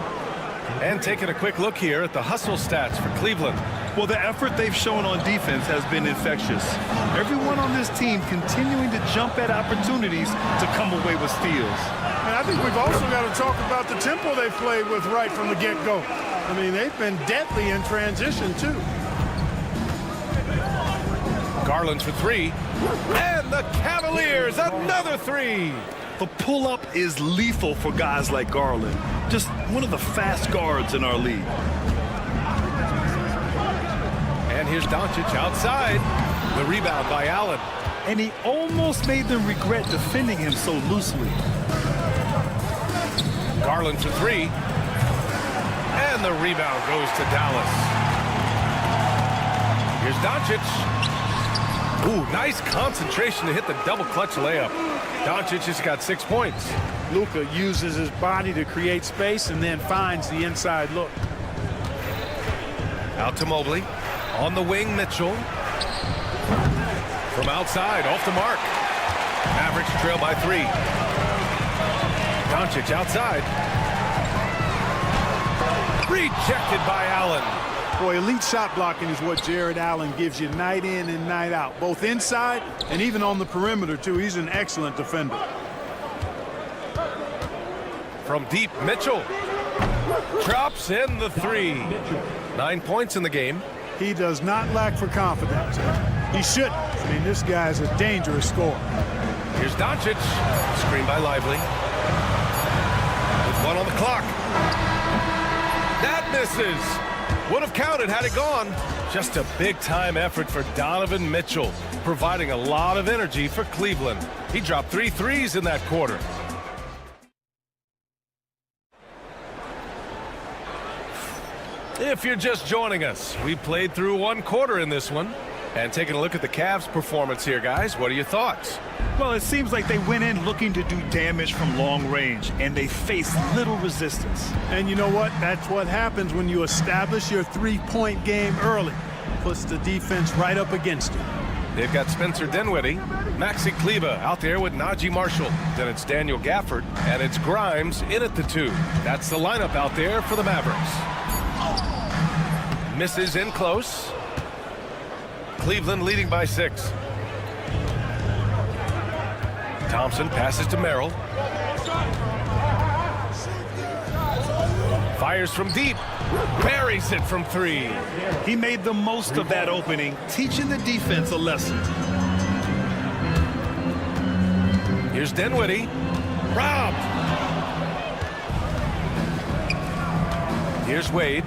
And taking a quick look here at the hustle stats for Cleveland. Well, the effort they've shown on defense has been infectious. Everyone on this team continuing to jump at opportunities to come away with steals. And I think we've also got to talk about the tempo they played with right from the get-go. I mean, they've been deadly in transition, too. Garland for 3. And the Cavaliers, another 3. The pull-up is lethal for guys like Garland. Just one of the fast guards in our league. And here's Doncic outside. The rebound by Allen. And he almost made them regret defending him so loosely. Garland for 3. And the rebound goes to Dallas. Here's Doncic. Ooh, nice concentration to hit the double clutch layup. Doncic has got 6 points. Luka uses his body to create space and then finds the inside look. Out to Mobley. On the wing, Mitchell. From outside, off the mark. Mavericks trail by 3. Doncic outside. Rejected by Allen. Boy, elite shot blocking is what Jared Allen gives you night in and night out, both inside and even on the perimeter, too. He's an excellent defender. From deep, Mitchell drops in the 3. 9 points in the game. He does not lack for confidence. He shouldn't. I mean, this guy's a dangerous scorer. Here's Doncic. Screen by Lively. With 1 on the clock. That misses. Would have counted had it gone. Just a big-time effort for Donovan Mitchell, providing a lot of energy for Cleveland. He dropped 3 threes in that quarter. If you're just joining us, we played through 1 quarter in this one. And taking a look at the Cavs' performance here, guys, what are your thoughts? Well, it seems like they went in looking to do damage from long range, and they faced little resistance. And you know what? That's what happens when you establish your three-point game early. Puts the defense right up against it. They've got Spencer Dinwiddie, Maxi Kleber out there with Najee Marshall. Then it's Daniel Gafford, and it's Grimes in at the 2. That's the lineup out there for the Mavericks. Misses in close. Cleveland leading by 6. Thompson passes to Merrill. Fires from deep. Buries it from 3. He made the most of that opening, teaching the defense a lesson. Here's Dinwiddie. Robbed. Here's Wade.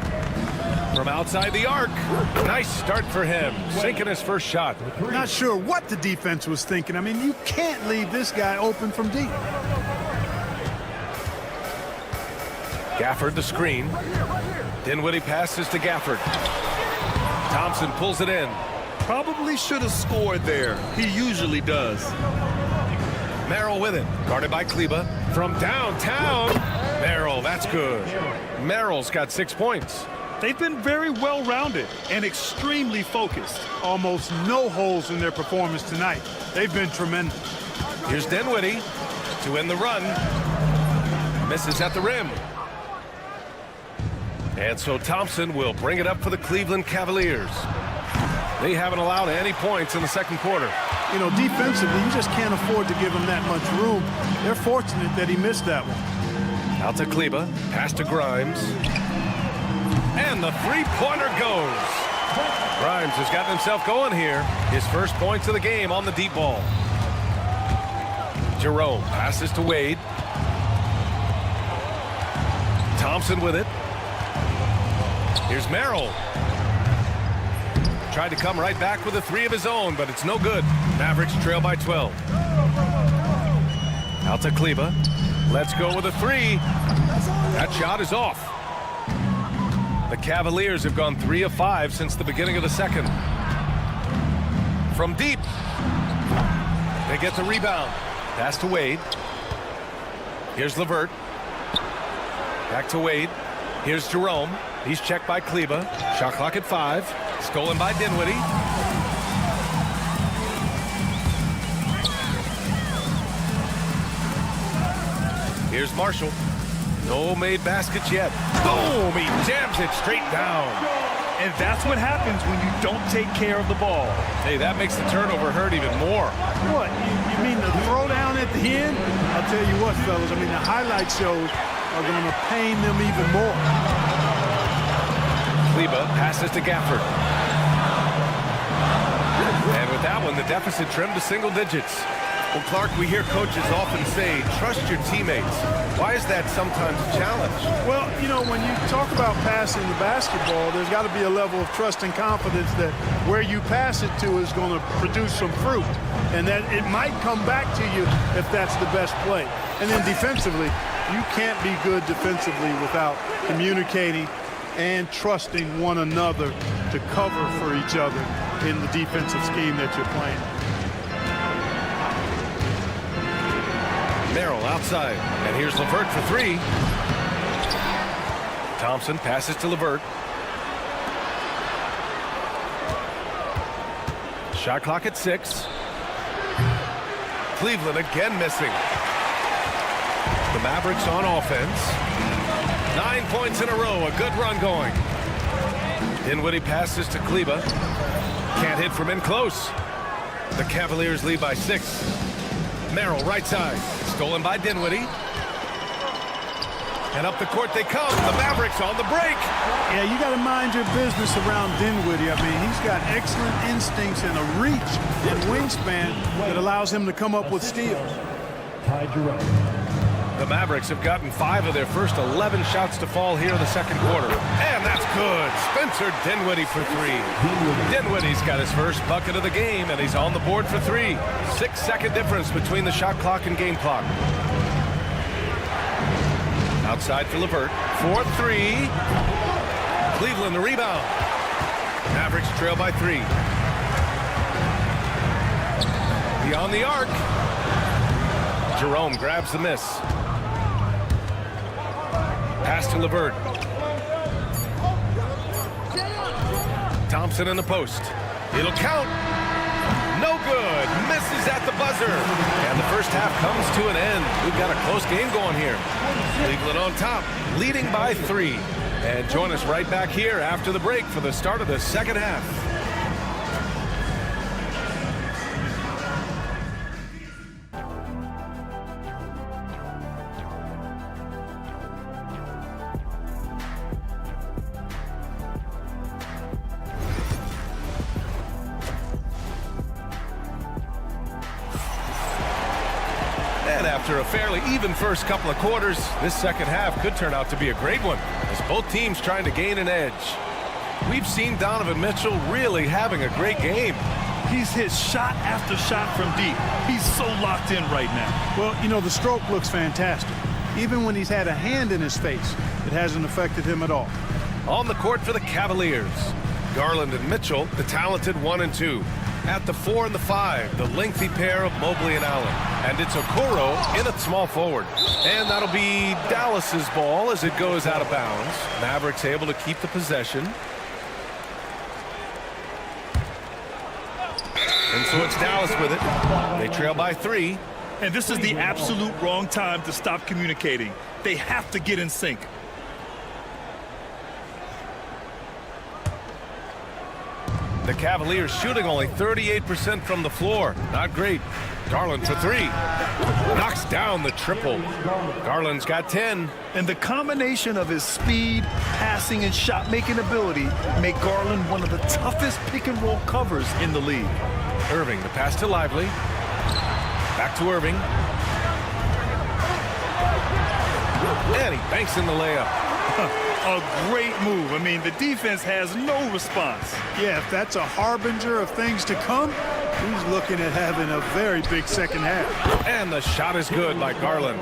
From outside the arc. Nice start for him. Sinking his first shot. Not sure what the defense was thinking. I mean, you can't leave this guy open from deep. Gafford the screen. Dinwiddie passes to Gafford. Thompson pulls it in. Probably should have scored there. He usually does. Merrill with it. Guarded by Kleber. From downtown. Merrill, that's good. Merrill's got 6 points. They've been very well-rounded and extremely focused. Almost no holes in their performance tonight. They've been tremendous. Here's Dinwiddie to end the run. Misses at the rim. And so Thompson will bring it up for the Cleveland Cavaliers. They haven't allowed any points in the second quarter. You know, defensively, you just can't afford to give him that much room. They're fortunate that he missed that one. Out to Kleber. Pass to Grimes. And the three-pointer goes. Grimes has gotten himself going here. His first points of the game on the deep ball. Jerome passes to Wade. Thompson with it. Here's Merrill. Tried to come right back with a 3 of his own, but it's no good. Mavericks trail by 12. Out to Kleber. Let's go with a 3. That shot is off. The Cavaliers have gone 3 of 5 since the beginning of the second. From deep. They get the rebound. Pass to Wade. Here's LeVert. Back to Wade. Here's Jerome. He's checked by Kleber. Shot clock at 5. Stolen by Dinwiddie. Here's Marshall. No made baskets yet. Boom! He jams it straight down. And that's what happens when you don't take care of the ball. Hey, that makes the turnover hurt even more. What? You mean the throwdown at the end? I'll tell you what, fellas. I mean, the highlight shows are going to pain them even more. Kleber passes to Gafford. And with that one, the deficit trimmed to single digits. Well, Clark, we hear coaches often say, trust your teammates. Why is that sometimes a challenge? Well, you know, when you talk about passing the basketball, there's got to be a level of trust and confidence that where you pass it to is going to produce some fruit. And that it might come back to you if that's the best play. And then defensively, you can't be good defensively without communicating and trusting one another to cover for each other in the defensive scheme that you're playing. Merrill outside, and here's LeVert for 3. Thompson passes to LeVert. Shot clock at 6. Cleveland again missing. The Mavericks on offense. 9 points in a row, a good run going. Dinwiddie passes to Kleba. Can't hit from in close. The Cavaliers lead by 6. Merrill, right side. Stolen by Dinwiddie. And up the court they come. The Mavericks on the break. Yeah, you got to mind your business around Dinwiddie. I mean, he's got excellent instincts and a reach and wingspan that allows him to come up with steals. The Mavericks have gotten 5 of their first 11 shots to fall here in the second quarter. And that's good. Spencer Dinwiddie for 3. Dinwiddie's got his first bucket of the game, and he's on the board for 3. 6-second difference between the shot clock and game clock. Outside for LeVert. 4-3. Cleveland the rebound. Mavericks trail by 3. Beyond the arc. Jerome grabs the miss. Pass to LeVert. Thompson in the post. It'll count. No good. Misses at the buzzer. And the first half comes to an end. We've got a close game going here. Cleveland on top, leading by 3. And join us right back here after the break for the start of the second half. And after a fairly even first couple of quarters, this second half could turn out to be a great one as both teams trying to gain an edge. We've seen Donovan Mitchell really having a great game. He's hit shot after shot from deep. He's so locked in right now. Well, you know, the stroke looks fantastic. Even when he's had a hand in his face, it hasn't affected him at all. On the court for the Cavaliers, Garland and Mitchell, the talented 1 and 2. At the 4 and the 5, the lengthy pair of Mobley and Allen. And it's Okoro in at small forward. And that'll be Dallas's ball as it goes out of bounds. Mavericks able to keep the possession. And so it's Dallas with it. They trail by 3. And this is the absolute wrong time to stop communicating. They have to get in sync. The Cavaliers shooting only 38% from the floor. Not great. Garland for 3. Knocks down the triple. Garland's got 10. And the combination of his speed, passing, and shot-making ability make Garland one of the toughest pick-and-roll covers in the league. Irving, the pass to Lively. Back to Irving. And he banks in the layup. A great move. I mean, the defense has no response. Yeah, if that's a harbinger of things to come, he's looking at having a very big second half. And the shot is good by Garland.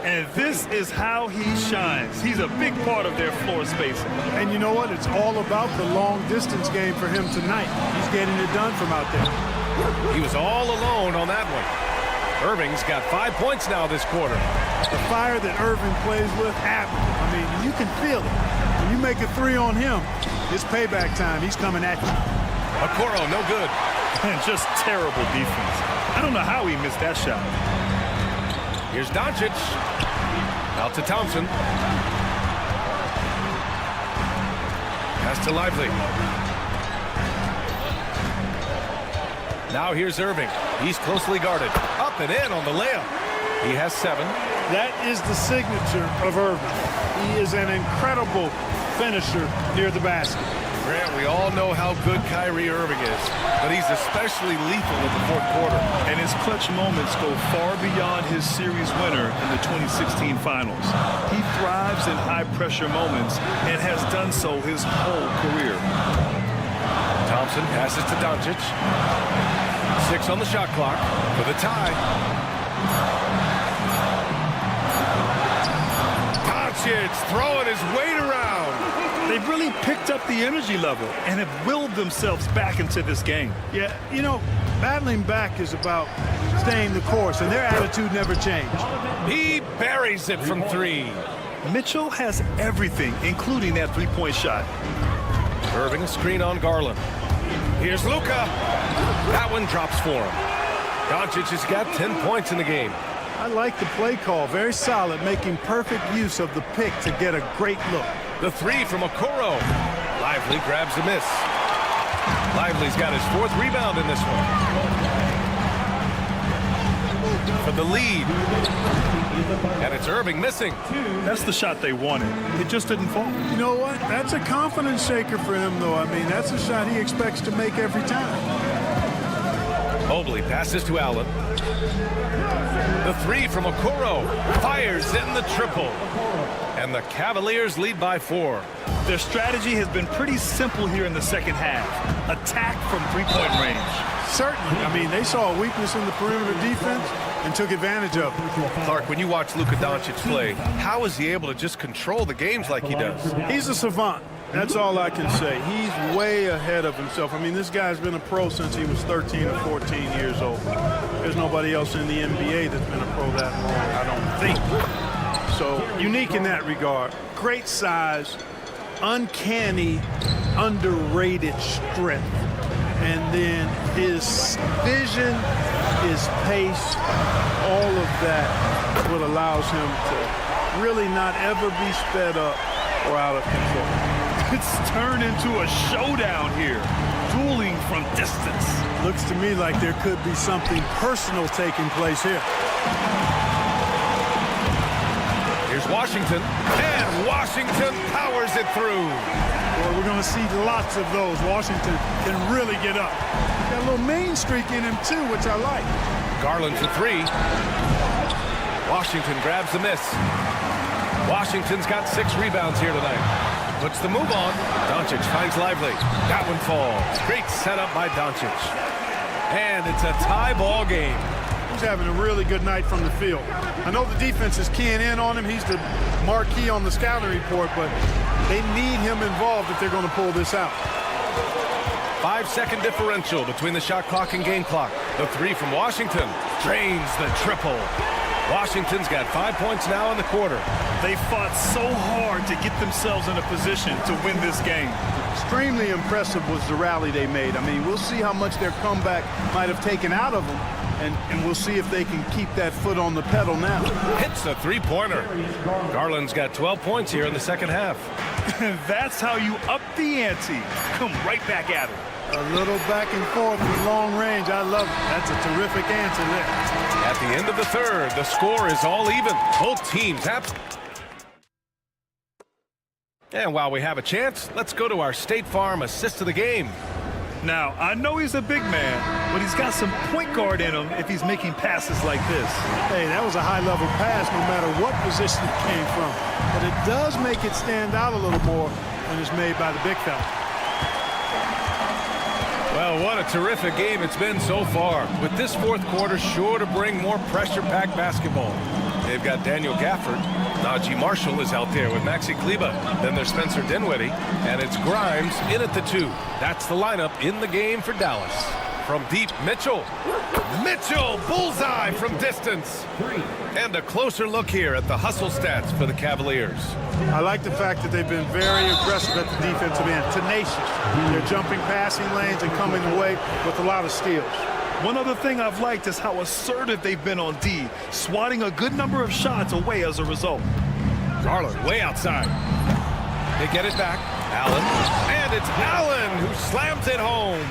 And this is how he shines. He's a big part of their floor spacing. And you know what? It's all about the long-distance game for him tonight. He's getting it done from out there. He was all alone on that one. Irving's got 5 points now this quarter. The fire that Irving plays with, I mean, you can feel it. When you make a 3 on him, it's payback time. He's coming at you. Okoro, no good. And just terrible defense. I don't know how he missed that shot. Here's Doncic. Out to Thompson. Pass to Lively. Now here's Irving. He's closely guarded. Up and in on the layup. He has 7. That is the signature of Irving. He is an incredible finisher near the basket. Grant, we all know how good Kyrie Irving is, but he's especially lethal in the fourth quarter. And his clutch moments go far beyond his series winner in the 2016 finals. He thrives in high-pressure moments and has done so his whole career. Thompson passes to Doncic. 6 on the shot clock for the tie. Doncic throwing his weight around. They've really picked up the energy level and have willed themselves back into this game. Yeah, you know, battling back is about staying the course, and their attitude never changed. He buries it from 3. Mitchell has everything, including that three-point shot. Irving, a screen on Garland. Here's Luka. That one drops for him. Doncic has got 10 points in the game. I like the play call. Very solid, making perfect use of the pick to get a great look. The 3 from Okoro. Lively grabs a miss. Lively's got his 4th rebound in this one. For the lead. And it's Irving missing. That's the shot they wanted. It just didn't fall. You know what? That's a confidence shaker for him, though. I mean, that's a shot he expects to make every time. Mobley passes to Allen. The 3 from Okoro fires in the triple. And the Cavaliers lead by 4. Their strategy has been pretty simple here in the second half. Attack from three-point range. Certainly. I mean, they saw a weakness in the perimeter defense and took advantage of it. Clark, when you watch Luka Doncic play, how is he able to just control the games like he does? He's a savant. That's all I can say. He's way ahead of himself. I mean, this guy's been a pro since he was 13 or 14 years old. There's nobody else in the NBA that's been a pro that long, I don't think. So, unique in that regard. Great size, uncanny, underrated strength. And then his vision, his pace, all of that is what allows him to really not ever be sped up or out of control. It's turned into a showdown here. Dueling from distance. Looks to me like there could be something personal taking place here. Here's Washington, and Washington powers it through. Boy, we're going to see lots of those. Washington can really get up. Got a little main streak in him, too, which I like. Garland for 3. Washington grabs the miss. Washington's got 6 rebounds here tonight. Puts the move on. Doncic finds Lively. That one falls. Great setup by Doncic. And it's a tie ball game. He's having a really good night from the field. I know the defense is keying in on him. He's the marquee on the scouting report, but they need him involved if they're going to pull this out. 5-second differential between the shot clock and game clock. The 3 from Washington drains the triple. Washington's got 5 points now in the quarter. They fought so hard to get themselves in a position to win this game. Extremely impressive was the rally they made. I mean, we'll see how much their comeback might have taken out of them, and we'll see if they can keep that foot on the pedal now. Hits a 3-pointer. Garland's got 12 points here in the second half. That's how you up the ante. Come right back at it. A little back and forth from long range. I love it. That's a terrific answer there. At the end of the third, the score is all even. Both teams have. And while we have a chance, let's go to our State Farm assist of the game. Now, I know he's a big man, but he's got some point guard in him if he's making passes like this. Hey, that was a high-level pass no matter what position it came from. But it does make it stand out a little more when it's made by the big fella. Well, what a terrific game it's been so far. With this fourth quarter sure to bring more pressure-packed basketball. They've got Daniel Gafford. Najee Marshall is out there with Maxi Kleba. Then there's Spencer Dinwiddie. And it's Grimes in at the 2. That's the lineup in the game for Dallas. From deep, Mitchell. Mitchell, bullseye from distance. And a closer look here at the hustle stats for the Cavaliers. I like the fact that they've been very aggressive at the defensive end, tenacious. They're jumping passing lanes and coming away with a lot of steals. One other thing I've liked is how assertive they've been on D, swatting a good number of shots away as a result. Garland way outside. They get it back. Allen. And it's Allen who slams it home.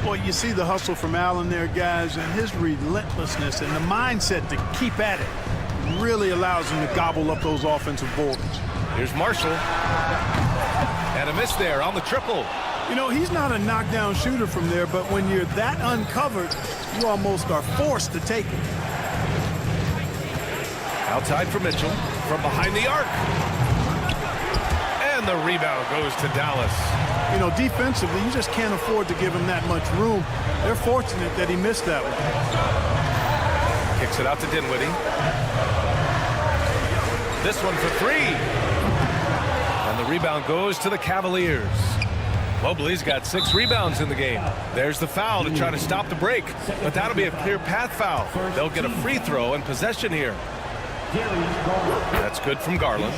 Well, you see the hustle from Allen there, guys, and his relentlessness and the mindset to keep at it really allows him to gobble up those offensive boards. Here's Marshall. And a miss there on the triple. You know, he's not a knockdown shooter from there, but when you're that uncovered, you almost are forced to take it. Outside for Mitchell. From behind the arc. And the rebound goes to Dallas. You know, defensively, you just can't afford to give him that much room. They're fortunate that he missed that one. Kicks it out to Dinwiddie. This one for 3. And the rebound goes to the Cavaliers. Mobley's got 6 rebounds in the game. There's the foul to try to stop the break. But that'll be a clear path foul. They'll get a free throw and possession here. That's good from Garland.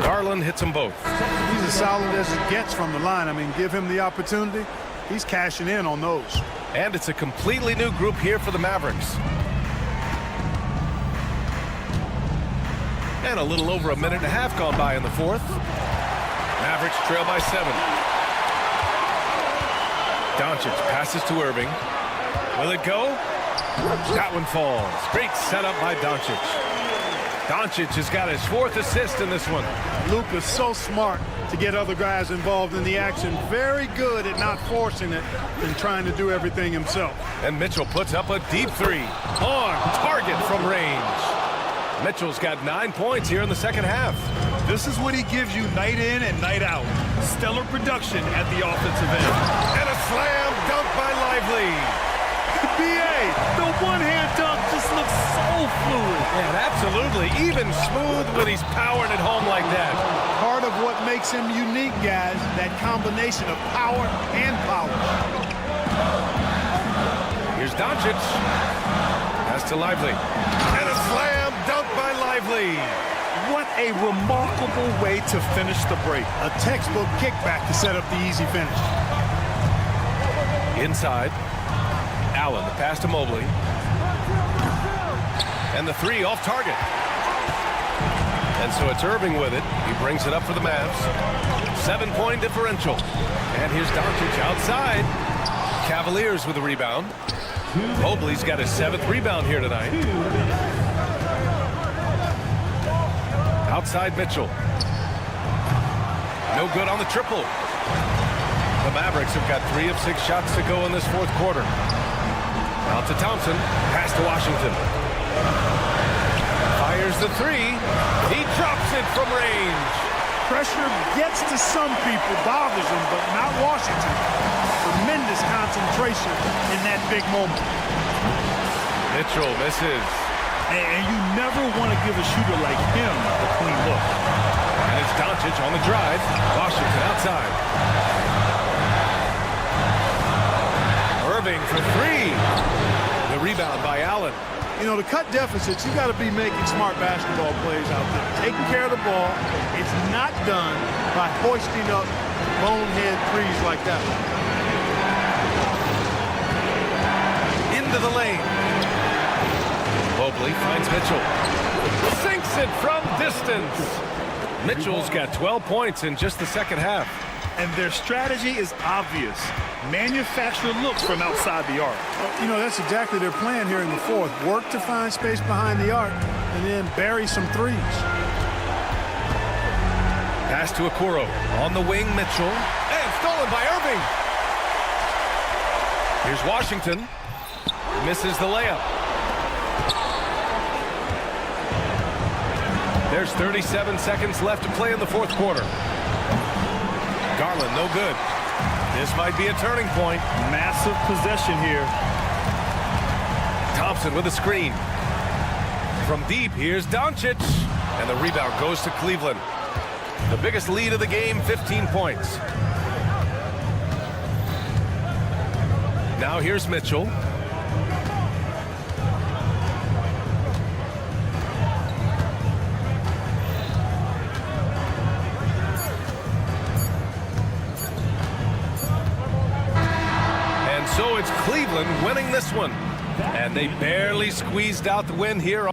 Garland hits them both. He's as solid as it gets from the line. I mean, give him the opportunity. He's cashing in on those. And it's a completely new group here for the Mavericks. And a little over a minute and a half gone by in the fourth. Mavericks trail by 7. Doncic passes to Irving. Will it go? That one falls. Great setup by Doncic. Doncic has got his 4th assist in this one. Luka's so smart to get other guys involved in the action. Very good at not forcing it and trying to do everything himself. And Mitchell puts up a deep 3. On target from range. Mitchell's got 9 points here in the second half. This is what he gives you night in and night out. Stellar production at the offensive end. And a slam dunk by Lively. BA, the one-hand dunk just looks so fluid. Yeah, absolutely. Even smooth when he's powering it home like that. Part of what makes him unique, guys, that combination of power and power. Here's Doncic. Pass to Lively. And a slam dunk by Lively. What a remarkable way to finish the break. A textbook kickback to set up the easy finish. Inside. Allen, the pass to Mobley. And the 3 off target. And so it's Irving with it. He brings it up for the Mavs. 7-point differential. And here's Doncic outside. Cavaliers with a rebound. Mobley's got his 7th rebound here tonight. Outside Mitchell. No good on the triple. The Mavericks have got 3 of 6 shots to go in this fourth quarter. Out to Thompson. Pass to Washington. Fires the 3. He drops it from range. Pressure gets to some people, bothers them, but not Washington. Tremendous concentration in that big moment. Mitchell misses. And you never want to give a shooter like him a clean look. And it's Doncic on the drive. Washington outside. Irving for 3. The rebound by Allen. You know, to cut deficits, you got to be making smart basketball plays out there. Taking care of the ball. It's not done by hoisting up bonehead threes like that. Into the lane. Mobley finds Mitchell. Sinks it from distance. Mitchell's got 12 points in just the second half. And their strategy is obvious. Manufacture looks from outside the arc. You know, that's exactly their plan here in the fourth. Work to find space behind the arc and then bury some threes. Pass to Okoro. On the wing, Mitchell. And stolen by Irving. Here's Washington. Misses the layup. There's 37 seconds left to play in the fourth quarter. Garland, no good. This might be a turning point. Massive possession here. Thompson with a screen. From deep, here's Doncic. And the rebound goes to Cleveland. The biggest lead of the game, 15 points. Now here's Mitchell. So it's Cleveland winning this one. And they barely squeezed out the win here.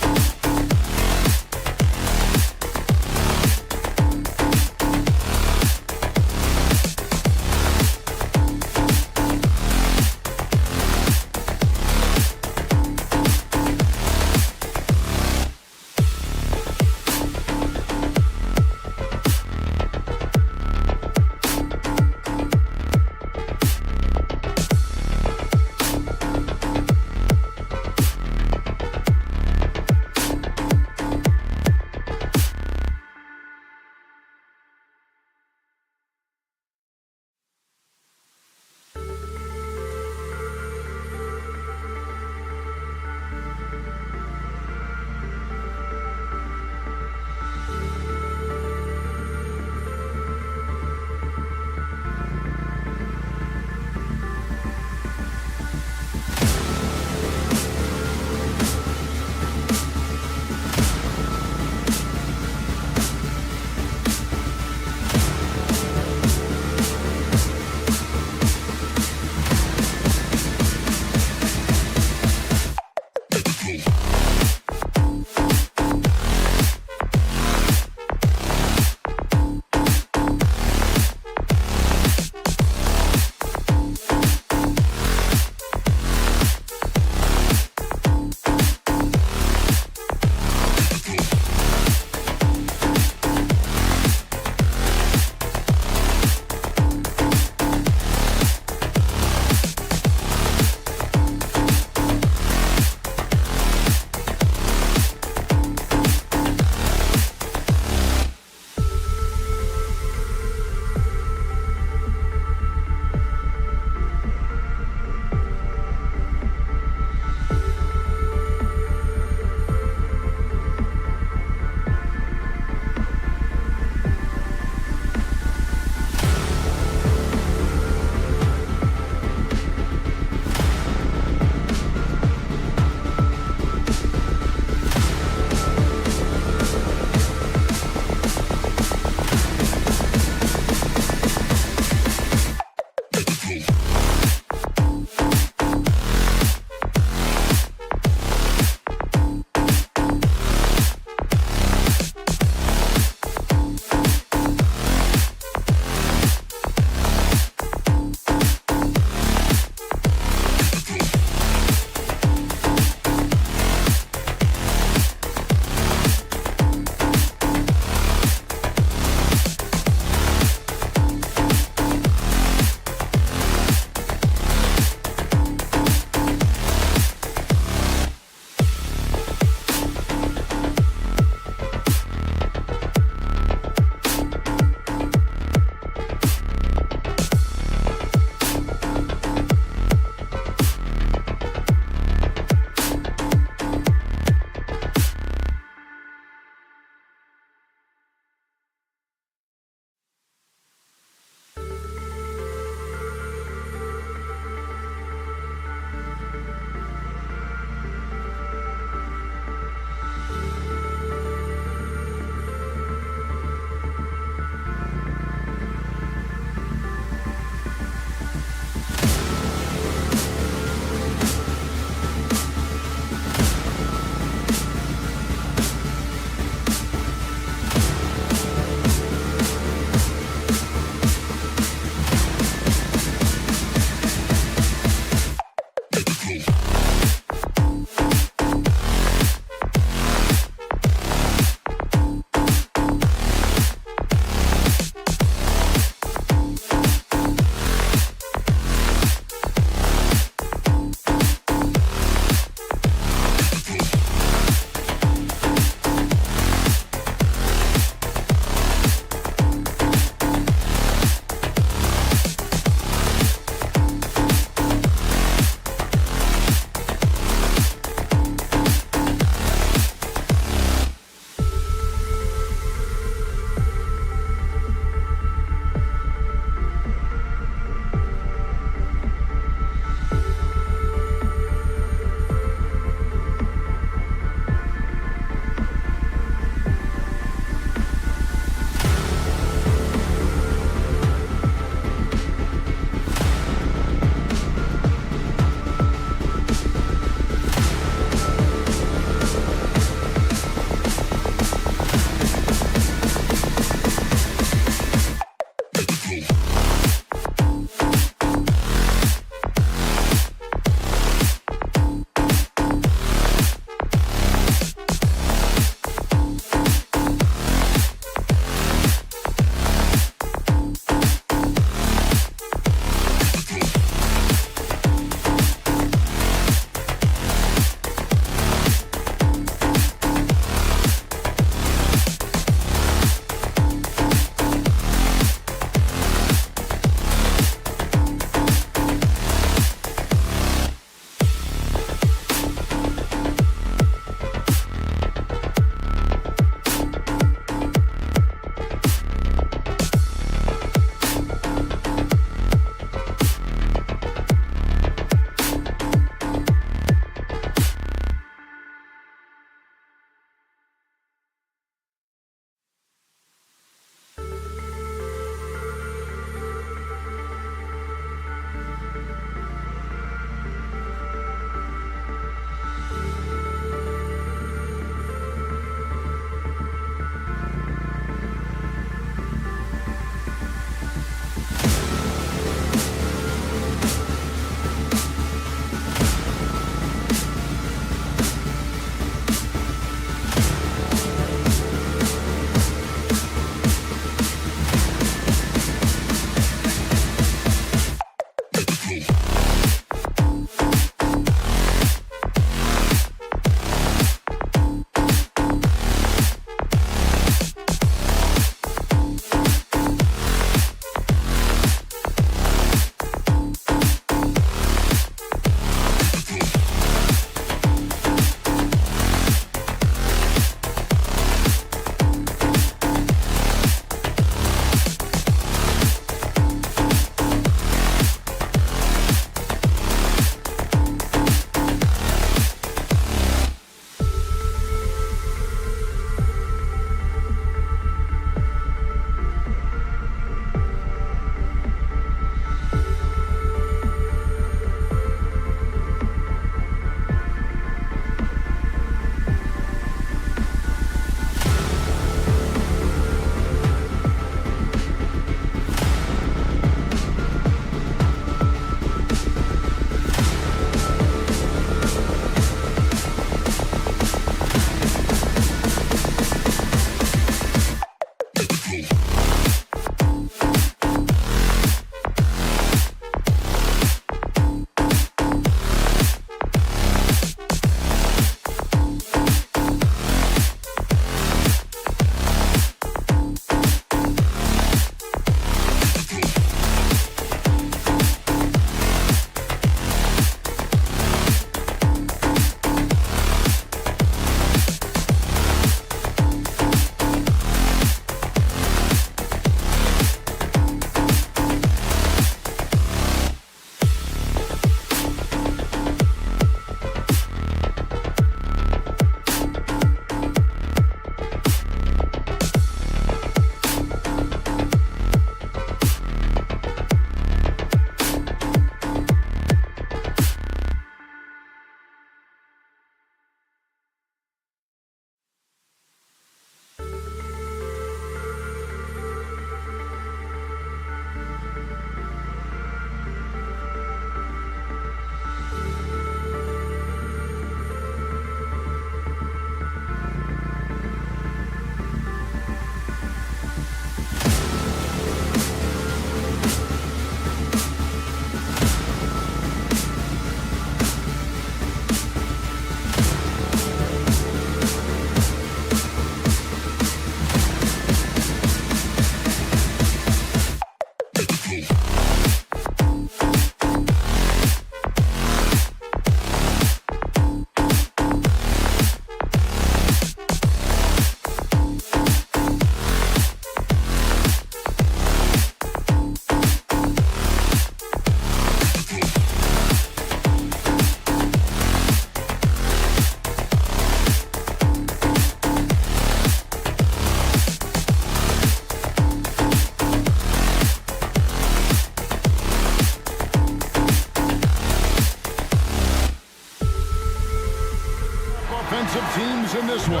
defensive teams in this one.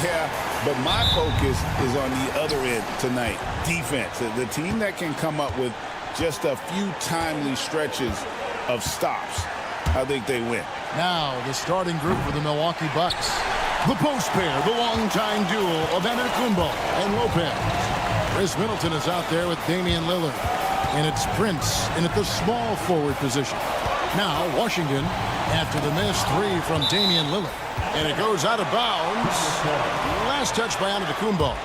Yeah, but my focus is on the other end tonight, defense. The team that can come up with just a few timely stretches of stops, I think they win. Now, the starting group for the Milwaukee Bucks. The post pair, the longtime duo of Antetokounmpo and Lopez. Chris Middleton is out there with Damian Lillard. And it's Prince in at the small forward position. Now, Washington after the missed three from Damian Lillard. And it goes out of bounds. Last touch by Antetokounmpo.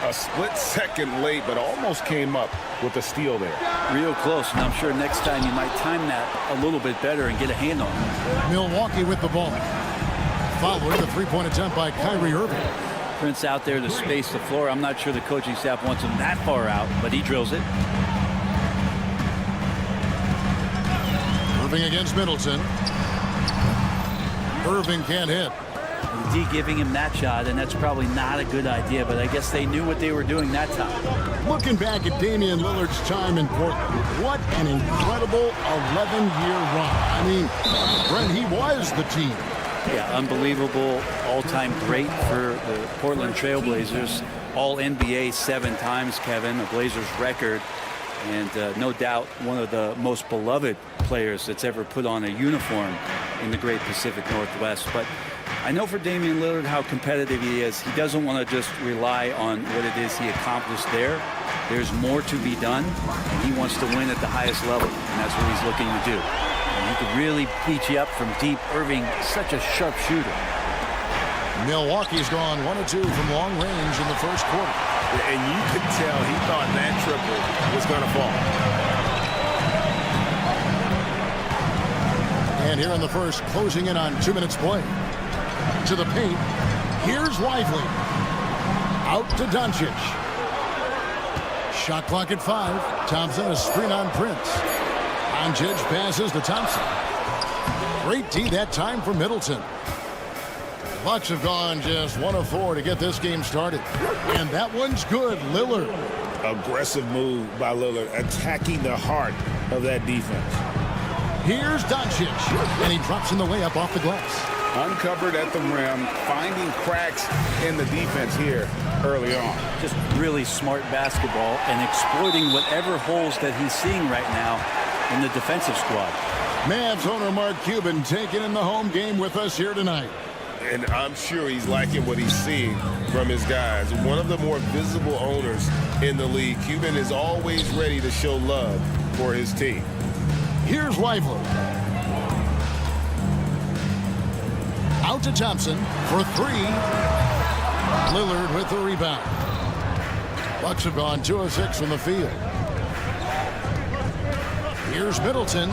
A split second late, but almost came up with a steal there. Real close, and I'm sure next time you might time that a little bit better and get a hand on it. Milwaukee with the ball. Following the three-point attempt by Kyrie Irving. Prince out there to space the floor. I'm not sure the coaching staff wants him that far out, but he drills it. Irving against Middleton. Irving can't hit. D giving him that shot, and that's probably not a good idea, but I guess they knew what they were doing that time. Looking back at Damian Lillard's time in Portland, what an incredible 11-year run. I mean, Brent, he was the team. Yeah, unbelievable, all-time great for the Portland Trailblazers. All-NBA 7 times, Kevin, a Blazers record. And no doubt one of the most beloved players that's ever put on a uniform in the great Pacific Northwest. But I know for Damian Lillard how competitive he is. He doesn't want to just rely on what it is he accomplished there. There's more to be done, and he wants to win at the highest level, and that's what he's looking to do. And he could really beat you up from deep. Irving, such a sharp shooter. Milwaukee's gone 1 of 2 from long range in the first quarter. And you could tell he thought that triple was going to fall. And here in the first, closing in on 2 minutes play. To the paint. Here's Lively. Out to Doncic. Shot clock at 5. Thompson, a screen on Prince. Doncic passes to Thompson. Great D that time for Middleton. Bucks have gone just 1 of 4 to get this game started. And that one's good. Lillard. Aggressive move by Lillard, attacking the heart of that defense. Here's Doncic. And he drops in the layup off the glass. Uncovered at the rim, finding cracks in the defense here early on. Just really smart basketball and exploiting whatever holes that he's seeing right now in the defensive squad. Mavs owner Mark Cuban taking in the home game with us here tonight. And I'm sure he's liking what he's seeing from his guys. One of the more visible owners in the league. Cuban is always ready to show love for his team. Here's Lively. Out to Thompson for 3. Lillard with the rebound. Bucks have gone 2 of 6 from the field. Here's Middleton.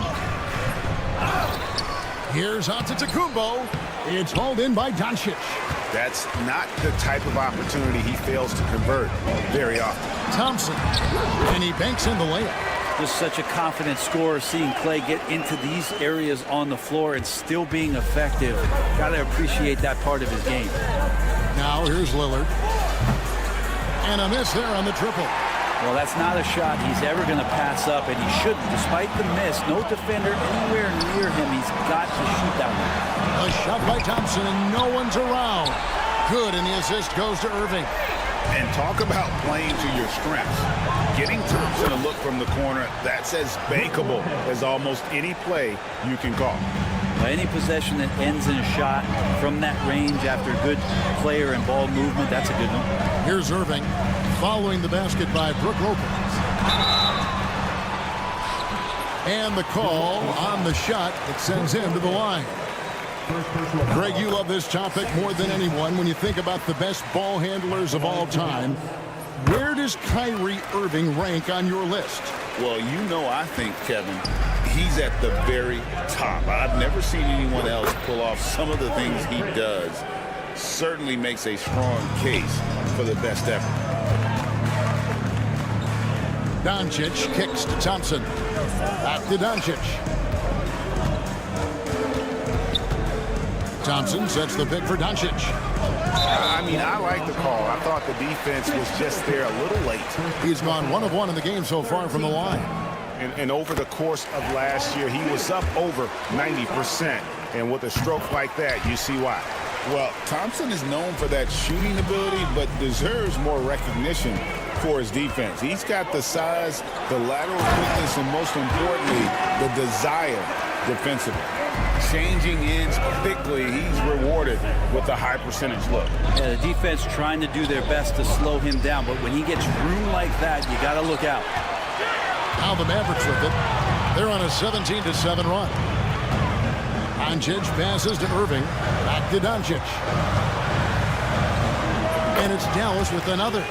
Here's Antetokounmpo. It's hauled in by Doncic. That's not the type of opportunity he fails to convert very often. Thompson. And he banks in the layup. Just such a confident scorer, seeing Clay get into these areas on the floor and still being effective. Got to appreciate that part of his game. Now here's Lillard. And a miss there on the triple. Well, that's not a shot he's ever going to pass up, and he shouldn't. Despite the miss, no defender anywhere near him. He's got to shoot that one. A shot by Thompson, and no one's around. Good, and the assist goes to Irving. And talk about playing to your strengths. Getting Thompson to look from the corner, that's as bankable as almost any play you can call. Any possession that ends in a shot from that range after good player and ball movement, that's a good one. Here's Irving following the basket by Brook Lopez. And the call on the shot that sends him to the line. Greg, you love this topic more than anyone when you think about the best ball handlers of all time. Where does Kyrie Irving rank on your list? Well, you know, I think, Kevin, he's at the very top. I've never seen anyone else pull off some of the things he does. Certainly makes a strong case for the best ever. Doncic kicks to Thompson. Back to Doncic. Thompson sets the pick for Doncic. I mean, I like the call. I thought the defense was just there a little late. He's gone 1 of 1 in the game so far from the line. And over the course of last year, he was up over 90%. And with a stroke like that, you see why. Well, Thompson is known for that shooting ability, but deserves more recognition for his defense. He's got the size, the lateral quickness, and most importantly, the desire defensively. Changing ends quickly, he's rewarded with a high percentage look. Yeah, the defense trying to do their best to slow him down, but when he gets room like that, you got to look out. Now the Mavericks with it. They're on a 17-7 run. Doncic passes to Irving. Back to Doncic. And it's Dallas with another.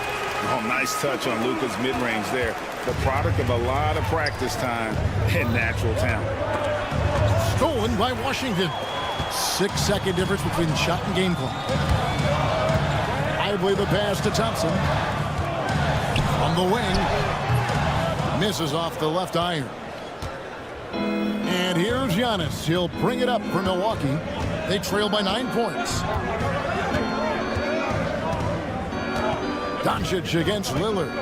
Oh, nice touch on Luka's mid-range there. The product of a lot of practice time and natural talent. Stolen by Washington. 6-second difference between shot and game clock. Lively the pass to Thompson. On the wing. Misses off the left iron. And here's Giannis. He'll bring it up for Milwaukee. They trail by 9 points. Doncic against Lillard.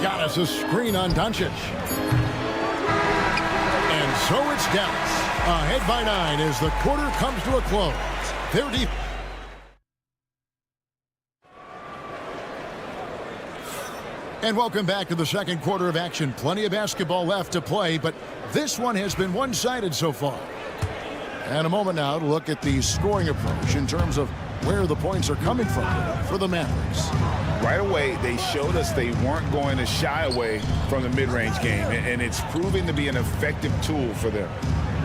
Giannis a screen on Doncic. And so it's Dallas. Ahead by 9 as the quarter comes to a close. Their defense. And welcome back to the second quarter of action. Plenty of basketball left to play, but this one has been one-sided so far. And a moment now to look at the scoring approach in terms of where the points are coming from for the Mavericks. Right away, they showed us they weren't going to shy away from the mid-range game, and it's proving to be an effective tool for them.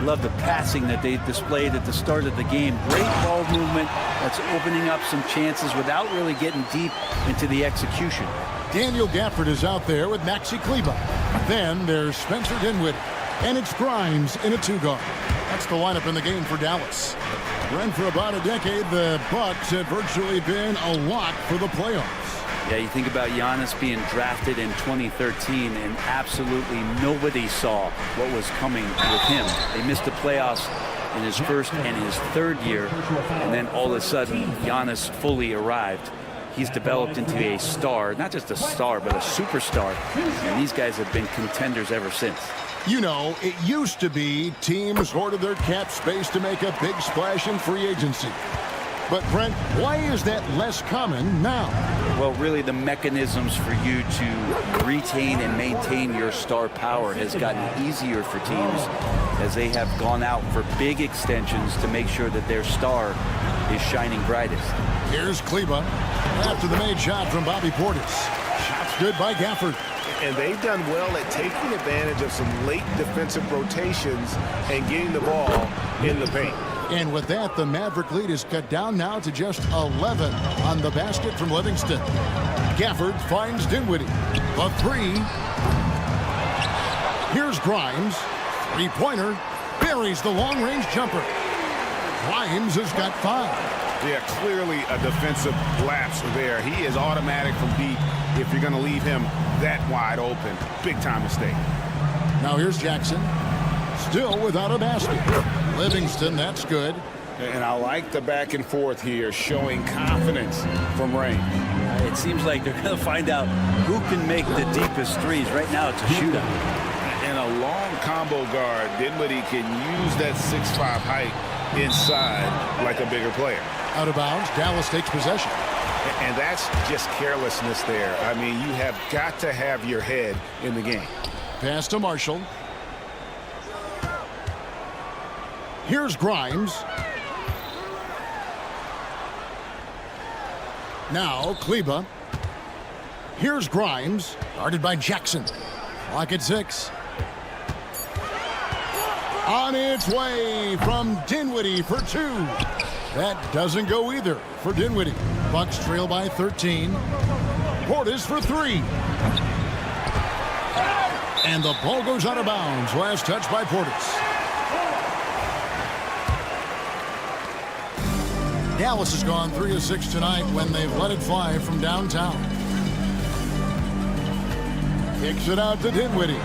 Love the passing that they displayed at the start of the game. Great ball movement that's opening up some chances without really getting deep into the execution. Daniel Gafford is out there with Maxi Kleber. Then there's Spencer Dinwiddie. And it's Grimes in a 2-guard. That's the lineup in the game for Dallas. Run for about a decade, the Bucks have virtually been a lock for the playoffs. Yeah, you think about Giannis being drafted in 2013, and absolutely nobody saw what was coming with him. They missed the playoffs in his first and his third year, and then all of a sudden, Giannis fully arrived. He's developed into a star, not just a star, but a superstar, and these guys have been contenders ever since. You know, it used to be teams hoarded their cap space to make a big splash in free agency. But, Brent, why is that less common now? Well, really, the mechanisms for you to retain and maintain your star power has gotten easier for teams as they have gone out for big extensions to make sure that their star is shining brightest. Here's Kleber after the made shot from Bobby Portis. Shot's good by Gafford. And they've done well at taking advantage of some late defensive rotations and getting the ball in the paint. And with that, the Maverick lead is cut down now to just 11 on the basket from Livingston. Gafford finds Dinwiddie. The 3. Here's Grimes. 3-pointer. Buries the long-range jumper. Grimes has got 5. Yeah, clearly a defensive lapse there. He is automatic from deep if you're going to leave him that wide open. Big-time mistake. Now here's Jackson. Still without a basket. Livingston, that's good. And I like the back and forth here, showing confidence from range. It seems like they're going to find out who can make the deepest threes. Right now, it's a shootout. And a long combo guard, Dinwiddie can use that 6'5" height inside like a bigger player. Out of bounds, Dallas takes possession. And that's just carelessness there. I mean, you have got to have your head in the game. Pass to Marshall. Here's Grimes. Now Kleber. Here's Grimes. Guarded by Jackson. Clock at 6. On its way from Dinwiddie for 2. That doesn't go either for Dinwiddie. Bucks trail by 13. Portis for 3. And the ball goes out of bounds. Last touch by Portis. Dallas has gone 3 of 6 tonight when they've let it fly from downtown. Kicks it out to Dinwiddie.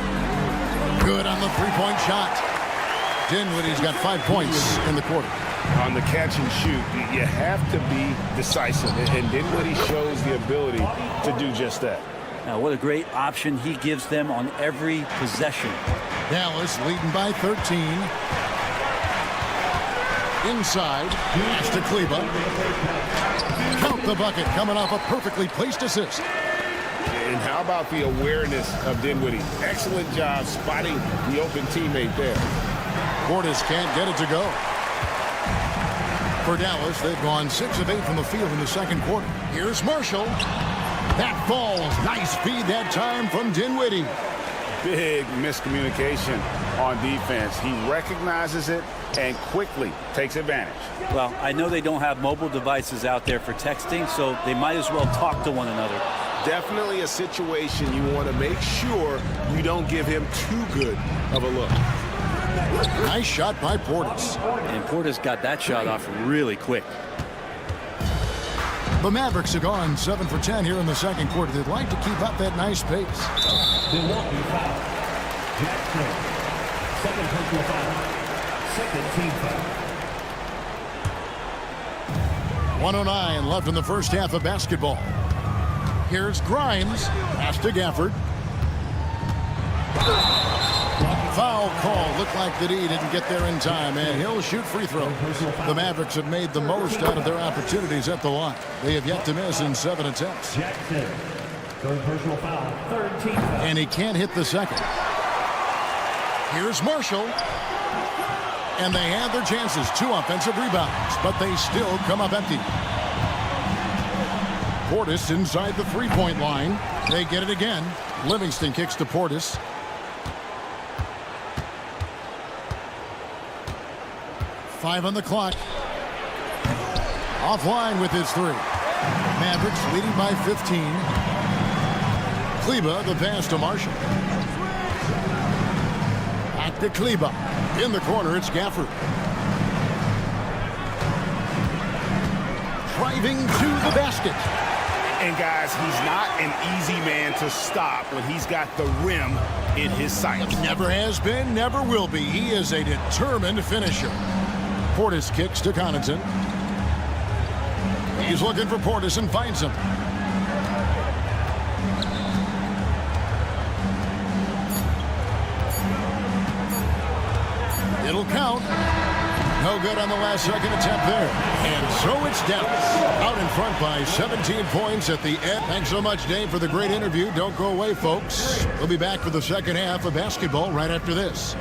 Good on the 3-point shot. Dinwiddie's got 5 points in the quarter. On the catch and shoot, you have to be decisive, and Dinwiddie shows the ability to do just that. Now, what a great option he gives them on every possession. Dallas leading by 13. Inside. Pass to Kleba. Count the bucket coming off a perfectly placed assist. And how about the awareness of Dinwiddie? Excellent job spotting the open teammate there. Portis can't get it to go. For Dallas, they've gone 6 of 8 from the field in the second quarter. Here's Marshall. That falls. Nice feed that time from Dinwiddie. Big miscommunication on defense. He recognizes it and quickly takes advantage. Well, I know they don't have mobile devices out there for texting, so they might as well talk to one another. Definitely a situation you want to make sure you don't give him too good of a look. Nice shot by Portis. And Portis got that shot off really quick. The Mavericks have gone 7 for 10 here in the second quarter. They'd like to keep up that nice pace. Milwaukee foul. Jackson. Second personal foul. Second team foul. 1:09 left in the first half of basketball. Here's Grimes. Pass to Gafford. Foul call. Looked like that he didn't get there in time, and he'll shoot free throws. The Mavericks have made the most out of their opportunities at the line. They have yet to miss in 7 attempts. Jackson. Third personal foul. Third team foul. And he can't hit the second. Here's Marshall. And they had their chances. 2 offensive rebounds, but they still come up empty. Portis inside the three-point line. They get it again. Livingston kicks to Portis. Five on the clock. Offline with his 3. Mavericks leading by 15. Kleba, the pass to Marshall. Back to Kleba. In the corner, it's Gafford. Driving to the basket. And guys, he's not an easy man to stop when he's got the rim in his sights. Never has been, never will be. He is a determined finisher. Portis kicks to Connaughton. He's looking for Portis and finds him. It'll count. No good on the last second attempt there. And so it's Dallas out in front by 17 points at the end. Thanks so much, Dave, for the great interview. Don't go away, folks. We'll be back for the second half of basketball right after this.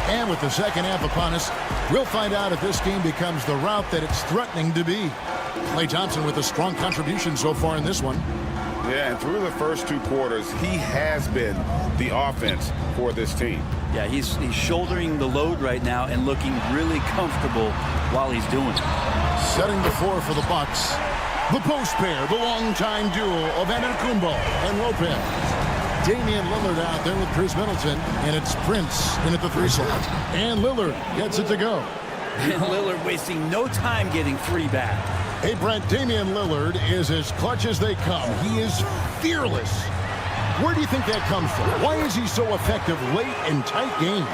And with the second half upon us, we'll find out if this game becomes the route that it's threatening to be. Klay Thompson with a strong contribution so far in this one. Yeah, and through the first 2 quarters, he has been the offense for this team. Yeah, he's shouldering the load right now and looking really comfortable while he's doing it. Setting the floor for the Bucks. The post pair, the longtime duo of Antetokounmpo and Lopez. Damian Lillard out there with Chris Middleton, and it's Prince in at the 3 slot. And Lillard gets it to go. And Lillard wasting no time getting 3 back. Hey, Brent, Damian Lillard is as clutch as they come. He is fearless. Where do you think that comes from? Why is he so effective late in tight games?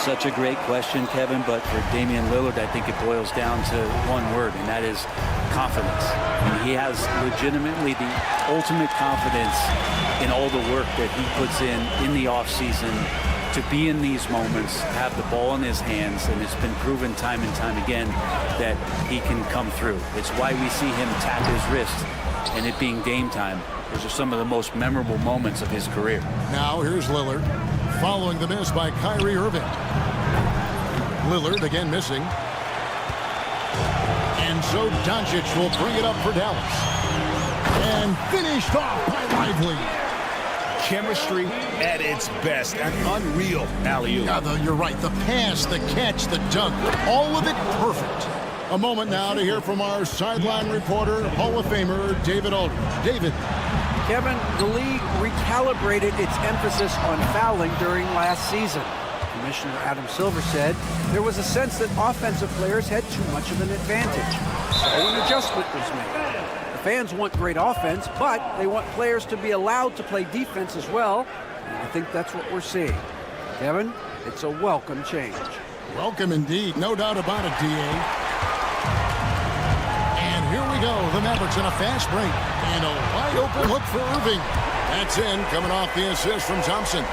Such a great question, Kevin, but for Damian Lillard, I think it boils down to one word, and that is confidence. And he has legitimately the ultimate confidence in all the work that he puts in the offseason to be in these moments, have the ball in his hands, and it's been proven time and time again that he can come through. It's why we see him tap his wrist, and it being game time. Those are some of the most memorable moments of his career. Now here's Lillard, following the miss by Kyrie Irving. Lillard again missing. And so Doncic will bring it up for Dallas. And finished off by Lively. Chemistry at its best. An unreal alley-oop. Yeah, you're right. The pass, the catch, the dunk, all of it perfect. A moment now to hear from our sideline reporter, Hall of Famer David Aldridge. David. Kevin, the league recalibrated its emphasis on fouling during last season. Commissioner Adam Silver said there was a sense that offensive players had too much of an advantage. So an adjustment was made. The fans want great offense, but they want players to be allowed to play defense as well. And I think that's what we're seeing. Kevin, it's a welcome change. Welcome indeed, no doubt about it, D.A. And here we go, the Mavericks in a fast break. And a wide open look for Irving. That's in, coming off the assist from Thompson.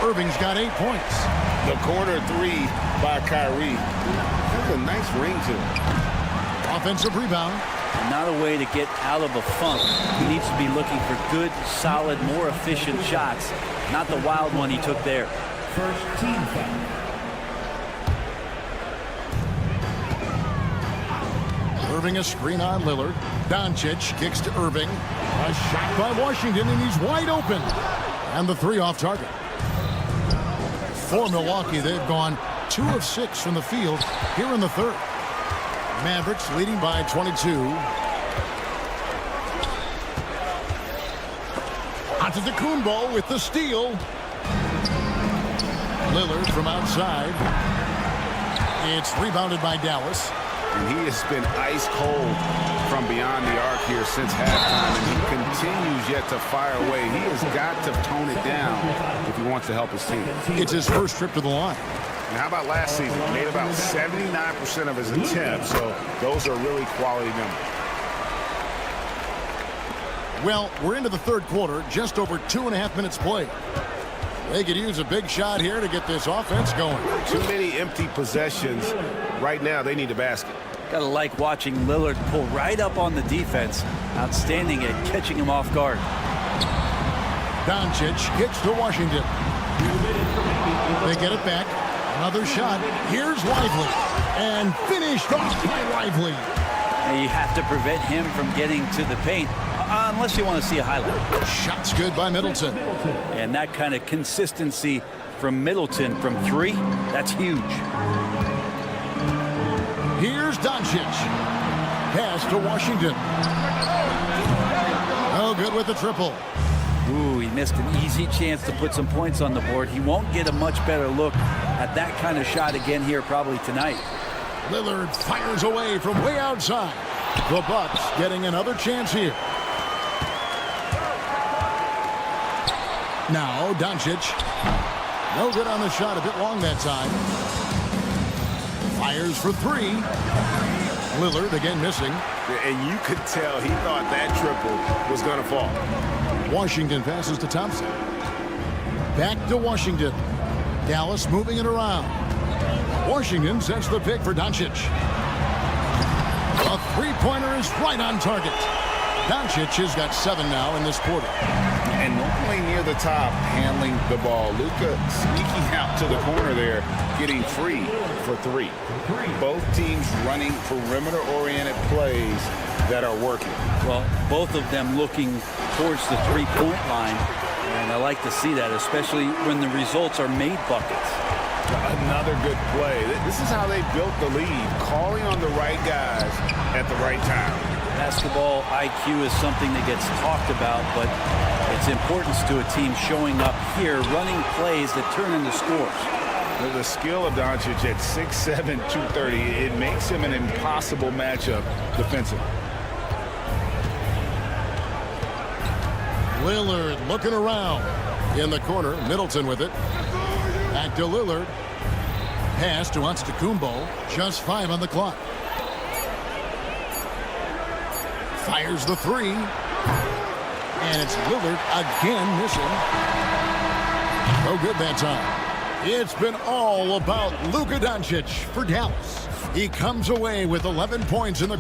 Irving's got 8 points. The corner three by Kyrie. That's a nice ring to it. Offensive rebound. Not a way to get out of a funk. He needs to be looking for good, solid, more efficient shots. Not the wild one he took there. First team foul. Irving a screen on Lillard. Doncic kicks to Irving. A shot by Washington, and he's wide open. And the three off target. For Milwaukee, they've gone 2 of 6 from the field here in the third. Mavericks leading by 22. Antetokounmpo with the steal. Lillard from outside. It's rebounded by Dallas. And he has been ice cold from beyond the arc here since halftime, and he continues yet to fire away. He has got to tone it down if he wants to help his team. It's his first trip to the line. And how about last season? He made about 79% of his attempts, so those are really quality numbers. Well, we're into the third quarter, just over 2.5 minutes played. They could use a big shot here to get this offense going. Too many empty possessions. Right now, they need a basket. Gotta like watching Lillard pull right up on the defense. Outstanding at catching him off guard. Doncic kicks to Washington. They get it back. Another shot. Here's Lively. And finished off by Lively. And you have to prevent him from getting to the paint. Unless you want to see a highlight. Shot's good by Middleton. And that kind of consistency from Middleton from 3, that's huge. Here's Doncic. Pass to Washington. No good with the triple. Ooh, he missed an easy chance to put some points on the board. He won't get a much better look at that kind of shot again here probably tonight. Lillard fires away from way outside. The Bucks getting another chance here. Now, Doncic. No good on the shot, a bit long that time. Fires for 3. Lillard again missing. And you could tell he thought that triple was going to fall. Washington passes to Thompson. Back to Washington. Dallas moving it around. Washington sets the pick for Doncic. A three-pointer is right on target. Doncic has got 7 now in this quarter. And normally near the top, handling the ball. Luka sneaking out to the corner there, getting free for 3. Both teams running perimeter-oriented plays that are working. Well, both of them looking towards the three-point line. And I like to see that, especially when the results are made buckets. Another good play. This is how they built the lead, calling on the right guys at the right time. Basketball IQ is something that gets talked about, but its importance to a team showing up here, running plays that turn into scores. The skill of Doncic at 6'7", 230, it makes him an impossible matchup defensively. Lillard looking around. In the corner, Middleton with it. Back to Lillard. Pass to Antetokounmpo. Just 5 on the clock. Fires the 3. And it's Lillard again missing. No good that time. It's been all about Luka Doncic for Dallas. He comes away with 11 points in the...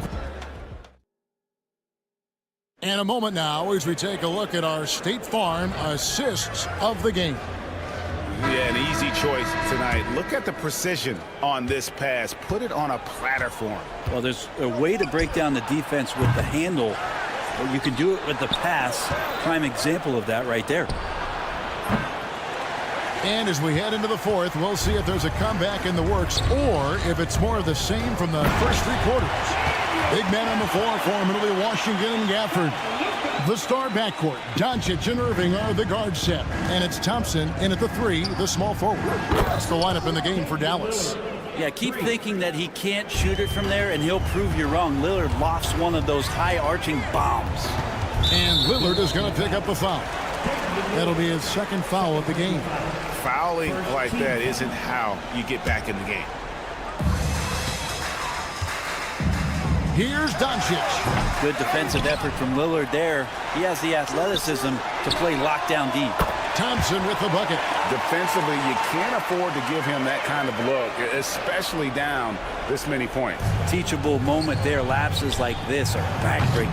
And a moment now as we take a look at our State Farm assists of the game. Yeah, an easy choice tonight. Look at the precision on this pass. Put it on a platter for him. Well, there's a way to break down the defense with the handle. But you can do it with the pass. Prime example of that right there. And as we head into the fourth, we'll see if there's a comeback in the works or if it's more of the same from the first 3 quarters. Big man on the floor for Milwaukee, Washington and Gafford. The star backcourt, Doncic and Irving are the guard set. And it's Thompson in at the 3, the small forward. That's the lineup in the game for Dallas. Yeah, keep thinking that he can't shoot it from there, and he'll prove you wrong. Lillard lofts one of those high-arching bombs. And Lillard is going to pick up the foul. That'll be his second foul of the game. Fouling like that isn't how you get back in the game. Here's Doncic. Good defensive effort from Lillard there. He has the athleticism to play lockdown deep. Thompson with the bucket. Defensively, you can't afford to give him that kind of look, especially down this many points. Teachable moment there. Lapses like this are backbreakers.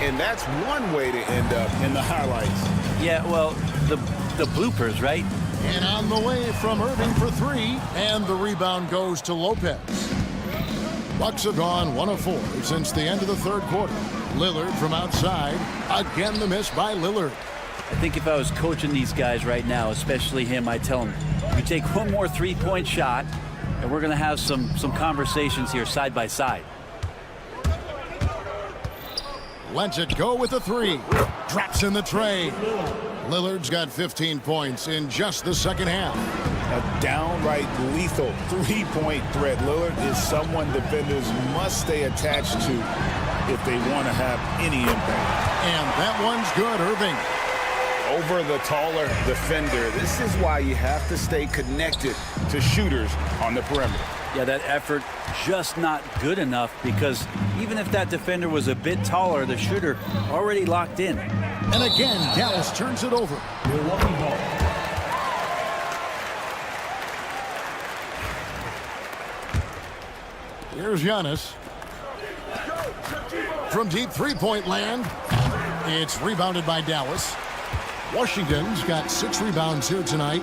And that's one way to end up in the highlights. Yeah, well, the bloopers, right? And on the way from Irving for three. And the rebound goes to Lopez. Bucks have gone 1 of 4 since the end of the third quarter. Lillard from outside. Again, the miss by Lillard. I think if I was coaching these guys right now, especially him, I'd tell him, you take one more three-point shot, and we're going to have some conversations here side by side. Lets it go with the three. Drops in the tray. Lillard's got 15 points in just the second half. A downright lethal three-point threat. Lillard is someone defenders must stay attached to if they want to have any impact. And that one's good, Irving. Over the taller defender. This is why you have to stay connected to shooters on the perimeter. Yeah, that effort just not good enough because even if that defender was a bit taller, the shooter already locked in. And again, Dallas turns it over. Milwaukee ball. Here's Giannis. From deep three-point land. It's rebounded by Dallas. Washington's got 6 rebounds here tonight.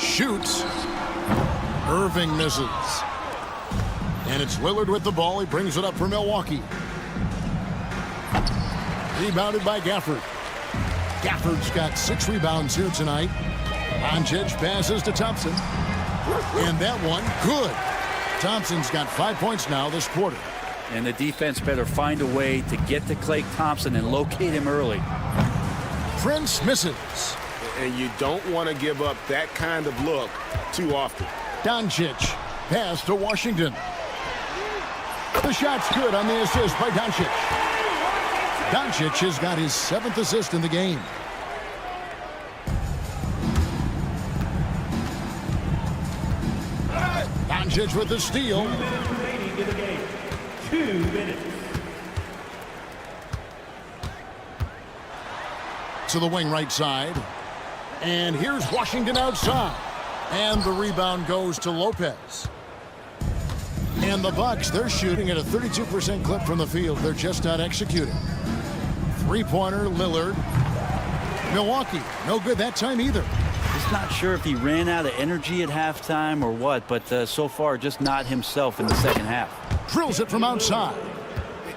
Shoots. Irving misses. And it's Lillard with the ball. He brings it up for Milwaukee. Rebounded by Gafford. Gafford's got 6 rebounds here tonight. Doncic passes to Thompson. And that one, good. Thompson's got 5 points now this quarter. And the defense better find a way to get to Klay Thompson and locate him early. Prince misses. And you don't want to give up that kind of look too often. Doncic pass to Washington. The shot's good on the assist by Doncic. Doncic has got his 7th assist in the game. Doncic with the steal. Remaining in the game. 2 minutes. To the wing right side. And here's Washington outside. And the rebound goes to Lopez. And the Bucks, they're shooting at a 32% clip from the field. They're just not executing. Three-pointer, Lillard. Milwaukee, no good that time either. Just not sure if he ran out of energy at halftime or what, but so far just not himself in the second half. Drills it from outside.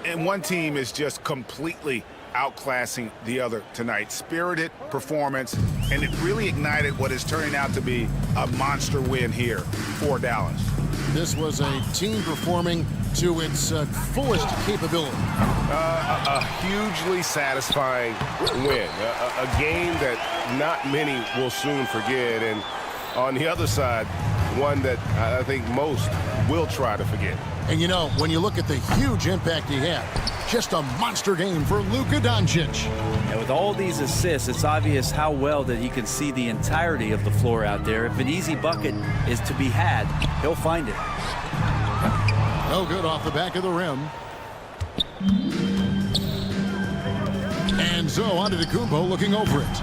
And one team is just completely outclassing the other tonight. Spirited performance, and it really ignited what is turning out to be a monster win here for Dallas. This was a team performing to its fullest capability. A hugely satisfying win. A game that not many will soon forget. And on the other side, one that I think most will try to forget. And you know, when you look at the huge impact he had, just a monster game for Luka Doncic. And with all these assists, it's obvious how well that he can see the entirety of the floor out there. If an easy bucket is to be had, he'll find it. No good off the back of the rim. And so on to DeCumbo looking over it.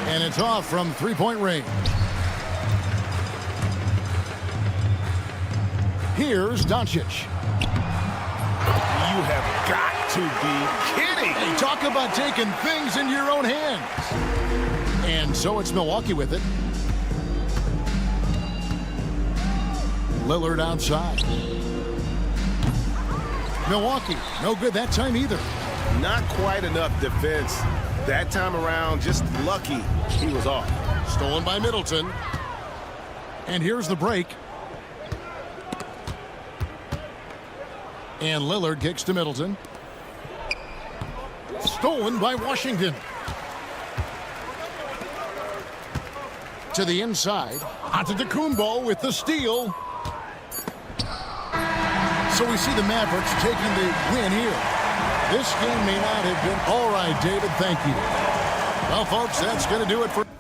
And it's off from three-point range. Here's Doncic. You have got to be kidding. Hey, talk about taking things into your own hands. And so it's Milwaukee with it. Lillard outside. Milwaukee, no good that time either. Not quite enough defense that time around. Just lucky he was off. Stolen by Middleton. And here's the break. And Lillard kicks to Middleton. Stolen by Washington. To the inside. Onto DeCumbo with the steal. So we see the Mavericks taking the win here. This game may not have been all right, David. Thank you. Well, folks, that's going to do it for